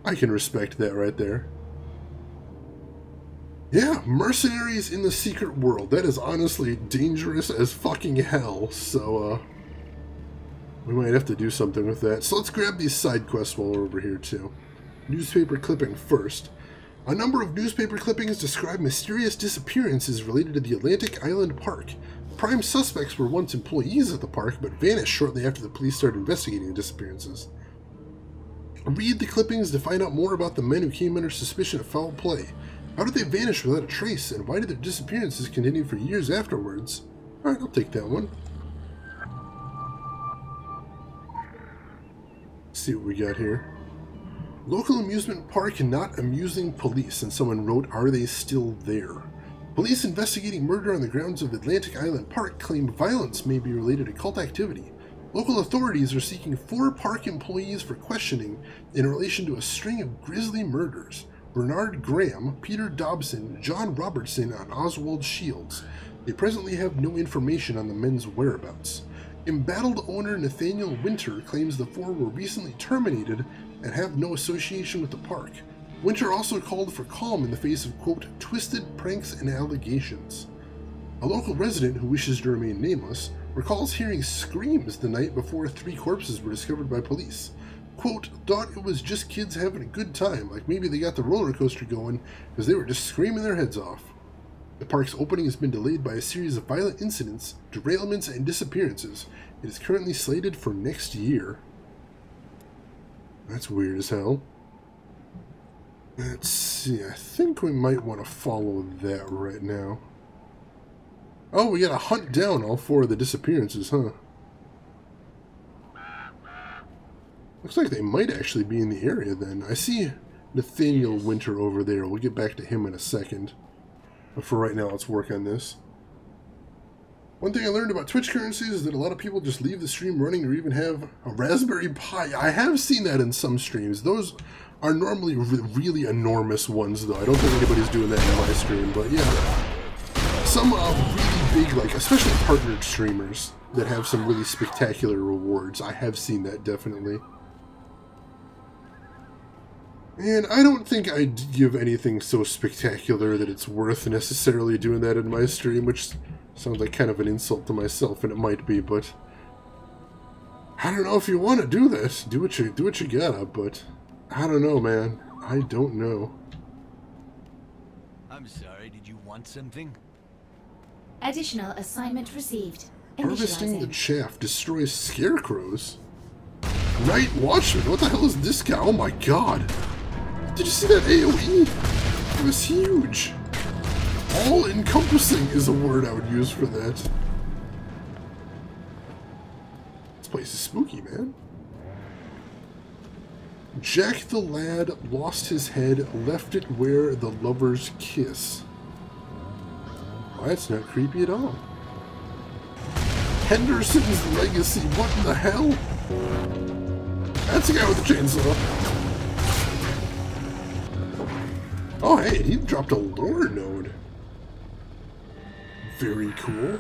I can respect that right there. Yeah, mercenaries in the secret world. That is honestly dangerous as fucking hell, so, we might have to do something with that. So let's grab these side quests while we're over here, too. Newspaper clipping first. A number of newspaper clippings describe mysterious disappearances related to the Atlantic Island Park. Prime suspects were once employees at the park, but vanished shortly after the police started investigating the disappearances. Read the clippings to find out more about the men who came under suspicion of foul play. How did they vanish without a trace, and why did their disappearances continue for years afterwards? Alright, I'll take that one. Let's see what we got here. Local amusement park not amusing police, and someone wrote, "Are they still there?" Police investigating murder on the grounds of Atlantic Island Park claim violence may be related to cult activity. Local authorities are seeking 4 park employees for questioning in relation to a string of grisly murders. Bernard Graham, Peter Dobson, John Robertson, and Oswald Shields. They presently have no information on the men's whereabouts. Embattled owner Nathaniel Winter claims the 4 were recently terminated and have no association with the park. Winter also called for calm in the face of, quote, twisted pranks and allegations. A local resident who wishes to remain nameless recalls hearing screams the night before 3 corpses were discovered by police. Quote, thought it was just kids having a good time, like maybe they got the roller coaster going because they were just screaming their heads off. The park's opening has been delayed by a series of violent incidents, derailments, and disappearances. It is currently slated for next year. That's weird as hell. Let's see, I think we might want to follow that right now. Oh, we gotta hunt down all 4 of the disappearances, huh? Looks like they might actually be in the area then. I see Nathaniel Winter over there. We'll get back to him in a second. But for right now, let's work on this. One thing I learned about Twitch currencies is that a lot of people just leave the stream running or even have a Raspberry Pi. I have seen that in some streams. Those are normally really enormous ones, though. I don't think anybody's doing that in my stream, but yeah. Some really big, like, especially partnered streamers that have some really spectacular rewards. I have seen that, definitely. And I don't think I'd give anything so spectacular that it's worth necessarily doing that in my stream, which sounds like kind of an insult to myself, and it might be, but I don't know if you want to do that. Do what you gotta, but I don't know, man. I don't know. I'm sorry, did you want something? Additional assignment received. Harvesting the Initializing. chaff destroys scarecrows. Night Watchman, what the hell is this guy? Oh my god. Did you see that AoE? It was huge. All-encompassing is a word I would use for that. This place is spooky, man. Jack the lad lost his head, left it where the lovers kiss. Well, that's not creepy at all. Henderson's legacy, what in the hell? That's the guy with the chainsaw. Oh hey, he dropped a lore node. Very cool.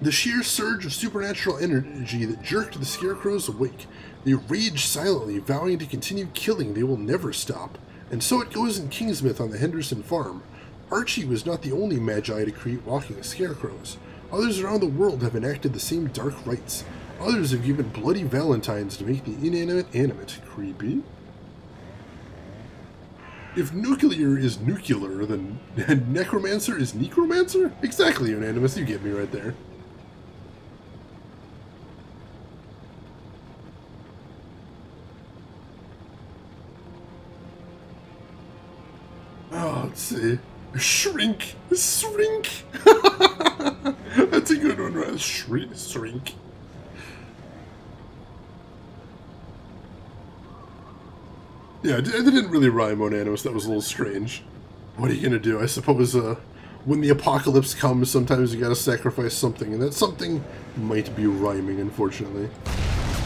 The sheer surge of supernatural energy that jerked the scarecrows awake. They rage silently, vowing to continue killing. They will never stop. And so it goes in Kingsmouth on the Henderson farm. Archie was not the only magi to create walking scarecrows. Others around the world have enacted the same dark rites. Others have given bloody valentines to make the inanimate animate. Creepy. If nuclear is nuclear, then necromancer is necromancer? Exactly, Unanimous, you get me right there. Oh, let's see. Shrink! Shrink! That's a good one, right? Shrink. Yeah, it didn't really rhyme on Animus. That was a little strange. What are you gonna do? I suppose, when the apocalypse comes, sometimes you gotta sacrifice something, and that something might be rhyming, unfortunately.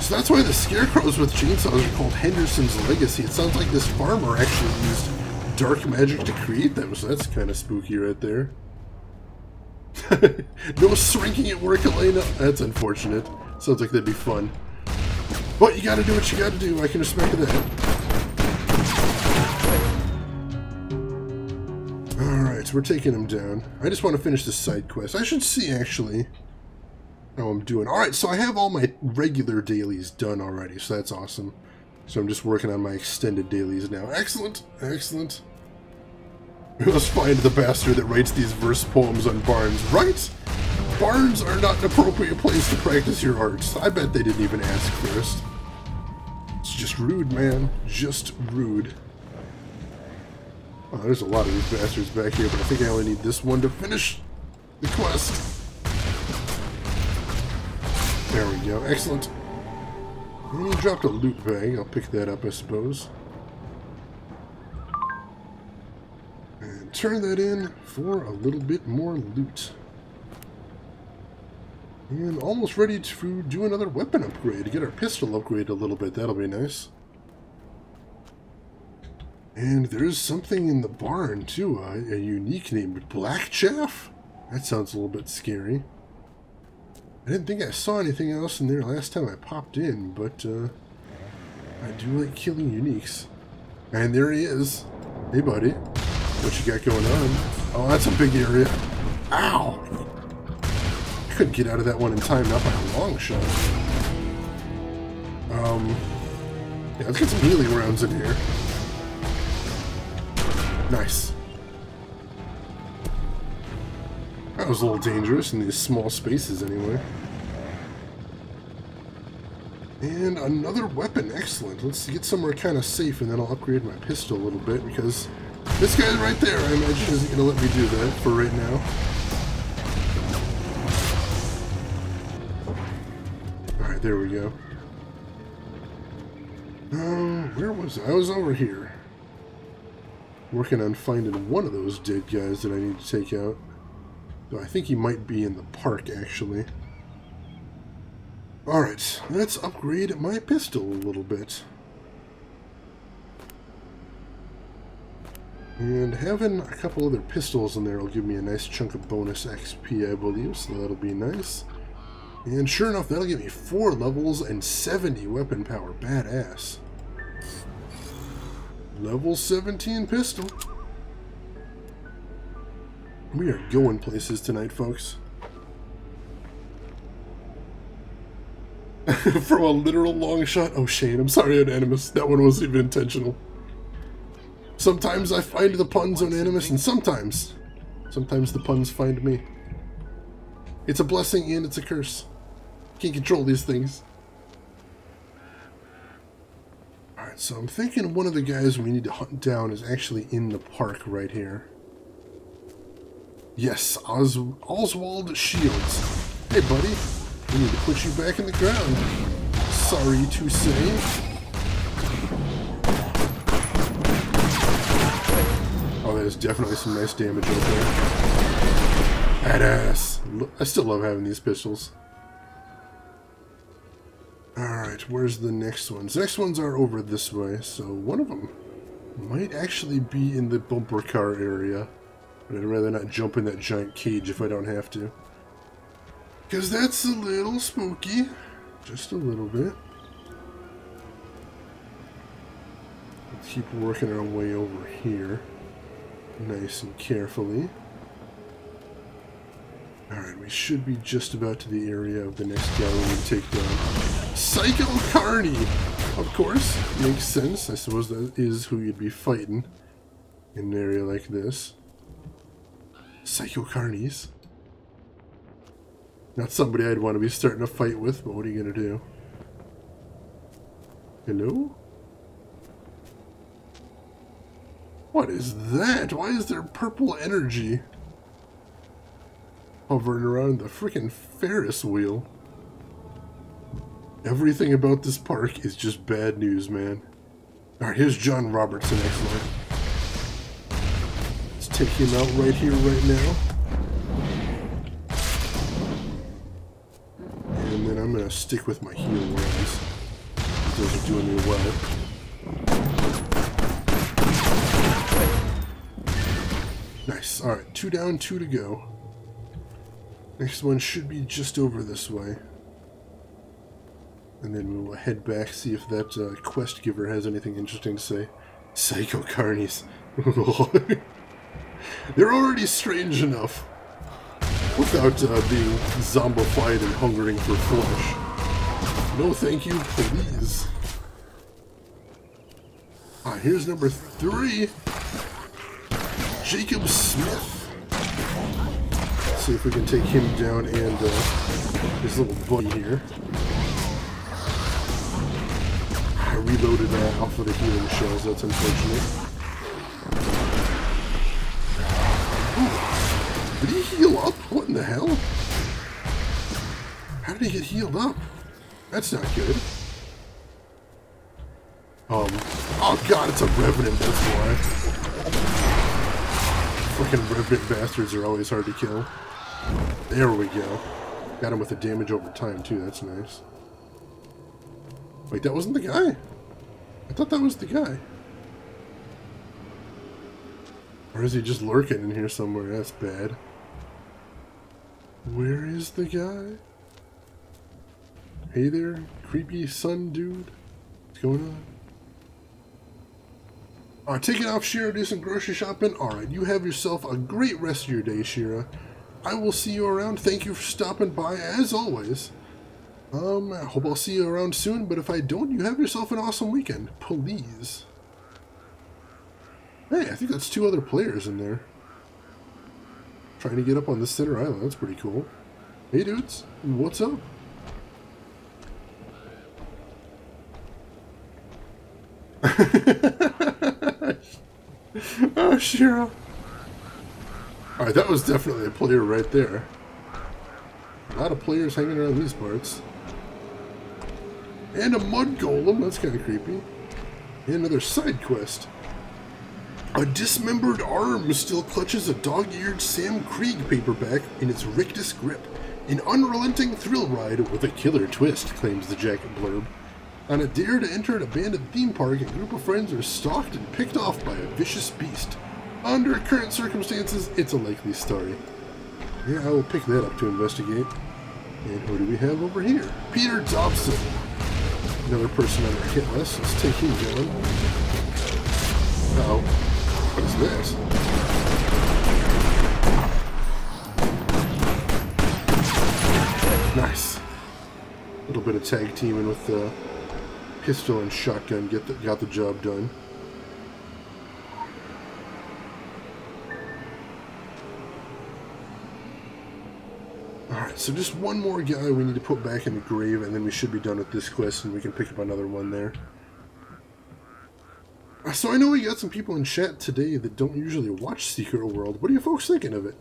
So that's why the scarecrows with chainsaws are called Henderson's Legacy. It sounds like this farmer actually used dark magic to create them, so that's kind of spooky right there. No shrinking at work, Elena. That's unfortunate. Sounds like that'd be fun. But you gotta do what you gotta do. I can respect that. Alright, so we're taking him down. I just want to finish this side quest. I should see, actually, how I'm doing. Alright, so I have all my regular dailies done already, so that's awesome. So I'm just working on my extended dailies now. Excellent! Excellent. Let's find the bastard that writes these verse poems on barns, right? Barns are not an appropriate place to practice your arts. I bet they didn't even ask first. It's just rude, man. Just rude. Oh, there's a lot of these bastards back here, but I think I only need this one to finish the quest. There we go. Excellent. And he dropped a loot bag. I'll pick that up, I suppose. And turn that in for a little bit more loot. And almost ready to do another weapon upgrade, to get our pistol upgraded a little bit. That'll be nice. And there's something in the barn, too, a unique name, Black Chaff? That sounds a little bit scary. I didn't think I saw anything else in there last time I popped in, but I do like killing uniques. And there he is. Hey, buddy. What you got going on? Oh, that's a big area. Ow! I couldn't get out of that one in time, not by a long shot. Yeah, let's get some healing rounds in here. Nice. That was a little dangerous in these small spaces anyway. And another weapon, excellent. Let's get somewhere kind of safe and then I'll upgrade my pistol a little bit because this guy right there, I imagine, isn't going to let me do that for right now. Alright, there we go. Where was I? I was over here. Working on finding one of those dead guys that I need to take out. Though I think he might be in the park, actually. Alright, let's upgrade my pistol a little bit. And having a couple other pistols in there will give me a nice chunk of bonus XP, I believe, so that'll be nice. And sure enough, that'll give me 4 levels and 70 weapon power. Badass. Level 17 pistol. We are going places tonight, folks. From a literal long shot. Oh, Shane, I'm sorry, Animus. That one wasn't even intentional. Sometimes I find the puns on Animus, and sometimes the puns find me. It's a blessing and it's a curse. Can't control these things. Alright, so I'm thinking one of the guys we need to hunt down is actually in the park right here. Yes, Oswald Shields. Hey, buddy. We need to put you back in the ground. Sorry to say. Oh, there's definitely some nice damage out there. Badass. I still love having these pistols. Alright, where's the next ones? The next ones are over this way, so one of them might actually be in the bumper car area. But I'd rather not jump in that giant cage if I don't have to. Because that's a little spooky. Just a little bit. Let's keep working our way over here. Nice and carefully. Alright, we should be just about to the area of the next guy we need to take down. Psycho Carney! Of course, makes sense. I suppose that is who you'd be fighting in an area like this. Psycho Carnies. Not somebody I'd want to be starting a fight with, but what are you going to do? Hello? What is that? Why is there purple energy hovering around the freaking Ferris wheel? Everything about this park is just bad news, man. Alright, here's John Robertson, excellent. Let's take him out right here, right now. And then I'm going to stick with my heal rounds. Those are doing me well. Nice. Alright, 2 down, 2 to go. Next one should be just over this way. And then we will head back, see if that quest giver has anything interesting to say. Psycho Carnies. They're already strange enough without being zombified and hungering for flesh. No thank you, please. Ah, here's number 3. Jacob Smith. Let's see if we can take him down and his little buddy here. I reloaded off of the healing shells, that's unfortunate. Ooh. Did he heal up? What in the hell? How did he get healed up? That's not good. Oh god, it's a Revenant, that's why. Fucking Revenant bastards are always hard to kill. There we go. Got him with the damage over time too, that's nice. Wait, that wasn't the guy? I thought that was the guy. Or is he just lurking in here somewhere? That's bad. Where is the guy? Hey there, creepy sun dude. What's going on? Alright, take it off, Shira. Do some grocery shopping. Alright, you have yourself a great rest of your day, Shira. I will see you around. Thank you for stopping by, as always. I hope I'll see you around soon, but if I don't, you have yourself an awesome weekend. Please. Hey, I think that's 2 other players in there. Trying to get up on the center island. That's pretty cool. Hey, dudes. What's up? Oh, Shira. Alright, that was definitely a player right there. A lot of players hanging around these parts. And a mud golem, that's kind of creepy. And another side quest. A dismembered arm still clutches a dog-eared Sam Krieg paperback in its rictus grip. An unrelenting thrill ride with a killer twist, claims the jacket blurb. On a dare to enter an abandoned theme park, a group of friends are stalked and picked off by a vicious beast. Under current circumstances, it's a likely story. Yeah, I will pick that up to investigate. And who do we have over here? Peter Dobson. Another person on our hit list. Let's take him down. Uh-oh. What is this? Nice. A little bit of tag teaming with the pistol and shotgun. Got the job done. Alright, so just one more guy we need to put back in the grave, and then we should be done with this quest, and we can pick up another one there. So I know we got some people in chat today that don't usually watch Secret World. What are you folks thinking of it?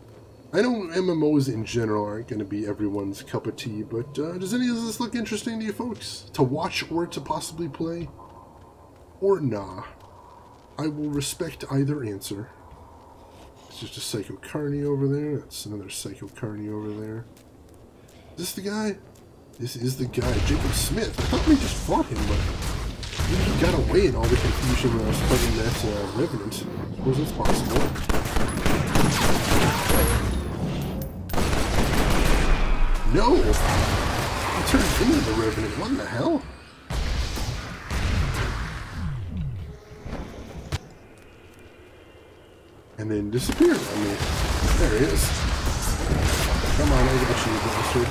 I know MMOs in general aren't going to be everyone's cup of tea, but does any of this look interesting to you folks? To watch or to possibly play? Or nah? I will respect either answer. It's just a Psycho Carney over there. That's another Psycho Carney over there. Is this the guy? This is the guy, Jacob Smith. I thought we just fought him, but maybe he got away in all the confusion when I was fighting that Revenant. I suppose it's possible. No! He turned into the Revenant. What in the hell? And then disappeared on me. There he is. Come on, I got you, bastard.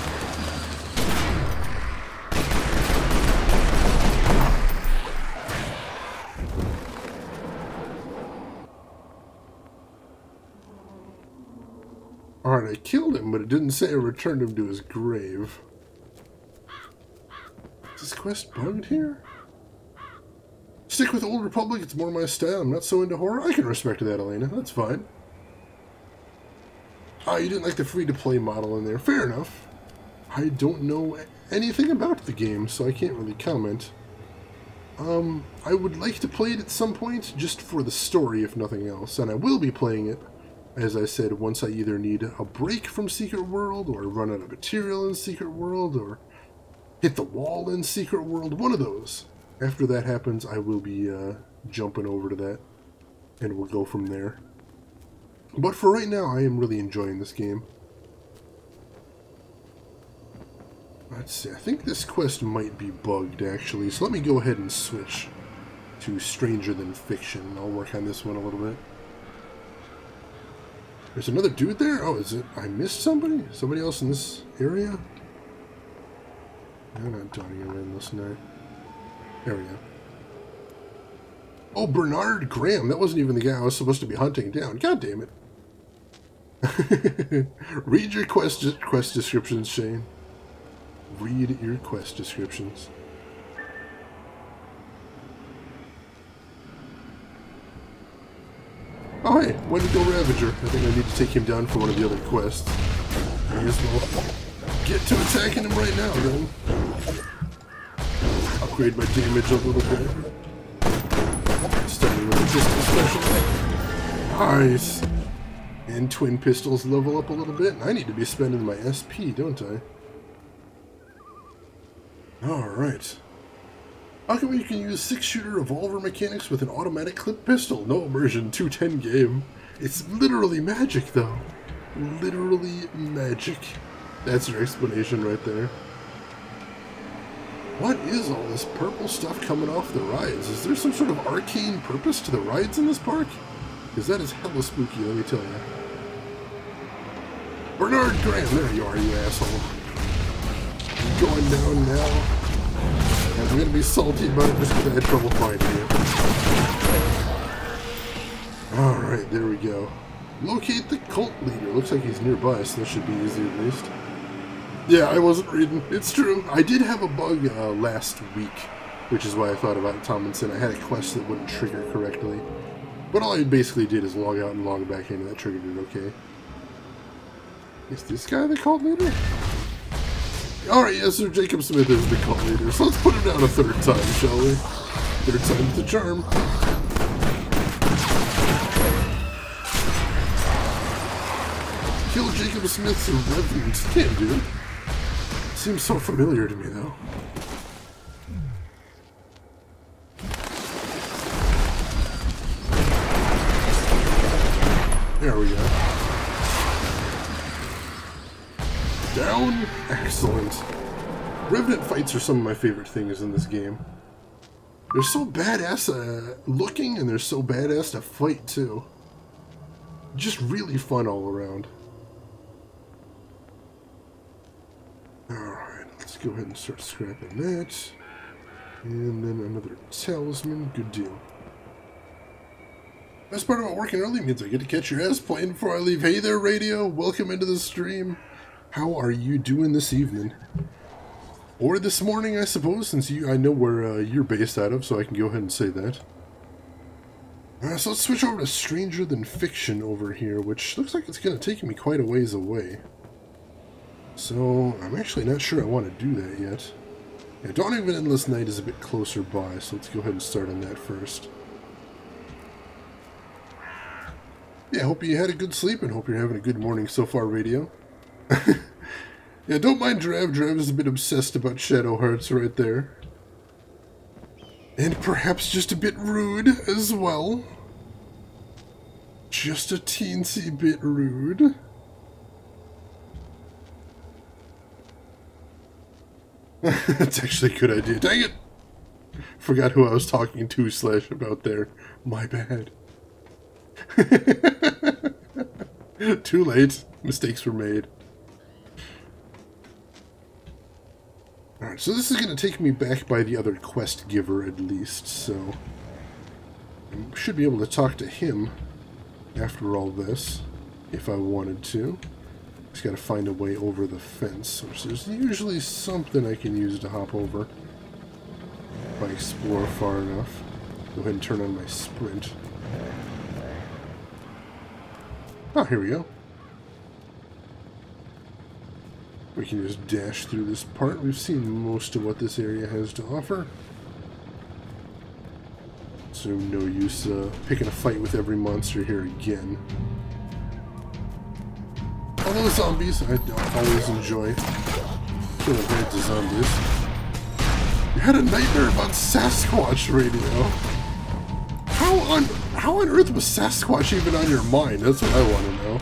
Alright, I killed him, but it didn't say I returned him to his grave. Is this quest bugged here? Stick with Old Republic, it's more my style. I'm not so into horror. I can respect that, Elena. That's fine. Ah, you didn't like the free-to-play model in there. Fair enough. I don't know anything about the game, so I can't really comment. I would like to play it at some point, just for the story, if nothing else. And I will be playing it, as I said, once I either need a break from Secret World, or run out of material in Secret World, or hit the wall in Secret World. One of those. After that happens, I will be jumping over to that, and we'll go from there. But for right now, I am really enjoying this game. Let's see, I think this quest might be bugged, actually, so let me go ahead and switch to Stranger Than Fiction. I'll work on this one a little bit. There's another dude there? Oh, is it? I missed somebody? Somebody else in this area? I'm not dawning him in this night. There we go. Oh, Bernard Graham. That wasn't even the guy I was supposed to be hunting down. God damn it. Read your quest descriptions, Shane. Read your quest descriptions. Oh hey, Wendigo Ravager. I think I need to take him down for one of the other quests. May as well get to attacking him right now, then. Upgrade my damage a little bit. Starting with a pistol special. Nice! And twin pistols level up a little bit. I need to be spending my SP, don't I? Alright. How come you can use 6-shooter revolver mechanics with an automatic clip pistol? No immersion, 210 game. It's literally magic, though. Literally magic. That's your explanation right there. What is all this purple stuff coming off the rides? Is there some sort of arcane purpose to the rides in this park? Because that is hella spooky, let me tell you. Bernard Graham, there you are, you asshole. You're going down now. And I'm going to be salty about it just because I had trouble finding you. Alright, there we go. Locate the cult leader. Looks like he's nearby, so that should be easy at least. Yeah, I wasn't reading. It's true. I did have a bug last week, which is why I thought about Tomlinson. I had a quest that wouldn't trigger correctly. But all I basically did is log out and log back in, and that triggered it okay. Is this guy the cult leader? Alright, yes, Sir Jacob Smith is the cult leader, so let's put him down a third time, shall we? Third time's the charm. Kill Jacob Smith's Revenant. Damn, dude. Seems so familiar to me, though. There we go. Down. Excellent. Revenant fights are some of my favorite things in this game. They're so badass looking, and they're so badass to fight, too. Just really fun all around. Alright, let's go ahead and start scrapping that. And then another talisman. Good deal. Best part about working early means I get to catch your ass playing before I leave. Hey there, radio. Welcome into the stream. How are you doing this evening? Or this morning, I suppose, since I know where you're based out of, so I can go ahead and say that. So let's switch over to Stranger Than Fiction over here, which looks like it's going to take me quite a ways away. So I'm actually not sure I want to do that yet. Yeah, Dawn of an Endless Night is a bit closer by, so let's go ahead and start on that first. Yeah, hope you had a good sleep and hope you're having a good morning so far, radio. Yeah, don't mind Drav. Drav is a bit obsessed about Shadow Hearts right there. And perhaps just a bit rude as well. Just a teensy bit rude. That's actually a good idea. Dang it! Forgot who I was talking to / about there. My bad. Too late. Mistakes were made. Alright, so this is going to take me back by the other quest giver at least, so I should be able to talk to him after all this, if I wanted to. Just got to find a way over the fence, which there's usually something I can use to hop over if I explore far enough. Go ahead and turn on my sprint. Oh, here we go. We can just dash through this part. We've seen most of what this area has to offer. So no use picking a fight with every monster here again. Although zombies, I always enjoy killing heads of zombies. You had a nightmare about Sasquatch radio. How on earth was Sasquatch even on your mind? That's what I want to know.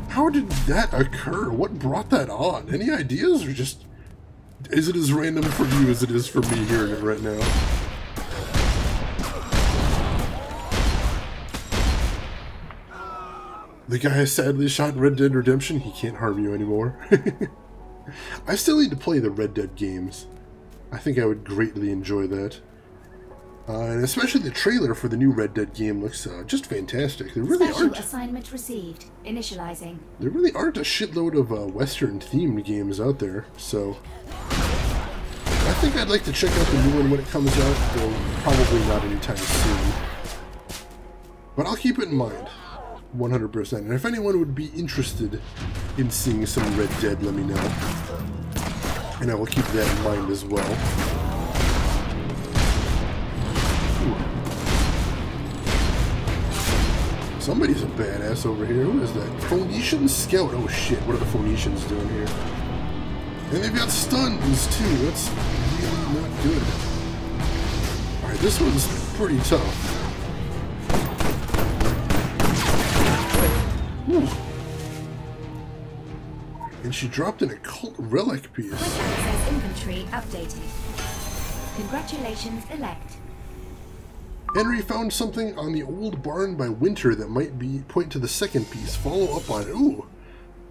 How did that occur? What brought that on? Any ideas, or just is it as random for you as it is for me hearing it right now? The guy I sadly shot in Red Dead Redemption, he can't harm you anymore. I still need to play the Red Dead games. I think I would greatly enjoy that. And especially the trailer for the new Red Dead game looks just fantastic. There really aren't. Assignment received. Initializing. There really aren't a shitload of Western-themed games out there, so I think I'd like to check out the new one when it comes out, though probably not anytime soon. But I'll keep it in mind, 100%. And if anyone would be interested in seeing some Red Dead, let me know. And I will keep that in mind as well. Somebody's a badass over here. Who is that? Phoenician Scout. Oh shit, what are the Phoenicians doing here? And they've got stuns too. That's really not good. Alright, this one's pretty tough. Whew. And she dropped an occult relic piece. Quick access inventory updated. Congratulations, elect. Henry found something on the old barn by Winter that might point to the second piece. Follow up on it. Ooh.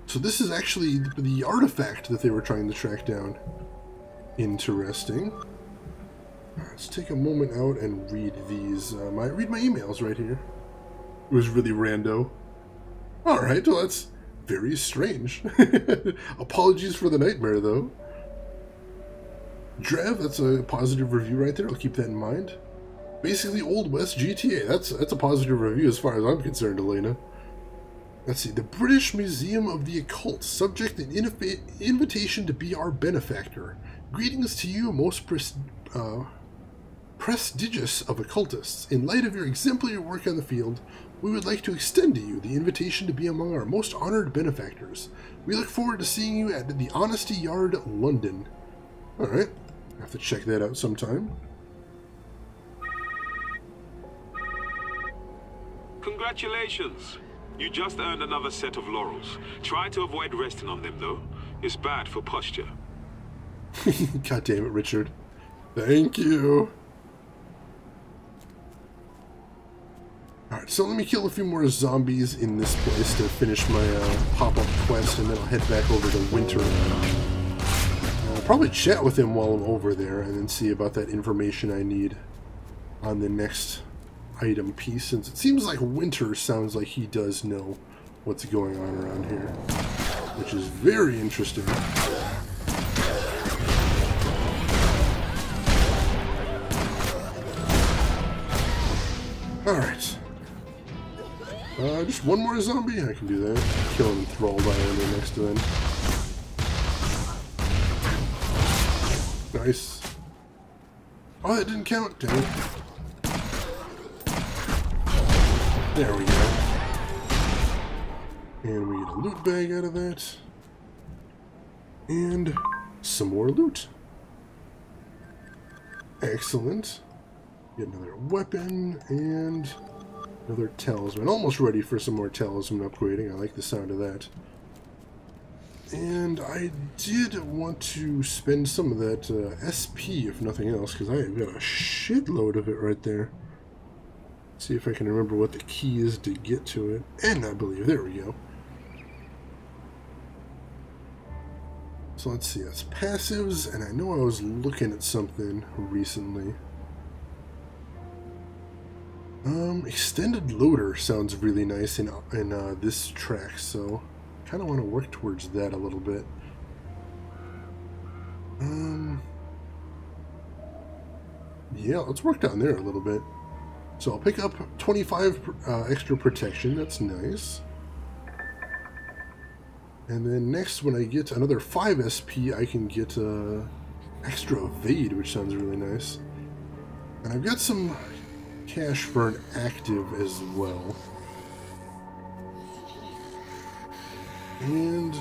So this is actually the artifact that they were trying to track down. Interesting. Let's take a moment out and read these. Read my emails right here. It was really rando. Alright, well that's very strange. Apologies for the nightmare though. Drev, that's a positive review right there. I'll keep that in mind. Basically, Old West GTA. That's a positive review as far as I'm concerned, Elena. Let's see. The British Museum of the Occult. Subject an invitation to be our benefactor. Greetings to you, most prestigious of occultists. In light of your exemplary work on the field, we would like to extend to you the invitation to be among our most honored benefactors. We look forward to seeing you at the Honesty Yard, London. Alright. I have to check that out sometime. Congratulations! You just earned another set of laurels. Try to avoid resting on them, though. It's bad for posture. God damn it, Richard. Thank you. Alright, so let me kill a few more zombies in this place to finish my pop-up quest, and then I'll head back over to Winter. I'll probably chat with him while I'm over there, and then see about that information I need on the next item piece, since it seems like Winter sounds like he does know what's going on around here, which is very interesting. Alright. Just one more zombie? I can do that. Kill him enthralled by one next to them. Nice. Oh, that didn't count, damn it. There we go. And we get a loot bag out of that. And some more loot. Excellent. Get another weapon and another talisman. Almost ready for some more talisman upgrading. I like the sound of that. And I did want to spend some of that SP, if nothing else, because I have got a shitload of it right there. See if I can remember what the key is to get to it. And I believe, there we go. So let's see, that's passives, and I know I was looking at something recently. Extended loader sounds really nice in this track, so kind of want to work towards that a little bit. Yeah, let's work down there a little bit. So I'll pick up 25 extra protection. That's nice. And then next, when I get another 5 SP, I can get extra evade, which sounds really nice. And I've got some cash burn active as well. And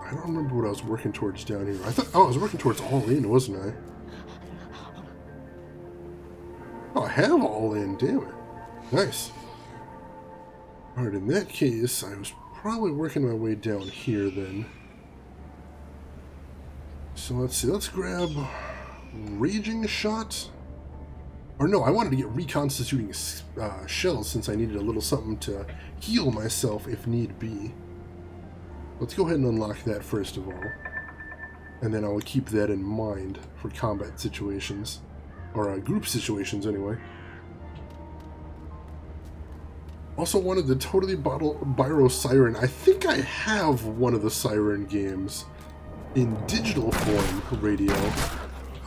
I don't remember what I was working towards down here. I thought, oh, I was working towards all in, wasn't I? Oh, I have all in, damn it. Nice. Alright, in that case, I was probably working my way down here then. So let's see, let's grab Raging Shot. Or no, I wanted to get Reconstituting Shells since I needed a little something to heal myself if need be. Let's go ahead and unlock that first of all. And then I will keep that in mind for combat situations. Or group situations anyway. Also wanted the Totally Biro Siren. I think I have one of the Siren games in digital form radio.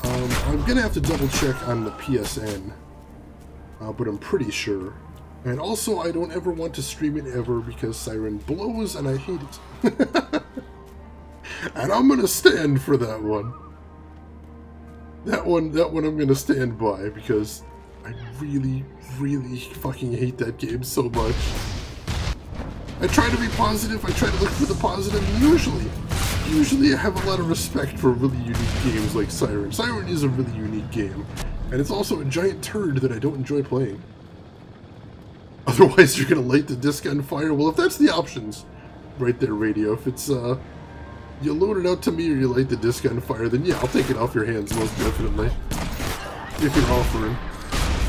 I'm going to have to double check on the PSN. But I'm pretty sure. And also I don't ever want to stream it ever because Siren blows and I hate it. And I'm going to stand for that one. That one I'm going to stand by because I really, really fucking hate that game so much. I try to be positive, I try to look for the positive, and usually I have a lot of respect for really unique games like Siren. Siren is a really unique game, and it's also a giant turd that I don't enjoy playing. Otherwise you're going to light the disc on fire. Well, if that's the options, right there, Radio, if it's, you load it out to me or you light the disc on fire, then yeah, I'll take it off your hands most definitely. If you're offering.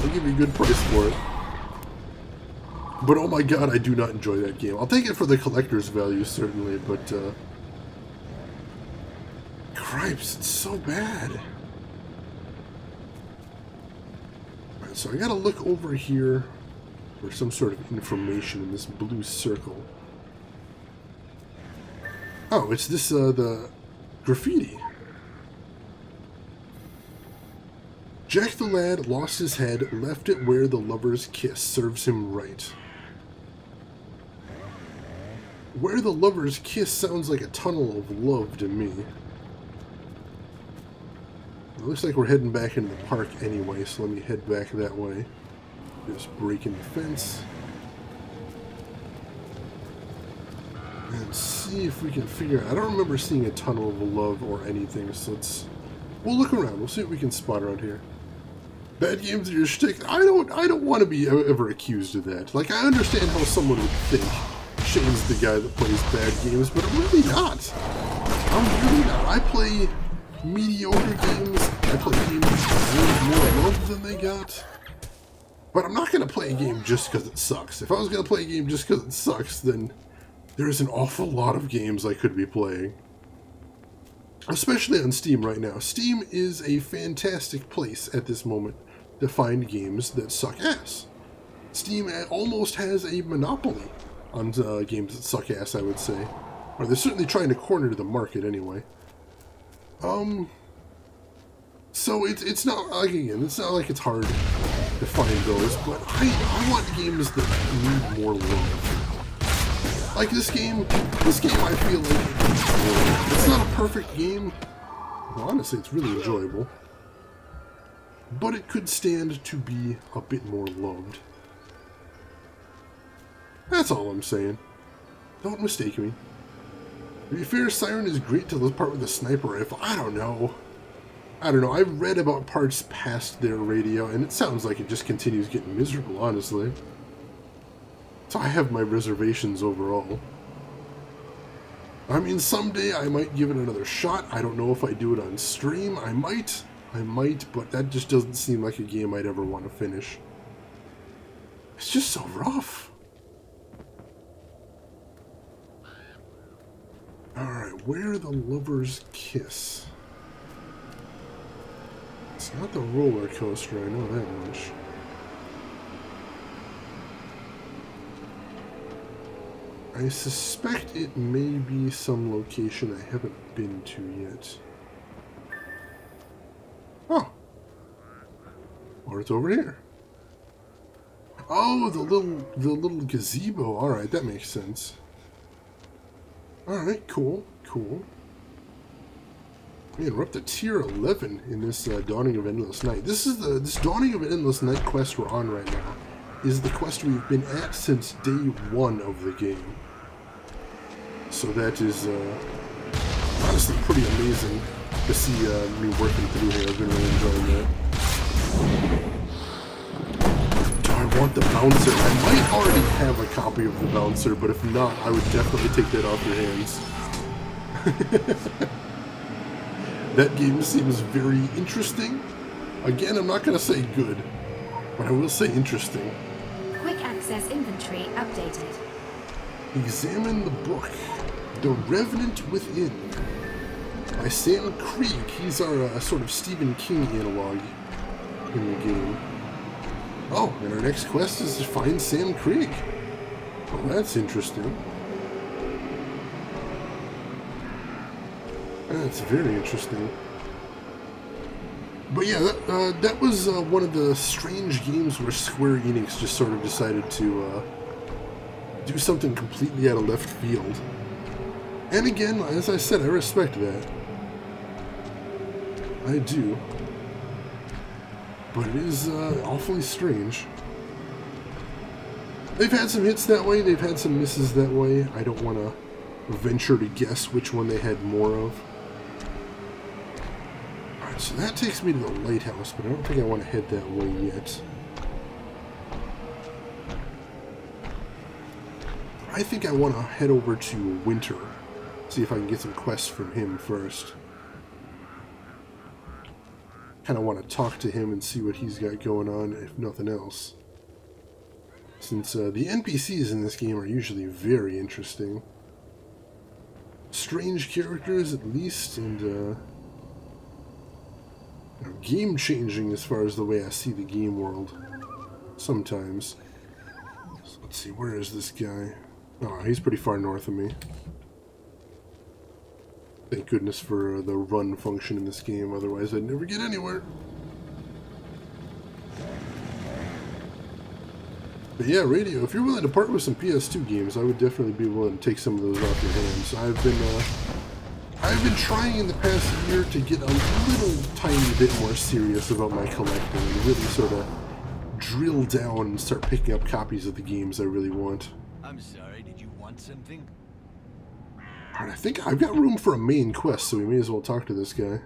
I'll give you a good price for it. But oh my god, I do not enjoy that game. I'll take it for the collector's value, certainly, but, cripes, it's so bad. Alright, so I gotta look over here for some sort of information in this blue circle. Oh, it's this, the graffiti. Jack the lad lost his head, left it where the lovers kiss, serves him right. Where the lovers kiss sounds like a tunnel of love to me. It looks like we're heading back into the park anyway, so let me head back that way. Just breaking the fence. And see if we can figure out. I don't remember seeing a tunnel of love or anything, so we'll look around. We'll see what we can spot around here. Bad games are your shtick. I don't want to be ever accused of that. Like, I understand how someone would think Shane's the guy that plays bad games, but I'm really not. I'm really not. I play mediocre games. I play games with more love than they got. But I'm not going to play a game just because it sucks. If I was going to play a game just because it sucks, then there's an awful lot of games I could be playing. Especially on Steam right now. Steam is a fantastic place at this moment to find games that suck ass. Steam almost has a monopoly on games that suck ass, I would say. Or they're certainly trying to corner the market anyway. So it's not, like, again, it's not like it's hard to find those, but I want games that need more love. Like this game I feel like it's not a perfect game. Well, honestly, it's really enjoyable. But it could stand to be a bit more loved. That's all I'm saying. Don't mistake me. To be fair, Siren is great till the part with the sniper rifle. I don't know. I've read about parts past their radio, and it sounds like it just continues getting miserable, honestly. So I have my reservations overall. I mean, someday I might give it another shot. I don't know if I do it on stream. I might, but that just doesn't seem like a game I'd ever want to finish. It's just so rough. Alright, where the lovers kiss. It's not the roller coaster, I know that much. I suspect it may be some location I haven't been to yet. Oh. Or it's over here. Oh, the little gazebo. Alright, that makes sense. Alright, cool, cool. Man, we're up to tier 11 in this Dawning of Endless Night. This Dawning of Endless Night quest we're on right now is the quest we've been at since day 1 of the game. So that is honestly pretty amazing to see me working through here. I've been really enjoying that. Do I want the bouncer? I might already have a copy of the bouncer, but if not, I would definitely take that off your hands. That game seems very interesting. Again, I'm not going to say good, but I will say interesting. Quick access inventory updated. Examine the book. The Revenant Within. By Sam Krieg. He's our sort of Stephen King analog in the game. Oh, and our next quest is to find Sam Krieg. Oh, that's interesting. That's very interesting. But yeah, that was one of the strange games where Square Enix just sort of decided to do something completely out of left field. And again, as I said, I respect that. I do. But it is awfully strange. They've had some hits that way, they've had some misses that way. I don't want to venture to guess which one they had more of. Alright, so that takes me to the lighthouse, but I don't think I want to head that way yet. I think I want to head over to Winter. See if I can get some quests from him first. Kind of want to talk to him and see what he's got going on, if nothing else. Since the NPCs in this game are usually very interesting. Strange characters, at least, and game-changing as far as the way I see the game world. Sometimes. So let's see, where is this guy? Oh, he's pretty far north of me. Thank goodness for the run function in this game, otherwise I'd never get anywhere. But yeah, Radio, if you're willing to part with some PS2 games, I would definitely be willing to take some of those off your hands. I've been trying in the past year to get a little tiny bit more serious about my collecting and really sort of drill down and start picking up copies of the games I really want. I'm sorry, did you want something? Alright, I think I've got room for a main quest, so we may as well talk to this guy.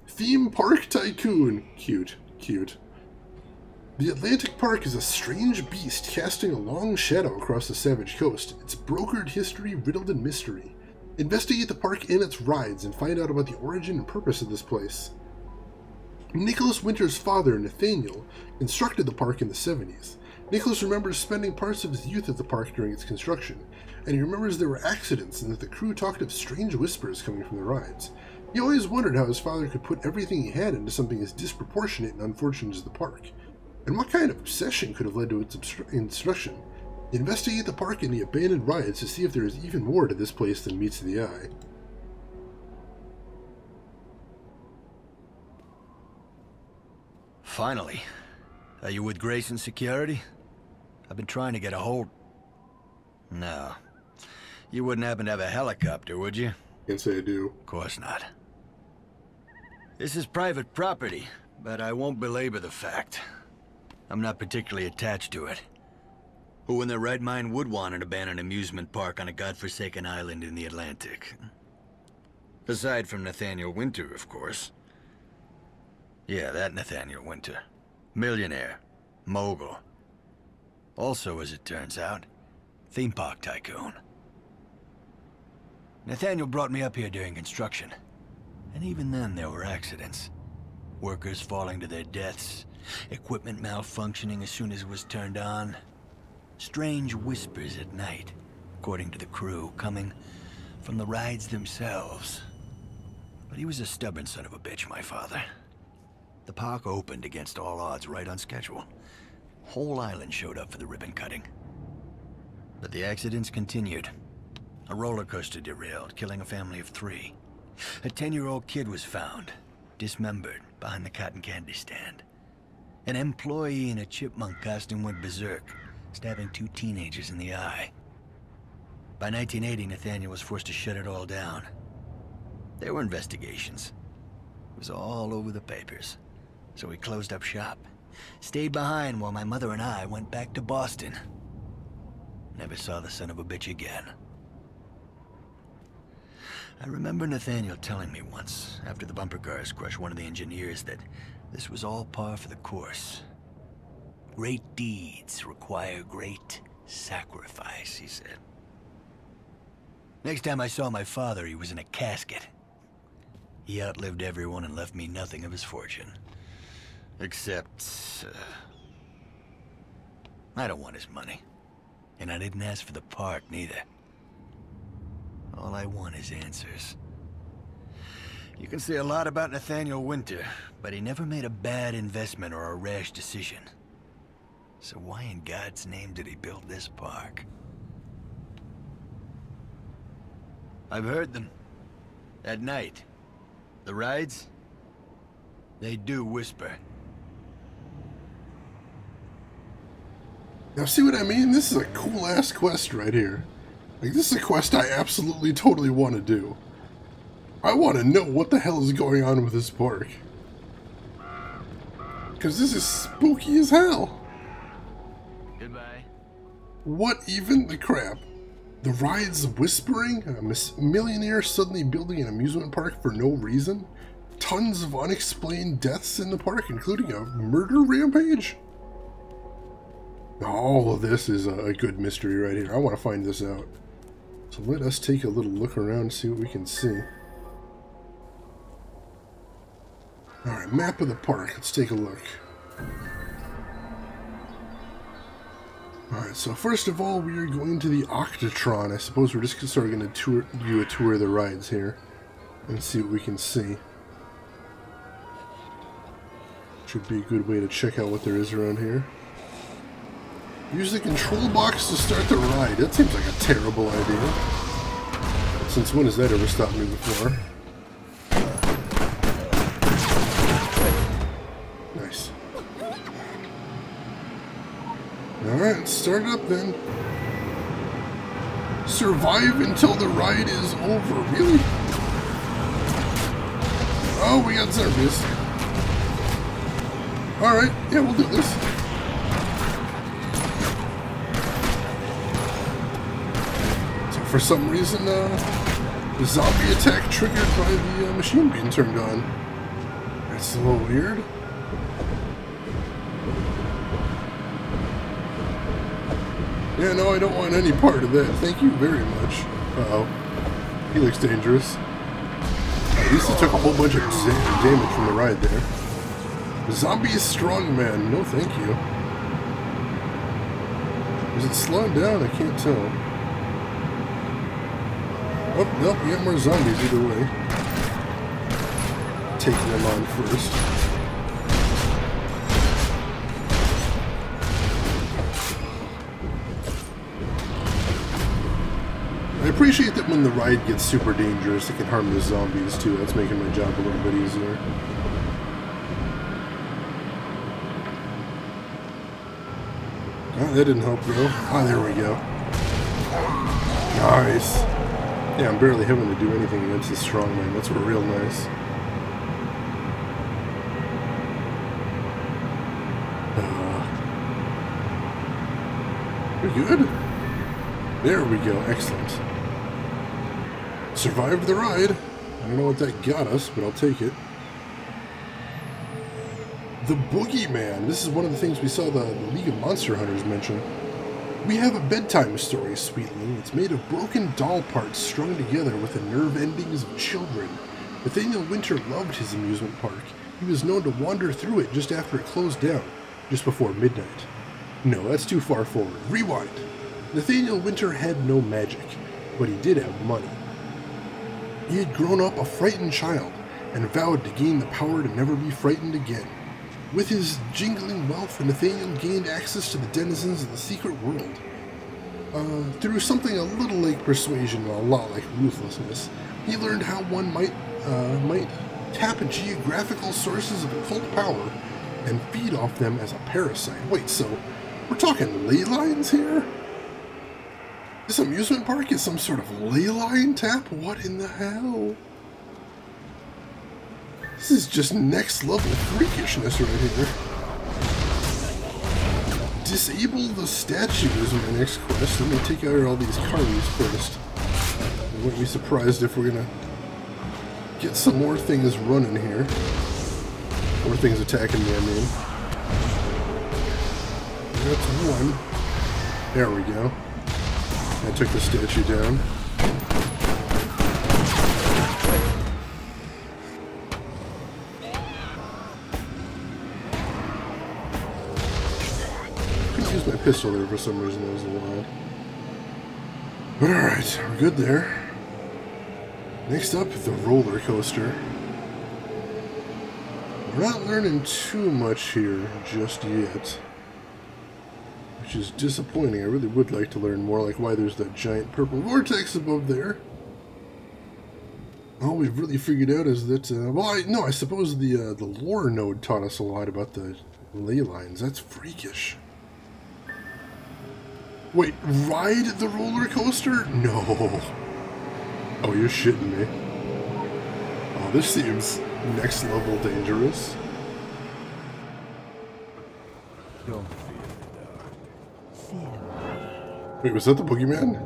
Theme Park Tycoon. Cute, cute. The Atlantic Park is a strange beast casting a long shadow across the Savage Coast, its brokered history riddled in mystery. Investigate the park and its rides and find out about the origin and purpose of this place. Nicholas Winter's father, Nathaniel, constructed the park in the 70s. Nicholas remembers spending parts of his youth at the park during its construction, and he remembers there were accidents and that the crew talked of strange whispers coming from the rides. He always wondered how his father could put everything he had into something as disproportionate and unfortunate as the park, and what kind of obsession could have led to its destruction. Investigate the park and the abandoned rides to see if there is even more to this place than meets the eye. Finally. Are you with Grayson Security? I've been trying to get a hold... No. You wouldn't happen to have a helicopter, would you? Can't say I do. Of course not. This is private property, but I won't belabor the fact. I'm not particularly attached to it. Who in their right mind would want an abandoned amusement park on a godforsaken island in the Atlantic? Aside from Nathaniel Winter, of course. Yeah, that Nathaniel Winter. Millionaire. Mogul. Also, as it turns out, theme park tycoon. Nathaniel brought me up here during construction. And even then, there were accidents. Workers falling to their deaths. Equipment malfunctioning as soon as it was turned on. Strange whispers at night, according to the crew, coming from the rides themselves. But he was a stubborn son of a bitch, my father. The park opened against all odds right on schedule. Whole island showed up for the ribbon cutting. But the accidents continued. A roller coaster derailed, killing a family of 3. A 10-year-old kid was found, dismembered, behind the cotton candy stand. An employee in a chipmunk costume went berserk, stabbing 2 teenagers in the eye. By 1980, Nathaniel was forced to shut it all down. There were investigations. It was all over the papers. So he closed up shop. Stayed behind while my mother and I went back to Boston. Never saw the son of a bitch again. I remember Nathaniel telling me once, after the bumper cars crushed one of the engineers, that this was all par for the course. Great deeds require great sacrifice, he said. Next time I saw my father, he was in a casket. He outlived everyone and left me nothing of his fortune. Except, I don't want his money. And I didn't ask for the park, neither. All I want is answers. You can say a lot about Nathaniel Winter, but he never made a bad investment or a rash decision. So why in God's name did he build this park? I've heard them. At night. The rides? They do whisper. Now see what I mean? This is a cool-ass quest right here. Like, this is a quest I absolutely, totally want to do. I want to know what the hell is going on with this park. Because this is spooky as hell. Goodbye. What even the crap? The ride's whispering? A millionaire suddenly building an amusement park for no reason? Tons of unexplained deaths in the park, including a murder rampage? All of this is a good mystery right here. I want to find this out. So let us take a little look around and see what we can see. Alright, map of the park. Let's take a look. Alright, so first of all, we are going to the Octatron. I suppose we're just sort of going to do a tour of the rides here and see what we can see. Should be a good way to check out what there is around here. Use the control box to start the ride. That seems like a terrible idea. Since when has that ever stopped me before? Nice. Alright, start it up then. Survive until the ride is over. Really? Oh, we got zombies. Alright, yeah, we'll do this. For some reason, the zombie attack triggered by the machine being turned on. That's a little weird. Yeah, no, I don't want any part of that. Thank you very much. Uh-oh. He looks dangerous. At least he took a whole bunch of damage from the ride there. Zombie strong man. No, thank you. Is it slowing down? I can't tell. Oh, nope, we got more zombies either way. Taking them on first. I appreciate that when the ride gets super dangerous, it can harm the zombies too. That's making my job a little bit easier. Oh, that didn't help though. Ah, there we go. Nice. Yeah, I'm barely having to do anything against this strongman. That's real nice. We're good. There we go. Excellent. Survived the ride. I don't know what that got us, but I'll take it. The Boogeyman. This is one of the things we saw the League of Monster Hunters mention. We have a bedtime story, Sweetling. It's made of broken doll parts strung together with the nerve endings of children. Nathaniel Winter loved his amusement park. He was known to wander through it just after it closed down, just before midnight. No, that's too far forward. Rewind. Nathaniel Winter had no magic, but he did have money. He had grown up a frightened child and vowed to gain the power to never be frightened again. With his jingling wealth, Nathaniel gained access to the denizens of the secret world. Through something a little like persuasion and a lot like ruthlessness, he learned how one might tap geographical sources of occult power and feed off them as a parasite. Wait, so we're talking ley lines here? This amusement park is some sort of ley line tap? What in the hell? This is just next level freakishness right here. Disable the statue is my next quest. Let me take out all these carnies first. I wouldn't be surprised if we're gonna get some more things running here. More things attacking me, I mean. That's one. There we go. I took the statue down. Couldn't use my pistol there for some reason, that was a lot. Alright, we're good there. Next up, the roller coaster. We're not learning too much here just yet, which is disappointing. I really would like to learn more, like why there's that giant purple vortex above there. All we've really figured out is that, I suppose the lore node taught us a lot about the ley lines. That's freakish. Wait, ride the roller coaster? No. Oh, you're shitting me. Oh, this seems next level dangerous. Don't fear. Wait, was that the boogeyman?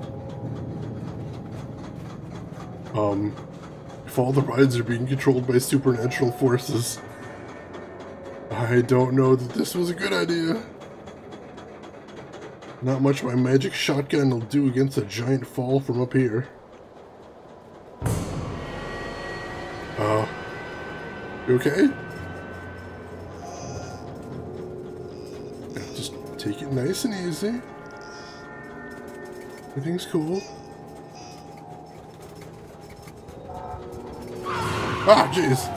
If all the rides are being controlled by supernatural forces, I don't know that this was a good idea. Not much my magic shotgun will do against a giant fall from up here. You okay? Just take it nice and easy. Everything's cool. Ah, jeez.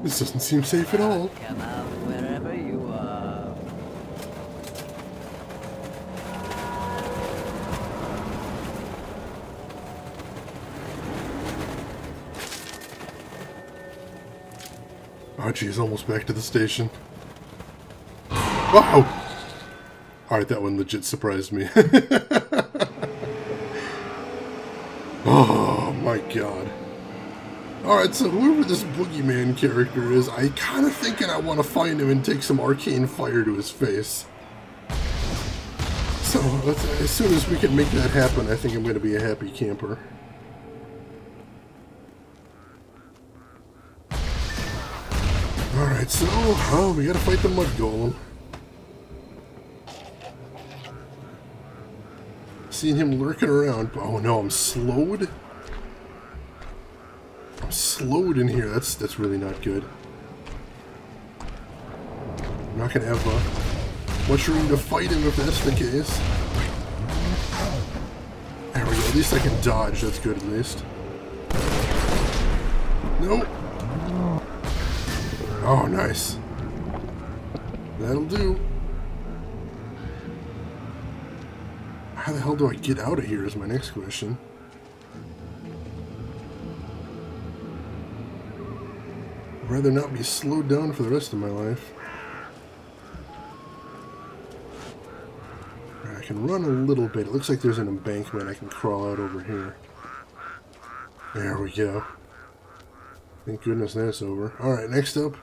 This doesn't seem safe at all. Come out wherever you are. Oh geez, almost back to the station. Wow! Alright, that one legit surprised me. Oh my god. Alright, so whoever this boogeyman character is, I kind of thinking I want to find him and take some arcane fire to his face. So, as soon as we can make that happen, I think I'm going to be a happy camper. Alright, so, oh, we gotta fight the mud golem. Seeing him lurking around. Oh no, I'm slowed? I'm slowed in here. That's really not good. I'm not gonna have much room to fight him if that's the case. There we go. At least I can dodge. That's good at least. Nope. Oh, nice. That'll do. How the hell do I get out of here is my next question. I'd rather not be slowed down for the rest of my life. Right, I can run a little bit. It looks like there's an embankment I can crawl out over here. There we go. Thank goodness that's over. Alright, next up,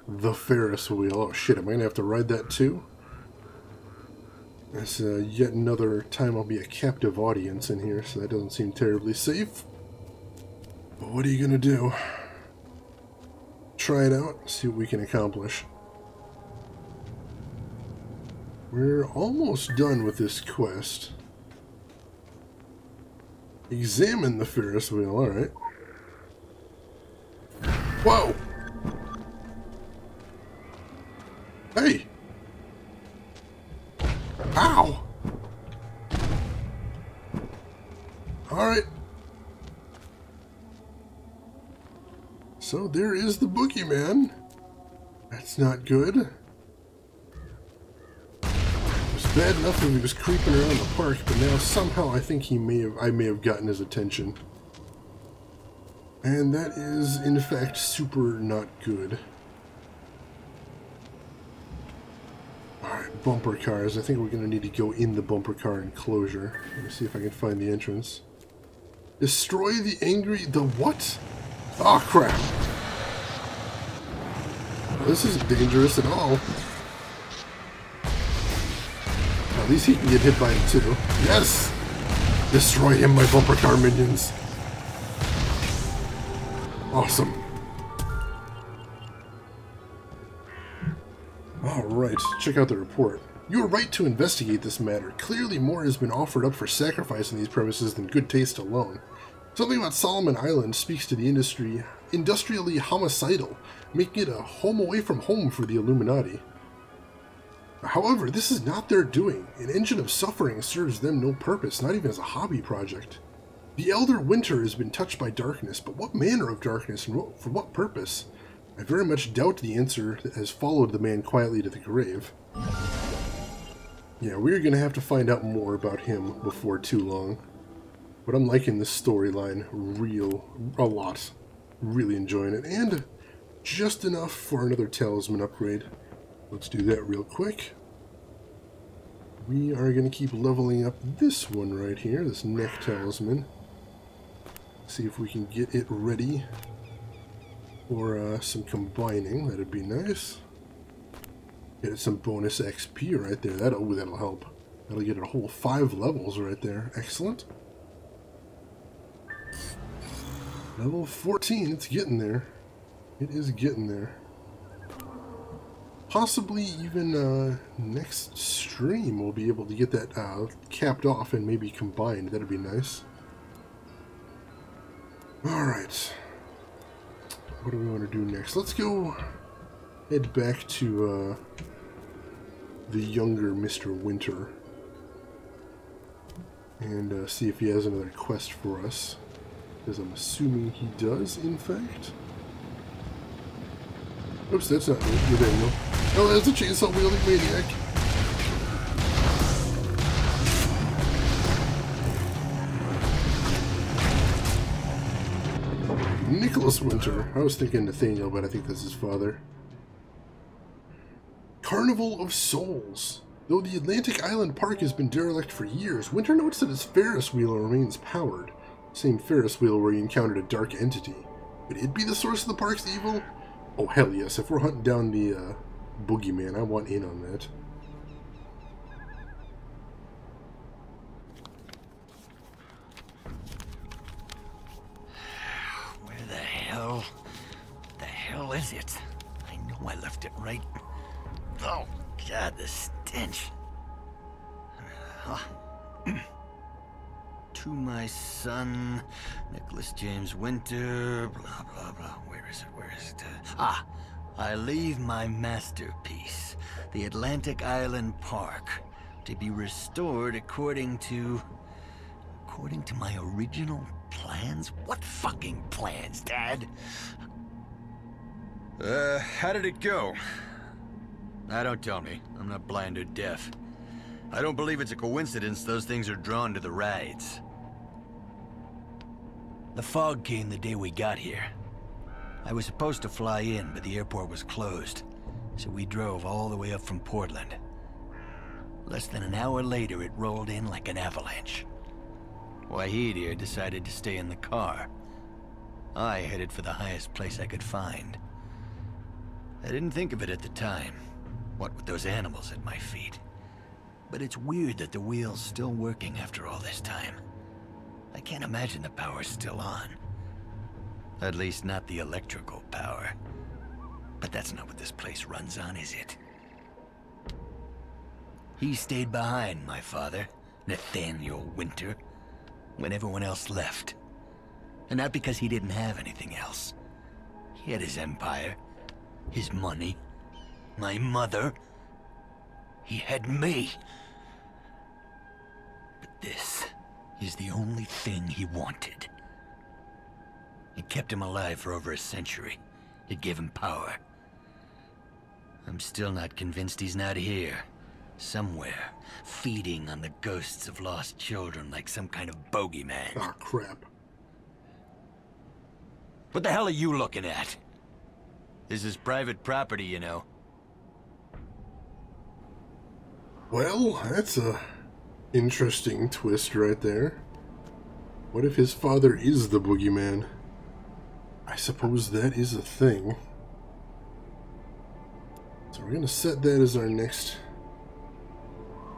the Ferris wheel. Oh shit, am I going to have to ride that too? That's yet another time I'll be a captive audience in here, so that doesn't seem terribly safe. But what are you going to do? Try it out, see what we can accomplish. We're almost done with this quest. Examine the Ferris wheel, alright. Whoa! Hey! Ow! Alright. So there is the boogeyman. That's not good. It was bad enough when he was creeping around the park, but now somehow I think I may have gotten his attention. And that is, in fact, super not good. Alright, bumper cars. I think we're going to need to go in the bumper car enclosure. Let me see if I can find the entrance. Destroy the the what? Oh, crap. This isn't dangerous at all. At least he can get hit by it too. Yes! Destroy him, my bumper car minions. Awesome. Alright, check out the report. You are right to investigate this matter. Clearly more has been offered up for sacrifice on these premises than good taste alone. Something about Solomon Island speaks to the industrially homicidal, making it a home away from home for the Illuminati. However, this is not their doing. An engine of suffering serves them no purpose, not even as a hobby project. The Elder Winter has been touched by darkness, but what manner of darkness and for what purpose? I very much doubt the answer that has followed the man quietly to the grave. Yeah, we're going to have to find out more about him before too long. But I'm liking this storyline a lot. Really enjoying it. And just enough for another talisman upgrade. Let's do that real quick. We are going to keep leveling up this one right here, this neck talisman. See if we can get it ready for some combining. That'd be nice. Get some bonus XP right there. That'll help. That'll get a whole 5 levels right there. Excellent. Level 14, it's getting there. It is getting there. Possibly even next stream we'll be able to get that capped off and maybe combined. That'd be nice. Alright. What do we want to do next? Let's go head back to the younger Mr. Winter and see if he has another quest for us. Because I'm assuming he does, in fact. Oops, that's not Nathaniel. Oh, that's a chainsaw-wielding maniac. Nicholas Winter. I was thinking Nathaniel, but I think that's his father. Carnival of Souls. Though the Atlantic Island Park has been derelict for years, Winter notes that its Ferris wheel remains powered. Same Ferris wheel where he encountered a dark entity. Could it be the source of the park's evil? Oh, hell yes. If we're hunting down the boogeyman, I want in on that. Where the hell is it? I know I left it right. Oh, God, the stench. To my son, Nicholas James Winter, blah, blah, blah. Where is it? I leave my masterpiece, the Atlantic Island Park, to be restored according to my original plans? What fucking plans, Dad? How did it go? Don't tell me. I'm not blind or deaf. I don't believe it's a coincidence those things are drawn to the rides. The fog came the day we got here. I was supposed to fly in, but the airport was closed, so we drove all the way up from Portland. Less than an hour later, it rolled in like an avalanche. Wahid here decided to stay in the car. I headed for the highest place I could find. I didn't think of it at the time, what with those animals at my feet. But it's weird that the wheel's still working after all this time. I can't imagine the power's still on. At least not the electrical power. But that's not what this place runs on, is it? He stayed behind, my father, Nathaniel Winter, when everyone else left. And not because he didn't have anything else. He had his empire, his money, my mother. He had me. But this is the only thing he wanted. It kept him alive for over a century. It gave him power. I'm still not convinced he's not here. Somewhere, feeding on the ghosts of lost children like some kind of bogeyman. Ah, crap. What the hell are you looking at? This is private property, you know. Well, that's a interesting twist right there. What if his father is the boogeyman? I suppose that is a thing. So we're gonna set that as our next...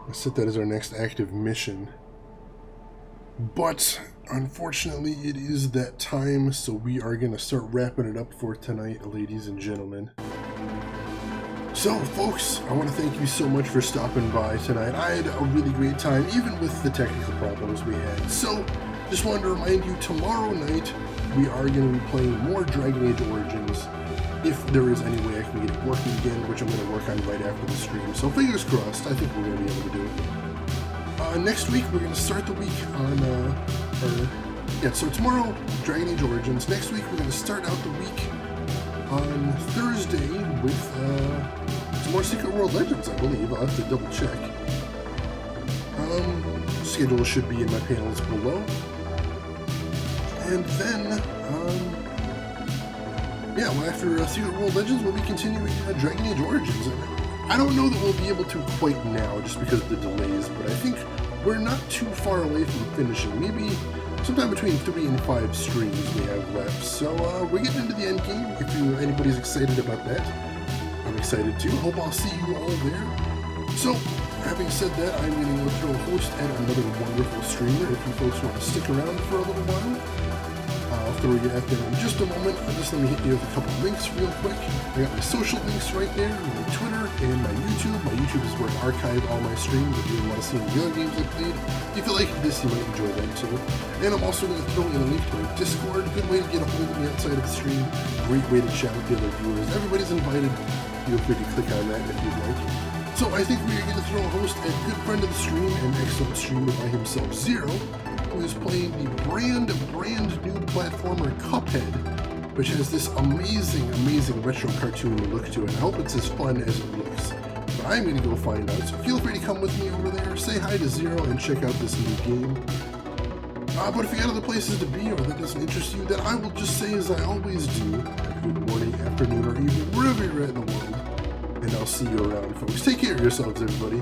Let's set that as our next active mission. But, unfortunately, it is that time, so we are gonna start wrapping it up for tonight, ladies and gentlemen. So, folks, I want to thank you so much for stopping by tonight. I had a really great time, even with the technical problems we had. So, just wanted to remind you, tomorrow night, we are going to be playing more Dragon Age Origins. If there is any way I can get it working again, which I'm going to work on right after the stream. So, fingers crossed, I think we're going to be able to do it. Next week, we're going to start the week on... so tomorrow, Dragon Age Origins. Next week, we're going to start out the week on Thursday with some more Secret World Legends, I believe. I'll have to double check. Schedule should be in my panels below. And then, after Secret World Legends, we'll be continuing Dragon Age Origins. I don't know that we'll be able to quite now, just because of the delays, but I think we're not too far away from finishing. Maybe sometime between 3 and 5 streams we have left. So we're getting into the end game. If anybody's excited about that, I'm excited too. Hope I'll see you all there. So, having said that, I'm going to go throw a host at another wonderful streamer. If you folks want to stick around for a little while, I'll throw you at them in just a moment. Just let me hit you with a couple links real quick. I got my social links right there, my Twitter and my YouTube. My YouTube is where I archive all my streams. If you want to see the other games I played, if you like this, you might enjoy that too. And I'm also going to throw in a link to my Discord. Good way to get a hold of me outside of the stream. Great way to chat with the other viewers. Everybody's invited. Feel free to click on that if you'd like. So I think we are going to throw a host at good friend of the stream and excellent streamer by himself, Zero, who is playing the brand new platformer Cuphead, which has this amazing retro cartoon look to it. I hope it's as fun as it looks. But I'm going to go find out, so feel free to come with me over there, say hi to Zero, and check out this new game. But if you got other places to be or that doesn't interest you, then I will just say as I always do, good morning, afternoon, or evening, wherever you're at in the world. And I'll see you around, folks. Take care of yourselves, everybody.